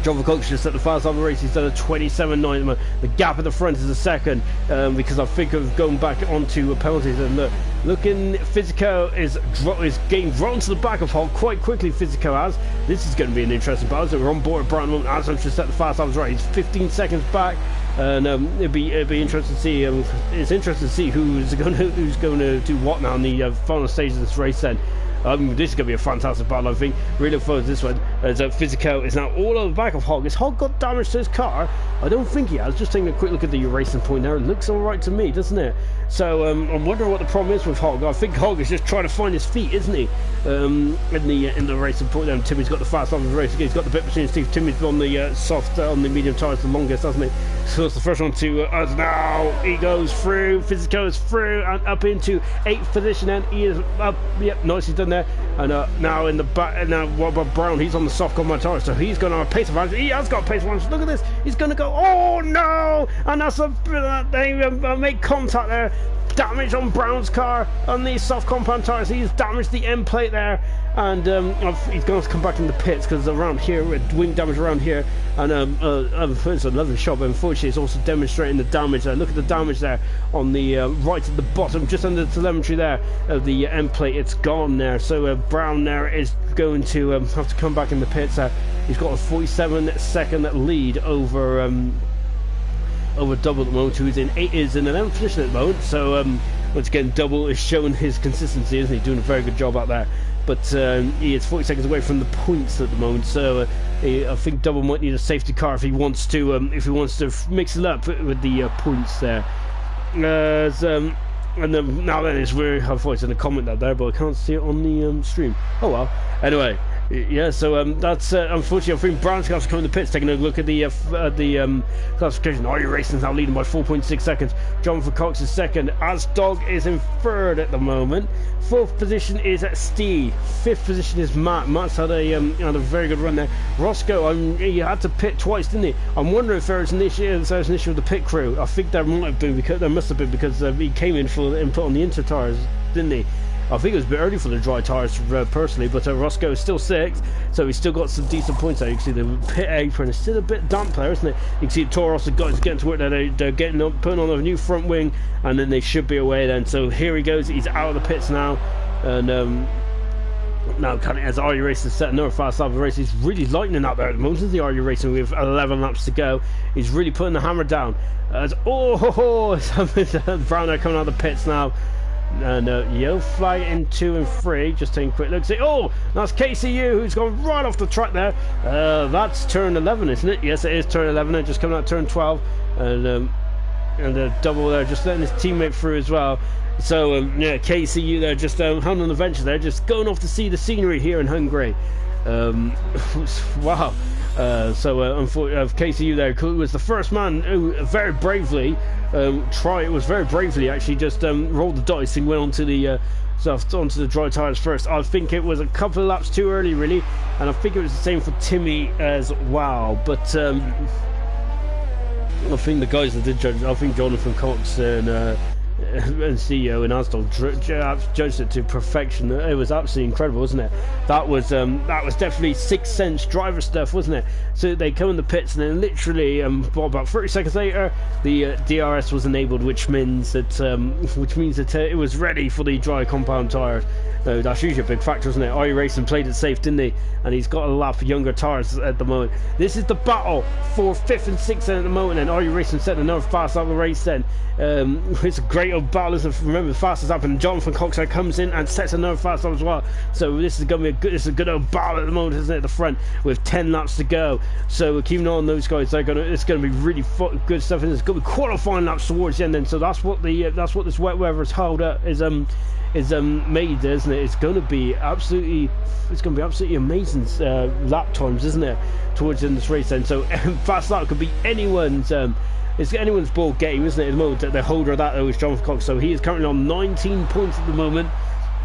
John Cox just at the fast lap of the race. He's done a 27.9. The gap at the front is a second, because I think of going back onto penalties. And looking, Physico is getting drawn to the back of Hogg quite quickly. Physico has. This is going to be an interesting battle. So we're on board Brown as I'm just at the fast lap of the race. He's 15 seconds back, and it'd be interesting to see. It's interesting to see who's going to do what now in the final stage of this race. Then. This is going to be a fantastic battle, I think. Really look forward to this one. As Physico is now all over the back of Hogg. Has Hogg got damage to his car? I don't think he has. Just taking a quick look at the racing point there. It looks alright to me, doesn't it? So I'm wondering what the problem is with Hogg. I think Hogg is just trying to find his feet, isn't he? In the racing point there. Timmy's got the fast lap of the race. He's got the bit between Steve. Timmy's on the soft, on the medium tyres the longest, hasn't he? So it's the first one to us now. He goes through. Physico is through and up into 8th position. And he is up. Yep, nicely done there. And now in the back. And now what about Brown? He's on the soft combat tires, so he's going to have a pace advantage. He has got a pace advantage. Look at this. He's going to go. Oh no! And that's they make contact there. Damage on Brown's car on these soft compound tires. He's damaged the end plate there, and he's going to come back in the pits because around here, with wing damage around here, and it's a lovely shot, but unfortunately it's also demonstrating the damage there. Look at the damage there on the right at the bottom, just under the telemetry there of the end plate. It's gone there, so Brown there is going to have to come back in the pits. He's got a 47-second lead over Double at the moment, who is in 11th position at the moment. So once again, Double is showing his consistency, isn't he? Doing a very good job out there. But he is 40 seconds away from the points at the moment. So I think Double might need a safety car if he wants to mix it up with the points there. And then now then, it's very. I thought it's in the comment out there, but I can't see it on the stream. Oh well. Anyway. Yeah, so that's unfortunately. I think Brown's going to come in the pits, taking a look at the classification. Are you racing now leading by 4.6 seconds? Jonathan Cox is second. Asdog is in third at the moment. Fourth position is Steve. Fifth position is Matt. Matt's had a very good run there. Roscoe, he had to pit twice, didn't he? I'm wondering if there was an issue with the pit crew. I think there must have been because he came in for input on the inter tires, didn't he? I think it was a bit early for the dry tyres personally, but Roscoe is still sixth, so he's still got some decent points there. You can see the pit apron is still a bit damp there, isn't it? You can see Toros, the guys getting to work there. They're putting on a new front wing, and then they should be away then. So here he goes. He's out of the pits now, and now kind of as RU Racing set another fast lap of the race. He's really lightening out there at the moment, isn't the RU Racing with 11 laps to go. He's really putting the hammer down. Brown are coming out of the pits now. And Yo Fly in 2 and 3, just taking a quick look. See, oh, that's KCU who's gone right off the track there. That's turn 11, isn't it? Yes, it is turn 11. They're just coming out turn 12, and Double there, just letting his teammate through as well. So yeah, KCU there, just hand on the venture there, just going off to see the scenery here in Hungary. Wow. KCU there, who was the first man who very bravely actually just rolled the dice and went onto the dry tyres first. I think it was a couple of laps too early really, and I think it was the same for Timmy as well, but I think the guys that did judge, I think Jonathan Cox and CEO and Asdol judged it to perfection. It was absolutely incredible, wasn't it? That was definitely Sixth Sense driver stuff, wasn't it? So they come in the pits, and then literally about 30 seconds later the DRS was enabled, which means that it was ready for the dry compound tyres. That's usually a big factor, isn't it? RU Racing played it safe, didn't he? And he's got a lap for younger tyres at the moment. This is the battle for 5th and 6th at the moment, and RU Racing setting another fast lap of the race then. It's a great old battle, isn't it? Remember, the fastest lap, and Jonathan Cox comes in and sets another fast lap as well. So this is going to be a good old battle at the moment, isn't it? At the front with 10 laps to go. So we're keeping on those guys. It's going to be really good stuff, and it's going to be qualifying laps towards the end. Then, so that's what this wet weather has held up is made, isn't it? It's going to be absolutely amazing lap times, isn't it, towards the end of this race then. So fast lap could be anyone's it's anyone's ball game, isn't it, at the moment? The holder of that though is Jonathan Cox, so he is currently on 19 points at the moment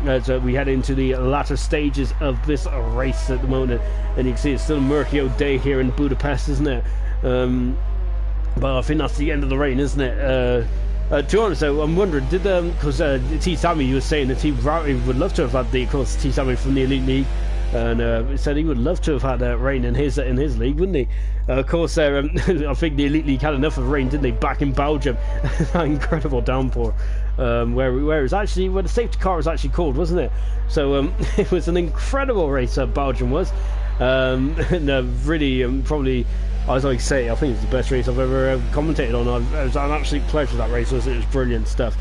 as we head into the latter stages of this race at the moment. And you can see it's still a murky old day here in Budapest, isn't it? But I think that's the end of the rain, isn't it? To be honest though, I'm wondering, because T. Sammy was saying that he would love to have had T. Sammy from the Elite League, and he said he would love to have had rain in his league, wouldn't he? Of course, I think the Elite League had enough of rain, didn't they, back in Belgium? That incredible downpour, where it was actually, where the safety car was actually called, wasn't it? So it was an incredible race Belgium was, and really probably, as I say, I think it's the best race I've ever commentated on. It was an absolute pleasure, that race was. It was brilliant stuff.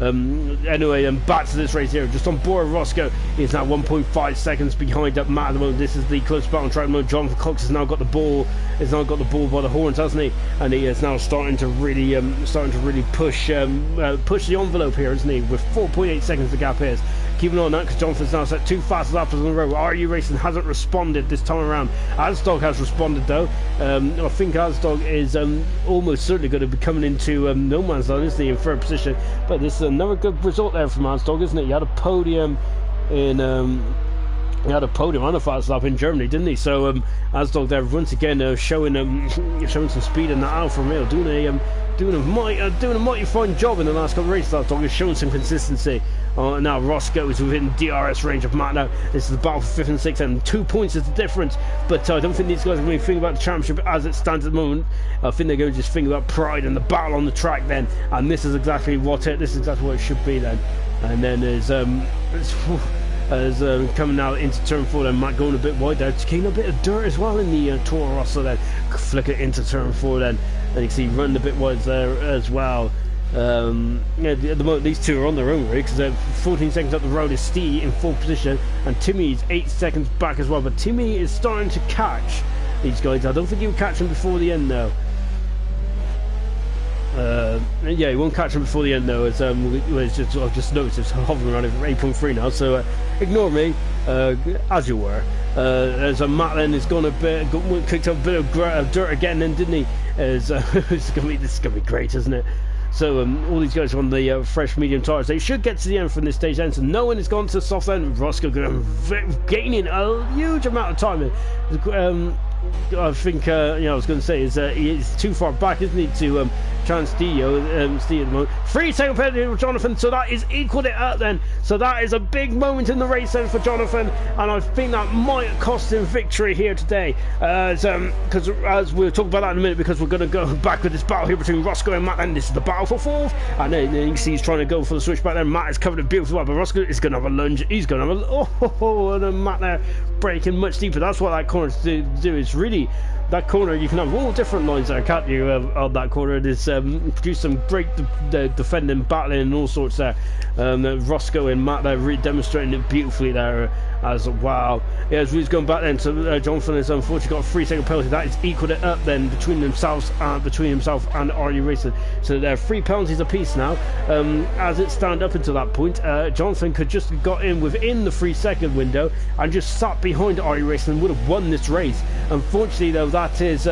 Anyway, back to this race here. Just on board, Roscoe is now 1.5 seconds behind up Matt at the moment. This is the close battle on track mode. Jonathan Cox has now got the ball. Has now got the ball by the horns, hasn't he? And he is now starting to really push the envelope here, isn't he? With 4.8 seconds the gap is. Keeping on that, because Jonathan's now set 2 fastest laps in a row. RU Racing hasn't responded this time around. Asdog has responded though. I think Asdog is almost certainly going to be coming into no man's land, isn't he, in third position? But this is another good result there from Asdog, isn't it? He had a podium in he had a podium on a fast lap in Germany, didn't he? So Asdog there once again showing showing some speed in that Alfa Romeo, doing a mighty fine job in the last couple of races. Asdog is showing some consistency. Now Roscoe is within DRS range of Matt now. This is the battle for 5th and 6th, and 2 points is the difference. But I don't think these guys are going to think about the championship as it stands at the moment. I think they're going to just think about pride and the battle on the track then. And this is exactly what it should be then. And then as coming out into turn 4, then Matt going a bit wide there, taking a bit of dirt as well in the Toro Rosso, then flick it into turn 4 then, and you can see running a bit wide there as well. Yeah, at the moment these two are on their own really, because 14 seconds up the road is Steve in 4th position, and Timmy is 8 seconds back as well, but Timmy is starting to catch these guys. I don't think he'll catch them before the end though. Yeah, he won't catch him before the end though. As I've just noticed it's hovering around 8.3 now, so ignore me, as you were. As Matt then has gone kicked up a bit of dirt again, then didn't he? This is gonna be great, isn't it? So all these guys are on the fresh medium tyres. They should get to the end from this stage then. So no one has gone to the soft end. Roscoe gaining a huge amount of time. I think I was going to say he is too far back, isn't he, to chance Steve at the moment. 3 second penalty for Jonathan, so that is equaled it up then. So that is a big moment in the race then for Jonathan, and I think that might cost him victory here today. Because as we'll talk about that in a minute, because we're going to go back with this battle here between Roscoe and Matt, and this is the battle for 4th. And then you can see he's trying to go for the switchback there. Matt has covered it beautifully well, but Roscoe is going to have a lunge. He's going to have and then Matt there braking much deeper. That's what that corner's to do. It's really that corner. You can have all different lines there, can't you, on that corner. It is produced some great defending, battling and all sorts there. Roscoe and Matt there really demonstrating it beautifully there as wow. Yeah, as he's going back then, so Jonathan has unfortunately got a 3 second penalty. That is equaled it up then between himself and RU Racing. So there are 3 penalties apiece now. As it stand up until that point, Jonathan could just have got in within the 3 second window and just sat behind RU Racing and would have won this race. Unfortunately though, that is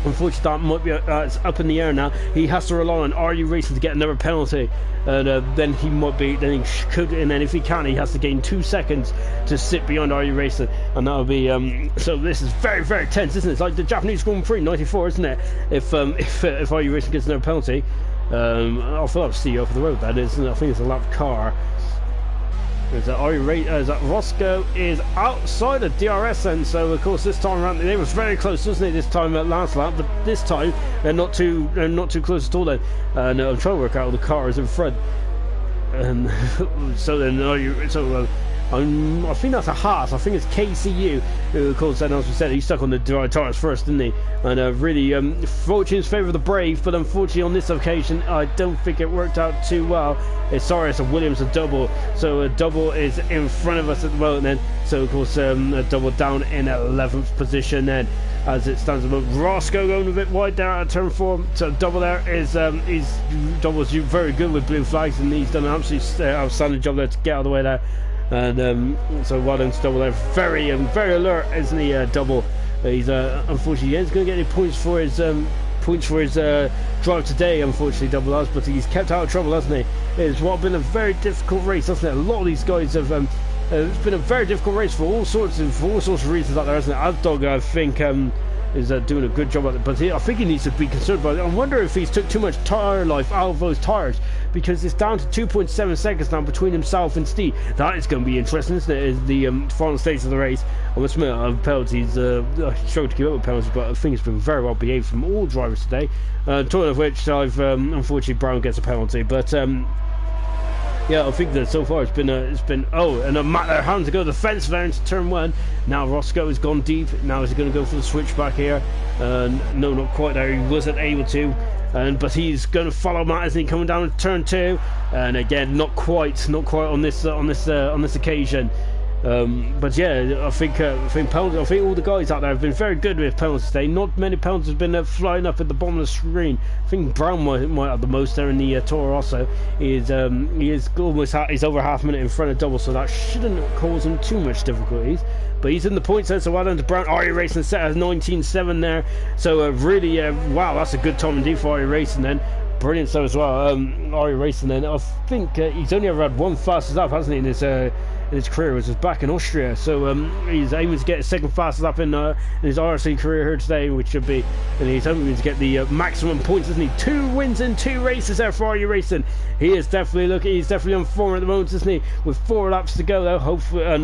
unfortunately that might be it's up in the air now. He has to rely on RU Racing to get another penalty, and then he could, and then if he can, he has to gain 2 seconds to sit behind RU Racing, and that'll be so this is very, very tense, isn't it? It's like the Japanese Grand Prix '94, isn't it? If RU Racing gets another penalty, I'll fill up Steve off the road. That is, I think it's a lap car. Roscoe is outside of DRS, and so of course this time around they was very close, wasn't it? This time at last lap, but this time they're not too close at all. Then, I'm trying to work out the car is in front, and so then I think that's a Haas. I think it's KCU, who of course then, as we said, he stuck on the dry tyres first, didn't he? And really fortune's favour of the brave, but unfortunately on this occasion I don't think it worked out too well. It's a Williams a double, so a double is in front of us at the moment then, so of course a double down in 11th position then as it stands at the moment. Roscoe going a bit wide there at turn 4, so double there is double's very good with blue flags, and he's done an absolutely outstanding job there to get out of the way there. And so well done to double there. Very alert, isn't he? Double. He's unfortunately he isn't going to get any points for his drive today. Unfortunately, double has, but he's kept out of trouble, hasn't he? It's been a very difficult race, hasn't it? A lot of these guys have. It's been a very difficult race for all sorts of reasons out there, hasn't it? Asdog, I think, is doing a good job at it, but I think he needs to be concerned about it. I wonder if he's took too much tyre life out of those tyres, because it's down to 2.7 seconds now between himself and Steve. That is going to be interesting, isn't it? Is the final stage of the race. I must admit, penalties, I struggled to keep up with penalties, but I think it's been very well behaved from all drivers today. Talking of which, I've unfortunately Brown gets a penalty, but yeah, I think that so far it's been and Matt there having to go to the fence there into turn 1. Now Roscoe has gone deep. Now is he going to go for the switchback here? No, not quite there. He wasn't able to, but he's going to follow Matt, isn't he, coming down to turn 2? And again, not quite on this occasion. But yeah, I think all the guys out there have been very good with penalties today. Not many penalties have been flying up at the bottom of the screen. I think Brown might have the most there in the Toro Rosso. He's over half a minute in front of double, so that shouldn't cause him too much difficulties. But he's in the points then, so well done to Brown. RU Racing set as 19.7 there, so really wow, that's a good time indeed for RU Racing then. Brilliant stuff as well. RU Racing then, I think he's only ever had one fastest lap, hasn't he, in his career was back in Austria. So he's aiming to get his second fastest lap in his IRC career here today, which should be, and he's hoping to get the maximum points, isn't he? 2 wins in 2 races there for IRC Racing. He's definitely on form at the moment, isn't he? With 4 laps to go though, hopefully, and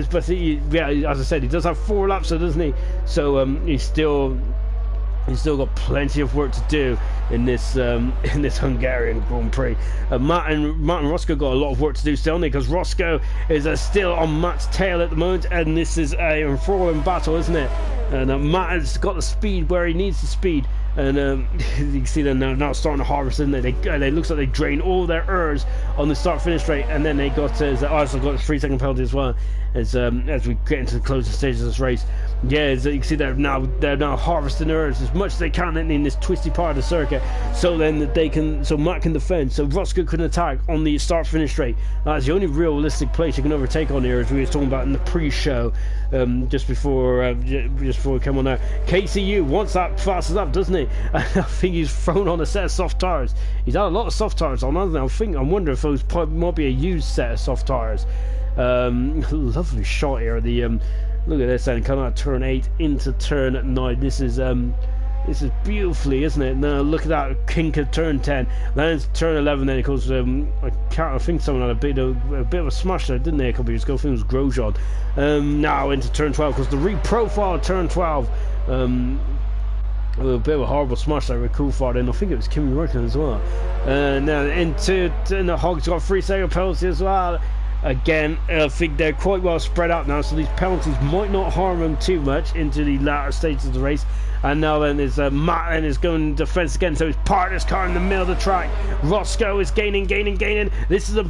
but yeah, as I said, he does have 4 laps, so doesn't he? So he's still got plenty of work to do in this Hungarian Grand Prix. Matt and Roscoe got a lot of work to do still, because Roscoe is still on Matt's tail at the moment, and this is a enthralling battle, isn't it? And Matt has got the speed where he needs the speed. And you can see them now starting to harvest, isn't they? They looks like they drain all their ERS on the start-finish straight, and then they got also got a 3-second penalty as well as we get into the closing stages of this race. Yeah, as you can see they're now harvesting ERS as much as they can in this twisty part of the circuit, so then that Matt can defend, so Roscoe can attack on the start-finish straight. That's the only realistic place you can overtake on here, as we were talking about in the pre-show, just before we come on now. KCU wants that fastest up, doesn't he? I think he's thrown on a set of soft tires. He's had a lot of soft tires on, hasn't he? I wonder if those might be a used set of soft tires. Lovely shot here. Look at this, then coming out of turn 8 into turn 9. This is beautifully, isn't it? Now look at that kink of turn 10. Then it's turn 11. Then it goes. I think someone had a bit of a smash there, didn't they? A couple of years ago. I think it was Grosjean. Now into turn 12, because the reprofile turn 12. A bit of a horrible smash there with Coulthard, and I think it was Kimi Räikkönen as well. Now into the Hogs got 3-second penalty as well. Again, I think they're quite well spread out now, so these penalties might not harm them too much into the latter stages of the race. And now then is Matt and is going defence again, so his partner's car in the middle of the track. Roscoe is gaining. This is the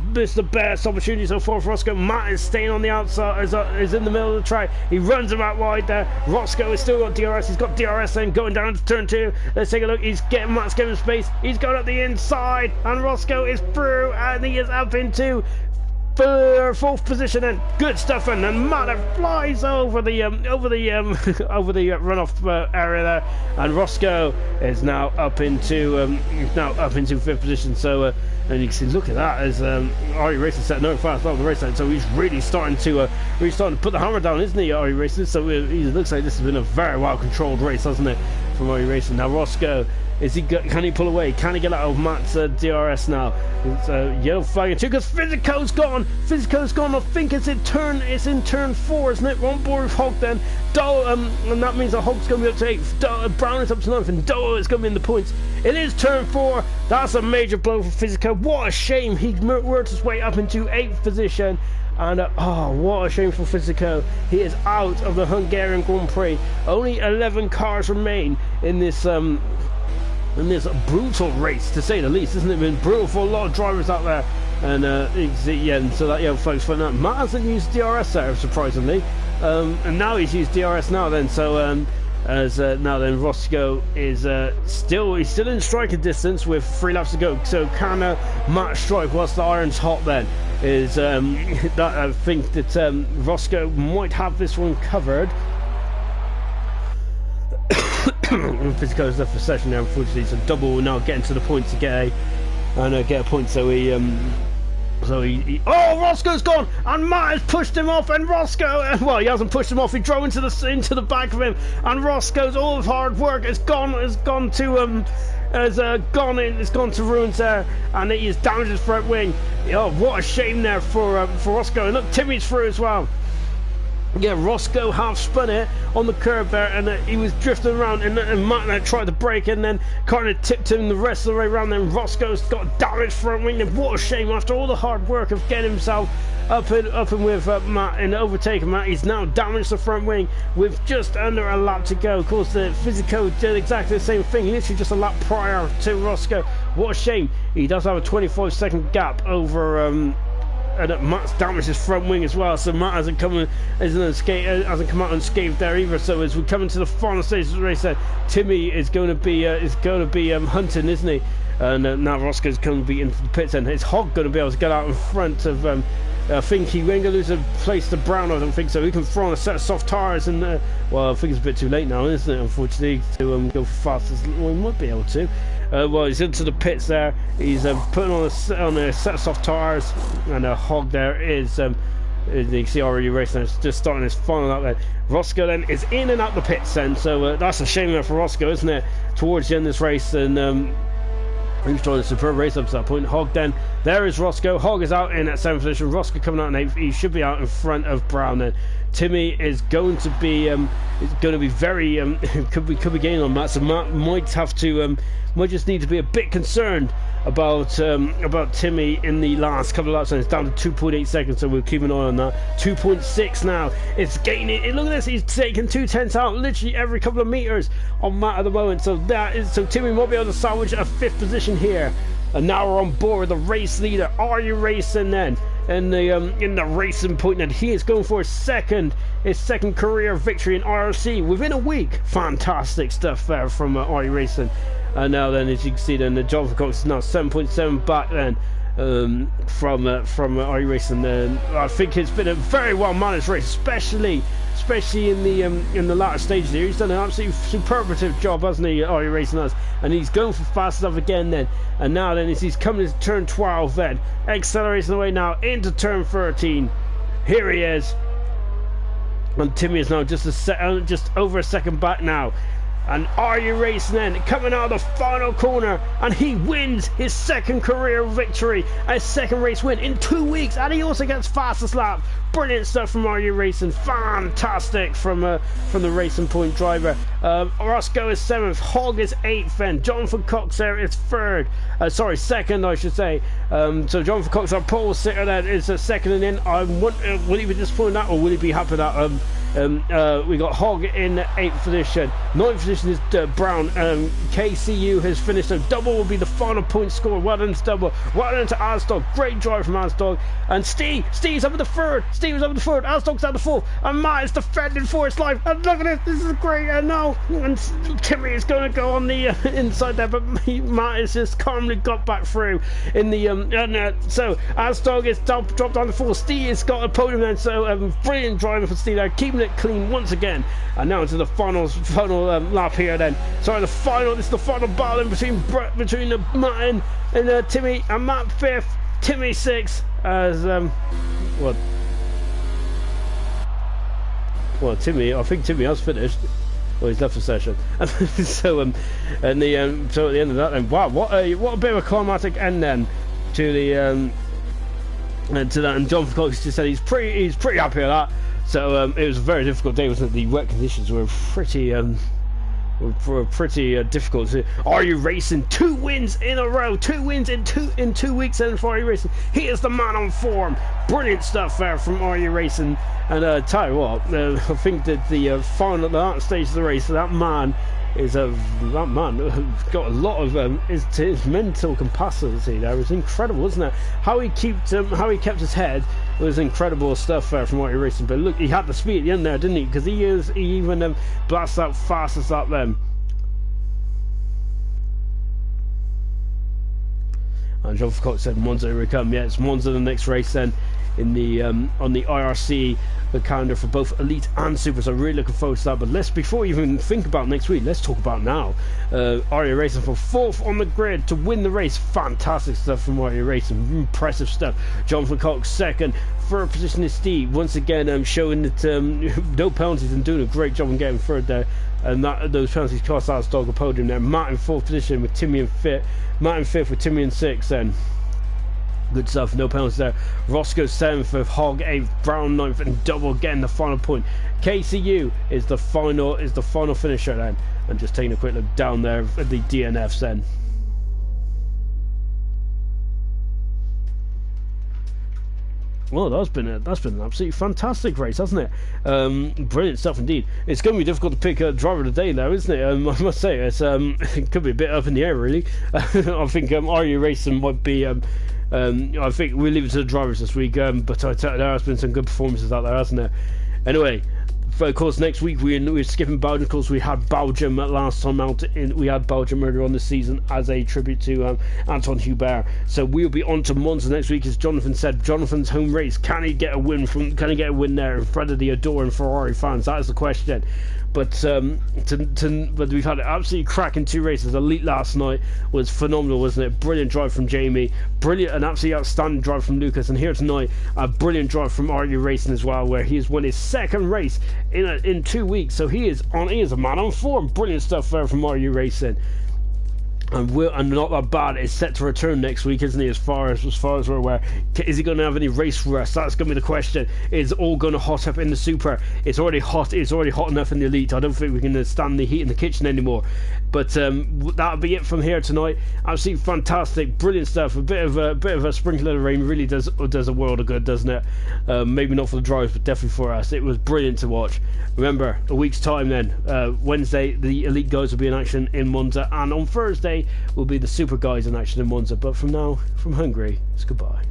best opportunity so far for Roscoe. Matt is staying on the outside, is in the middle of the track. He runs him out wide there. Roscoe has still got DRS. He's got DRS then going down to turn 2. Let's take a look. Matt's getting space. He's going up the inside, and Roscoe is through, and he is up into 4th position, and good stuff, and then Matt flies over the runoff area there, and Roscoe is now up into 5th position. So and you can see, look at that, as IRC Racing set no fast off the race line, so he's really starting to put the hammer down, isn't he, IRC Racing? So it looks like this has been a very well controlled race, hasn't it, from IRC Racing. Now Roscoe, can he pull away? Can he get out of Matt's DRS now? It's yellow flag too, because Physico's gone. I think it's in turn 4, isn't it? We're on board with Hog then. And that means that Hog's going to be up to 8. Brown is up to 9th, and Doe is going to be in the points. It is turn 4. That's a major blow for Physico. What a shame. He worked his way up into 8th position. And what a shame for Physico. He is out of the Hungarian Grand Prix. Only 11 cars remain in this brutal race, to say the least, isn't it? Been brutal for a lot of drivers out there, and and so that folks, for that, Matt hasn't used DRS there, surprisingly, and now he's used DRS now. Then now then Roscoe is still in striking distance with 3 laps to go. So can Matt strike whilst the iron's hot? Then is that I think that Roscoe might have this one covered. Physico's left for session now, unfortunately, so Double will now get into the points to get a point. So Roscoe's gone, and Matt has pushed him off, and Roscoe, well, he hasn't pushed him off, he drove into the back of him, and Roscoe's all of hard work has gone to ruins there, and he has damaged his front wing. What a shame there for Roscoe. And look, Timmy's through as well. Yeah, Roscoe half spun it on the curb there, and he was drifting around, and Matt tried to brake, and then kind of tipped him the rest of the way around. Then Roscoe's got damaged front wing, and what a shame after all the hard work of getting himself up and with Matt and overtaking Matt. He's now damaged the front wing with just under a lap to go. Of course, the Physico did exactly the same thing, literally just a lap prior to Roscoe. What a shame. He does have a 25-second gap over and Matt's damaged his front wing as well, so Matt hasn't come out unscathed there either. So as we come into the final stage of the race, Timmy is going to be hunting, isn't he? And now Roscoe's going to be into the pits, and is Hog going to be able to get out in front of I think he ain't going to lose a place to Brown. I don't think so. He can throw on a set of soft tyres, and well, I think it's a bit too late now, isn't it, unfortunately, to go for fast as well. He might be able to. Well, he's into the pits there. He's putting on a set of soft tyres, and a Hog there is You can see already racing, it's just starting his final lap there. Roscoe then is in and out the pits then, so that's a shame there for Roscoe, isn't it? Towards the end of this race, and he was trying a superb race up to that point. Hogg then, there is Roscoe. Hogg is out in at 7th position. Roscoe coming out in 8th. He should be out in front of Brown then. Timmy is going to be very could be gaining on Matt, so Matt might have to might just need to be a bit concerned about Timmy in the last couple of laps, and it's down to 2.8 seconds, so we'll keep an eye on that. 2.6 now, it's gaining. Look at this, he's taking 2/10 out literally every couple of meters on Matt at the moment, so Timmy might be able to salvage a 5th position here. And now we're on board with the race leader. Are you racing then? In the racing point, and he is going for his second career victory in IRC within a week. Fantastic stuff there from Are You Racing. And now then, as you can see, then the Jonathan Cox is now 7.7 back then from Are You Racing. I think it's been a very well managed race, especially in the latter stages here. He's done an absolutely superlative job, hasn't he? Are You Racing us, and he's going for fast stuff again then. And now then, as he's coming into turn 12 then, accelerating away now into turn 13. Here he is, and Timmy is now just over a second back now. And Are You Racing then coming out of the final corner, and he wins his second career victory, a second race win in 2 weeks, and he also gets fastest lap. Brilliant stuff from Are You Racing, fantastic from the Racing Point driver. Roscoe is 7th, Hogg is 8th, then Jonathan Cox there is 3rd, second I should say. So Jonathan Cox, our pole sitter, then is second, and then will he be disappointed that, or will he be happy that we got Hogg in 8th position. 9th position is Brown. KCU has finished, so double will be the final point score. Well done to double, well done to Asdog, great drive from Asdog. And Steve's up at the 3rd, Steve is up at the 3rd, Asdog's at the 4th, and Matt is defending for his life. And look at this is great. And now and Timmy is going to go on the inside there, but Matt has just calmly got back through in the so Asdog is dropped down to 4th. Steve has got a podium then, so brilliant driving for Steve there, keeping it clean once again. And now into the final lap here then. Sorry, this is the final battle between Matt and Timmy, and Matt 5th, Timmy 6th, as Timmy, I think Timmy has finished. Well, he's left the session. So at the end of that then, wow, what a bit of a climatic end then to the to that. And John Cox just said he's pretty happy with that. So it was a very difficult day, wasn't it? The wet conditions were pretty difficult. Are You Racing? 2 wins in a row, 2 wins in 2 weeks. And for Are You Racing, he is the man on form. Brilliant stuff there from Are You Racing. And tell you what, I think that the final last stage of the race, that man got a lot of his mental capacity there was incredible, wasn't it? How he kept his head was incredible stuff from Are You Racing. But look, he had the speed at the end there, didn't he? Because he even blasts out fastest up then. And John Cox said Monza will come. Yeah, it's Monza the next race then in the on the IRC calendar for both Elite and Super. So really looking forward to that. But before we even think about next week, let's talk about now. Are You Racing for 4th on the grid to win the race. Fantastic stuff from Are You Racing. Impressive stuff. Jonathan Cox 2nd. 3rd position is Steve. Once again, showing that no penalties and doing a great job in getting 3rd there. And those penalties cost Asdog a podium there. Matt in 4th position with Timmy in 5th. Matt in 5th with Timmy in 6th then. Good stuff, no penalties there. Roscoe 7th, Hogg 8th, Brown 9th, and double getting the final point. KCU is the final finisher then. And just taking a quick look down there at the DNFs then. Well, that's been an absolutely fantastic race, hasn't it? Brilliant stuff indeed. It's going to be difficult to pick a driver of the day now, isn't it? I must say, it could be a bit up in the air, really. I think Are You Racing might be... I think we'll leave it to the drivers this week, but I tell you, there has been some good performances out there, hasn't there? Anyway, of course, next week we're skipping Belgium. Of course, we had Belgium last time out. We had Belgium earlier on this season as a tribute to Anton Hubert. So we'll be on to Monza next week, as Jonathan said. Jonathan's home race. Can he get a win there in front of the adoring Ferrari fans? That is the question. But but we've had absolutely cracking 2 races. Elite last night was phenomenal, wasn't it? Brilliant drive from Jamie, brilliant, an absolutely outstanding drive from Lucas, and here tonight a brilliant drive from RU Racing as well, where he's won his 2nd race in 2 weeks. So he is a man on form. Brilliant stuff there from RU Racing. And not that bad. Is set to return next week, isn't he? As far as we're aware, is he going to have any race rest? That's going to be the question. It's all going to hot up in the Super. It's already hot. It's already hot enough in the Elite. I don't think we can stand the heat in the kitchen anymore. But that'll be it from here tonight. Absolutely fantastic, brilliant stuff. A bit of a sprinkle of rain really does a world of good, doesn't it? Maybe not for the drivers, but definitely for us. It was brilliant to watch. Remember, a week's time then, Wednesday, the Elite guys will be in action in Monza, and on Thursday will be the Super guys in action in Monza. But from now, from Hungary, it's goodbye.